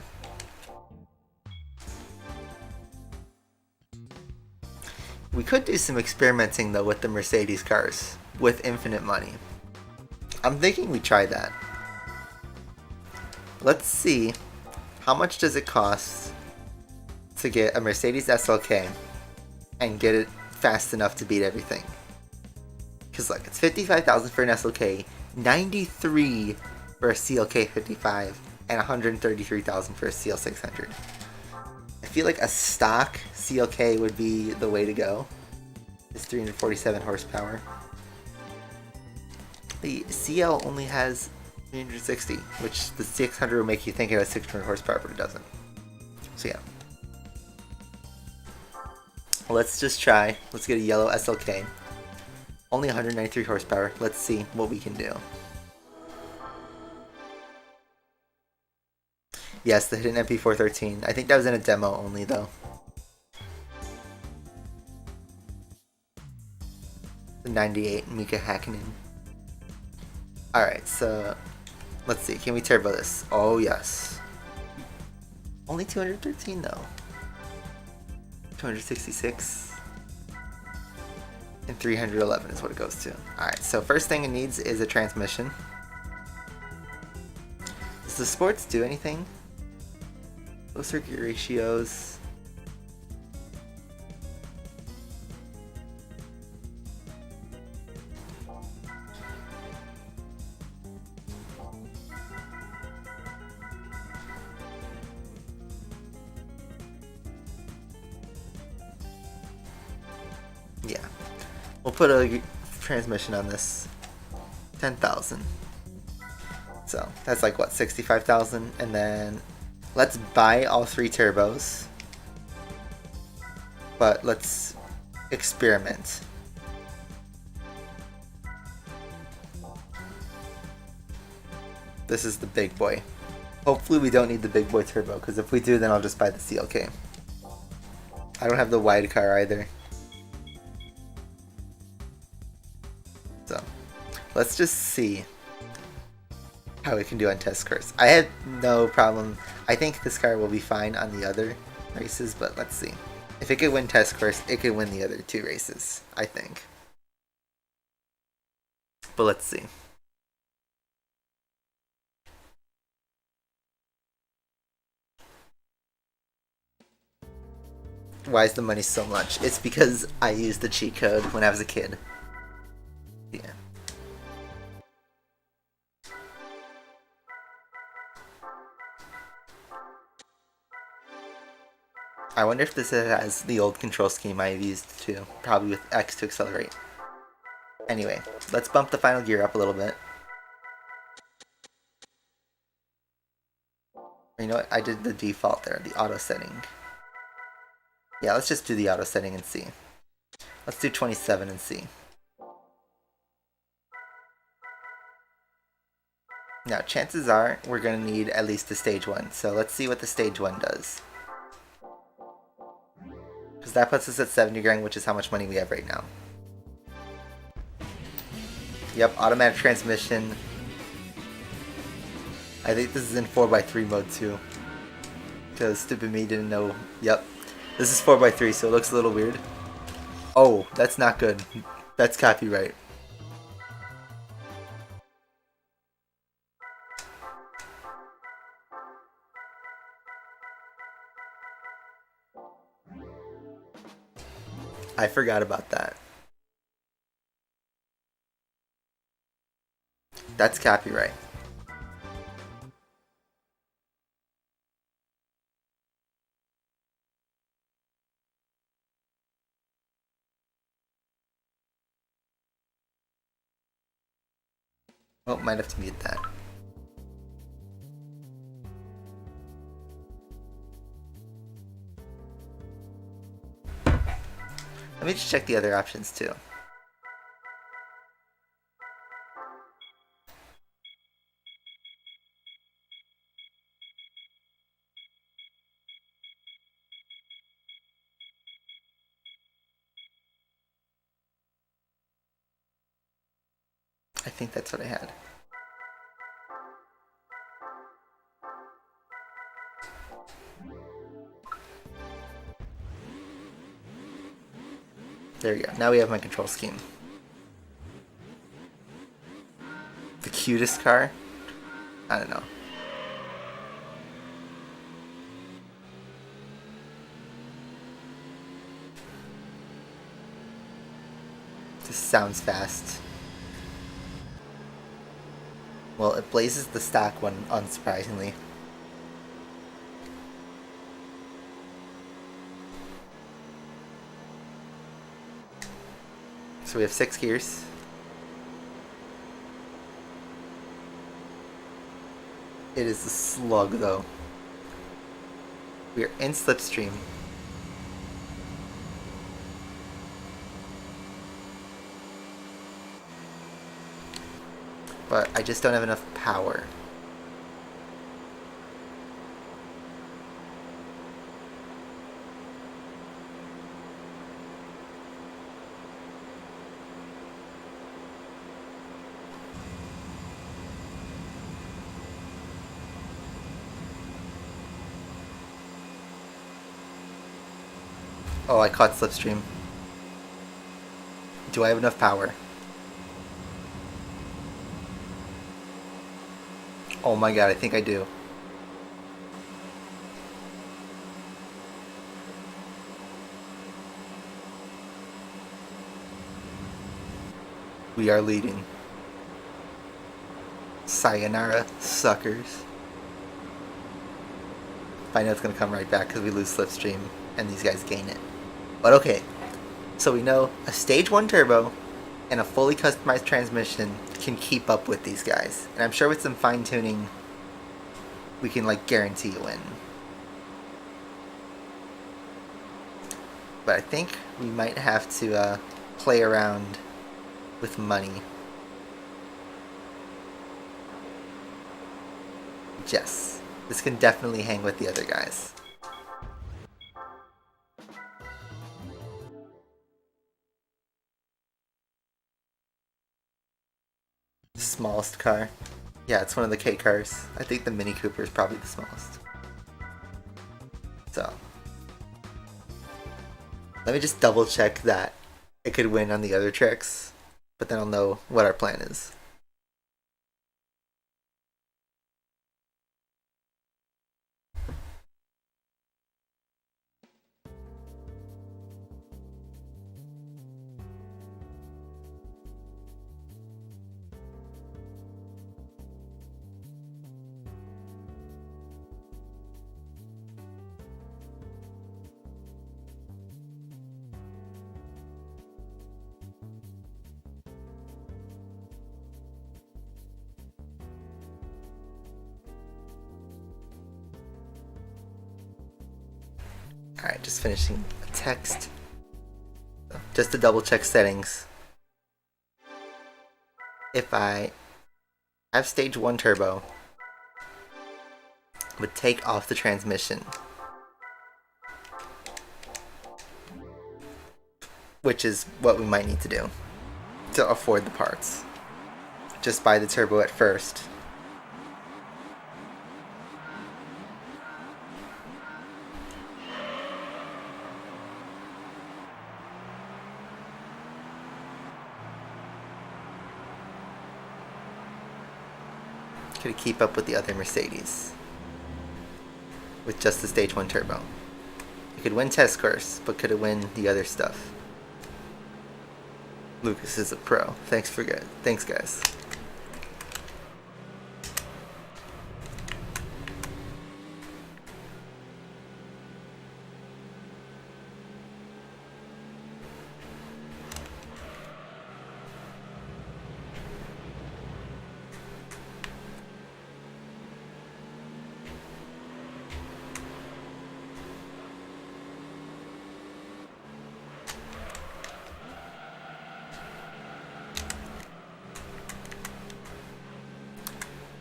We could do some experimenting though with the Mercedes cars with infinite money. I'm thinking we try that. Let's see, how much does it cost to get a Mercedes SLK and get it fast enough to beat everything? Because look, it's 55,000 for an SLK, 93 for a CLK 55, and 133,000 for a CL600. I feel like a stock CLK would be the way to go. It's 347 horsepower. The CL only has 360, which the 600 will make you think it has 600 horsepower, but it doesn't. So yeah. Let's just try. Let's get a yellow SLK. Only 193 horsepower. Let's see what we can do. Yes, the hidden MP413. I think that was in a demo only, though. The 98 Mika Hakkinen. Alright, so let's see. Can we turbo this? Oh, yes. Only 213, though. 266. And 311 is what it goes to. Alright, so first thing it needs is a transmission. Does the sports do anything? Low circuit ratios. Yeah. We'll put a transmission on this. 10,000. So that's like what, 65,000, and then let's buy all three turbos, but let's experiment. This is the big boy. Hopefully we don't need the big boy turbo, because if we do, then I'll just buy the CLK. I don't have the wide car either. So let's just see how we can do on test course. I had no problem. I think this car will be fine on the other races, but let's see. If it could win test course, it could win the other two races, I think. But let's see. Why is the money so much? It's because I used the cheat code when I was a kid. Yeah. I wonder if this has the old control scheme I have used too. Probably with X to accelerate. Anyway, let's bump the final gear up a little bit. You know what? I did the default there, the auto setting. Yeah, let's just do the auto setting and see. Let's do 27 and see. Now, chances are we're going to need at least a stage 1. So let's see what the stage 1 does. Because that puts us at 70 grand, which is how much money we have right now. Yep, automatic transmission. I think this is in 4x3 mode too. Because stupid me didn't know. Yep. This is 4x3, so it looks a little weird. Oh, that's not good. That's copyright. I forgot about that. That's copyright. Oh, might have to mute that. Let me just check the other options too. I think that's what I had. There we go. Now we have my control scheme. The cutest car? I don't know. This sounds fast. Well, it blazes the stock one, unsurprisingly. So we have 6 gears. It is a slug though. We are in slipstream. But I just don't have enough power. Oh, I caught slipstream. Do I have enough power? Oh my god, I think I do. We are leading. Sayonara, suckers. I know it's gonna come right back because we lose slipstream and these guys gain it. But okay, so we know a stage 1 turbo and a fully customized transmission can keep up with these guys. And I'm sure with some fine tuning, we can like guarantee a win. But I think we might have to play around with money. Yes, this can definitely hang with the other guys. Smallest car. Yeah, it's one of the K cars. I think the Mini Cooper is probably the smallest. So, let me just double check that it could win on the other tricks, but then I'll know what our plan is. Alright, just finishing a text. Just to double check settings. If I have stage 1 turbo, would take off the transmission, which is what we might need to do to afford the parts. Just buy the turbo at first. Could it keep up with the other Mercedes with just the stage 1 turbo? You could win test course, but could it win the other stuff? Lucas is a pro. Thanks guys.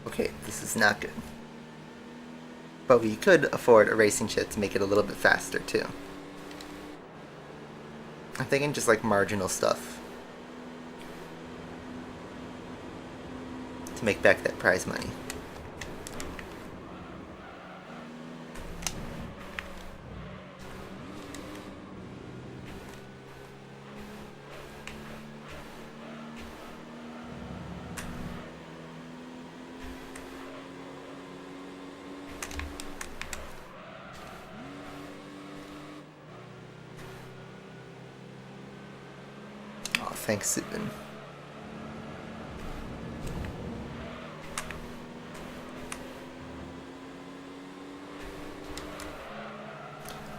Okay, this is not good. But we could afford a racing chip to make it a little bit faster too. I'm thinking just like marginal stuff to make back that prize money. Thanks, Subin.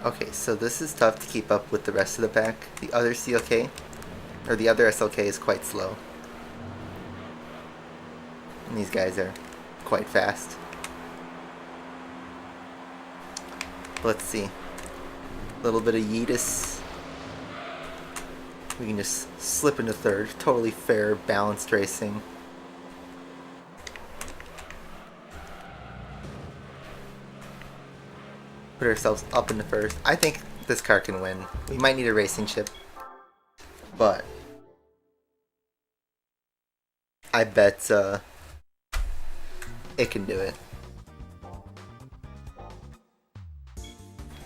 Okay, so this is tough to keep up with the rest of the pack. The other CLK, or the other SLK is quite slow. And these guys are quite fast. Let's see. A little bit of Yeetus. We can just slip into third. Totally fair, balanced racing. Put ourselves up into first. I think this car can win. We might need a racing chip, but I bet it can do it.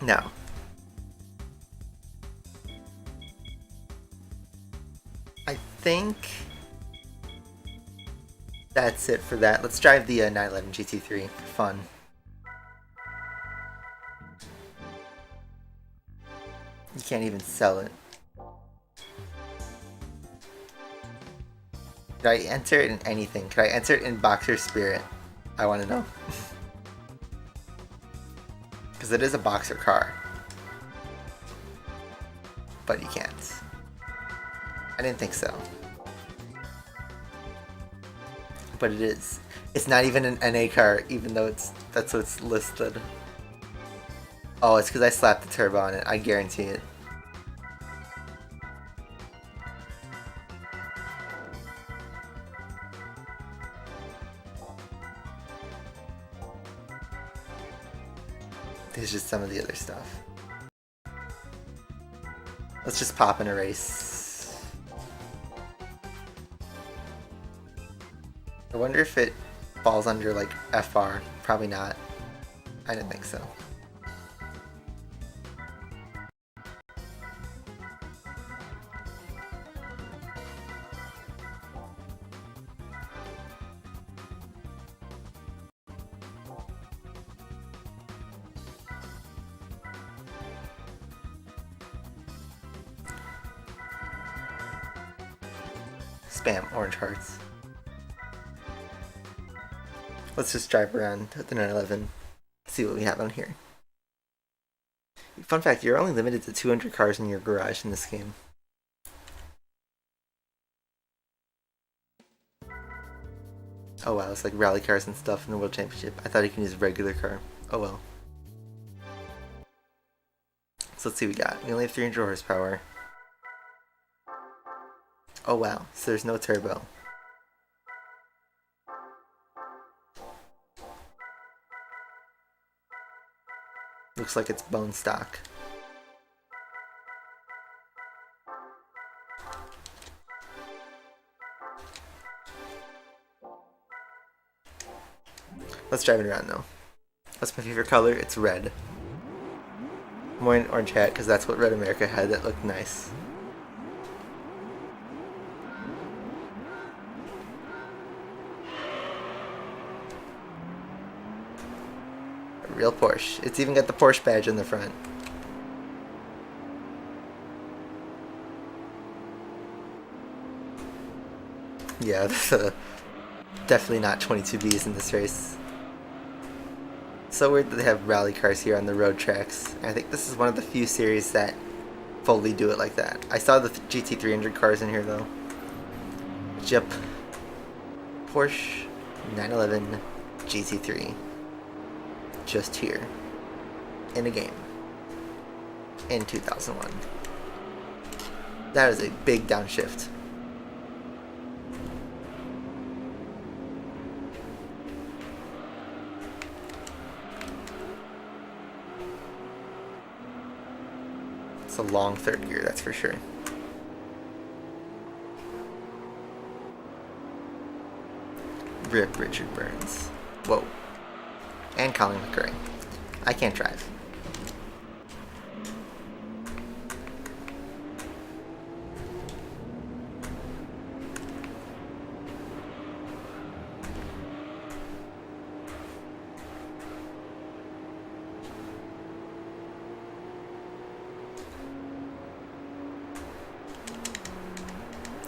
Now, I think that's it for that. Let's drive the 911 GT3 for fun. You can't even sell it. Could I enter it in anything? Could I enter it in Boxer Spirit? I want to know. Because it is a Boxer car. But you can't. I didn't think so. But it is. It's not even an NA car, even though that's what it's listed. Oh, it's because I slapped the turbo on it. I guarantee it. There's just some of the other stuff. Let's just pop in a race. I wonder if it falls under like FR. Probably not. I didn't think so. Spam orange hearts. Let's just drive around the 911, see what we have on here. Fun fact, you're only limited to 200 cars in your garage in this game. Oh wow, it's like rally cars and stuff in the World Championship. I thought you can use a regular car. Oh well. So let's see what we got. We only have 300 horsepower. Oh wow, so there's no turbo. Looks like it's bone stock. Let's drive it around though. That's my favorite color, it's red. I'm wearing an orange hat because that's what Red America had that looked nice. A real Porsche. It's even got the Porsche badge in the front. Yeah, definitely not 22Bs in this race. So weird that they have rally cars here on the road tracks. And I think this is one of the few series that fully do it like that. I saw the GT300 cars in here though. Yep. Porsche 911 GT3. Just here. In a game. In 2001. That is a big downshift. It's a long third gear, that's for sure. Rip Richard Burns. Whoa. And Colin McRae. I can't drive.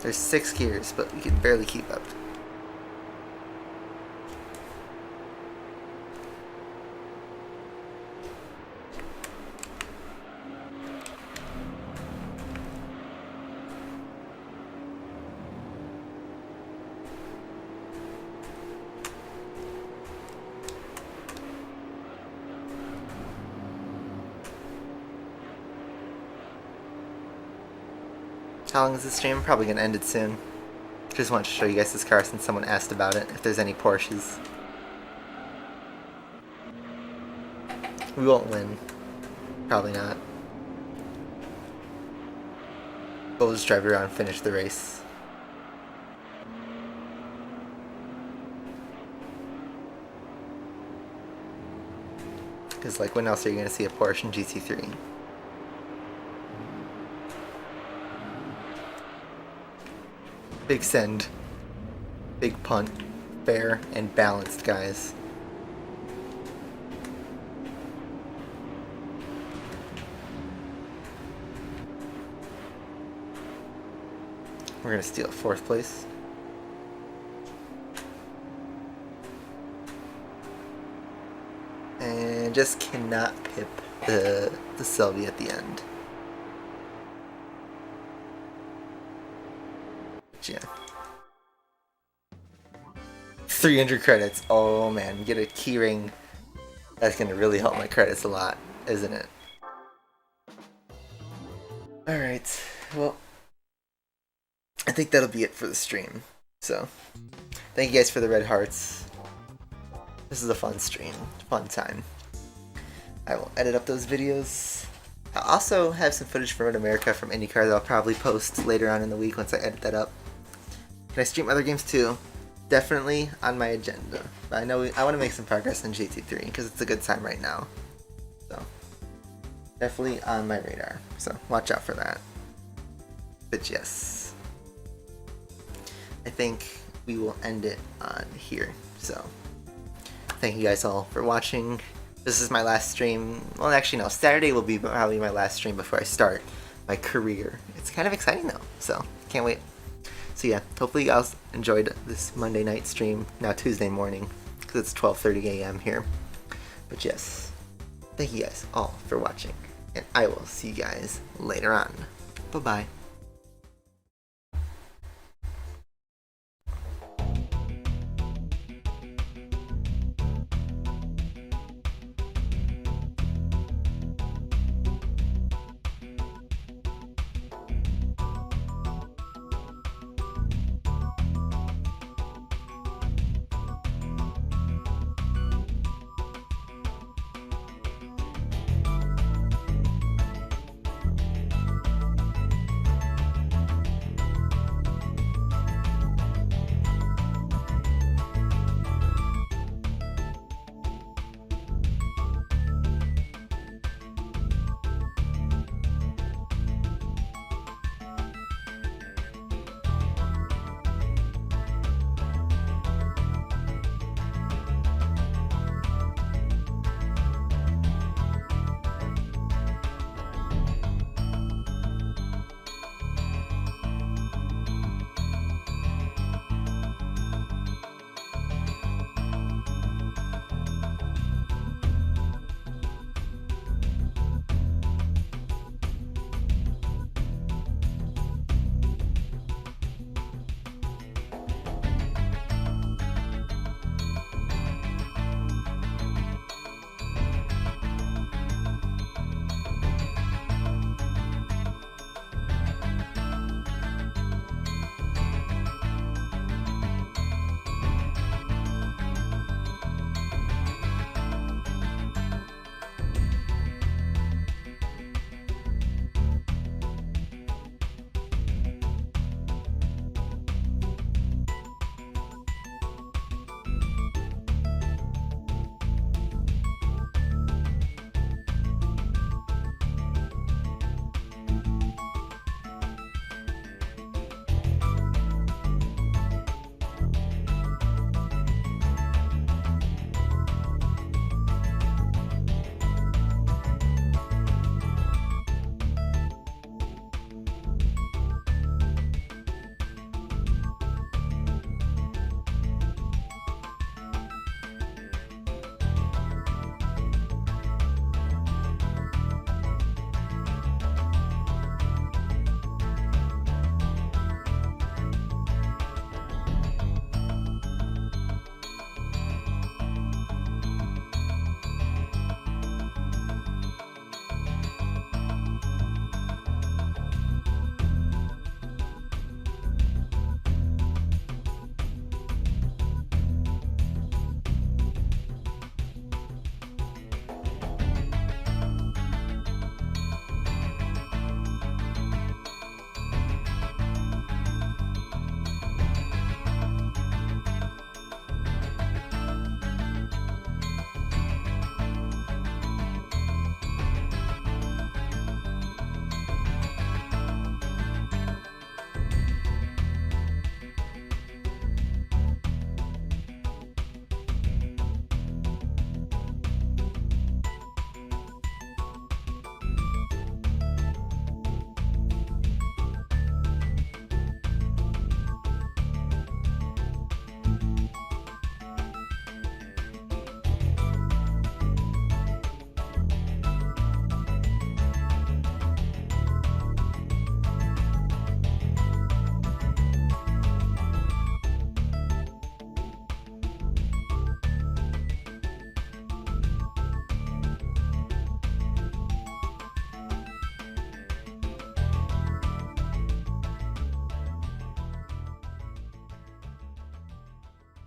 There's 6 gears, but we can barely keep up. How long is this stream? Probably gonna end it soon. Just wanted to show you guys this car since someone asked about it, if there's any Porsches. We won't win. Probably not. But we'll just drive it around and finish the race. Because like, when else are you gonna see a Porsche in GT3? Big send, big punt, fair and balanced, guys. We're gonna steal 4th place. And just cannot pip the Sylvie at the end. Yeah. 300 credits. Oh man, get a keyring. That's gonna really help my credits a lot, isn't it? Alright, well, I think that'll be it for the stream. So, thank you guys for the red hearts. This is a fun stream, fun time. I will edit up those videos. I'll also have some footage from Red America from Indycar that I'll probably post later on in the week once I edit that up. Can I stream other games too? Definitely on my agenda. But I know I want to make some progress in GT3 because it's a good time right now. So, definitely on my radar. So, watch out for that. But yes, I think we will end it on here. So, thank you guys all for watching. This is my last stream. Well, actually, no. Saturday will be probably my last stream before I start my career. It's kind of exciting though, so can't wait. So yeah, hopefully you guys enjoyed this Monday night stream, now Tuesday morning, because it's 12:30 a.m. here. But yes, thank you guys all for watching, and I will see you guys later on. Bye-bye.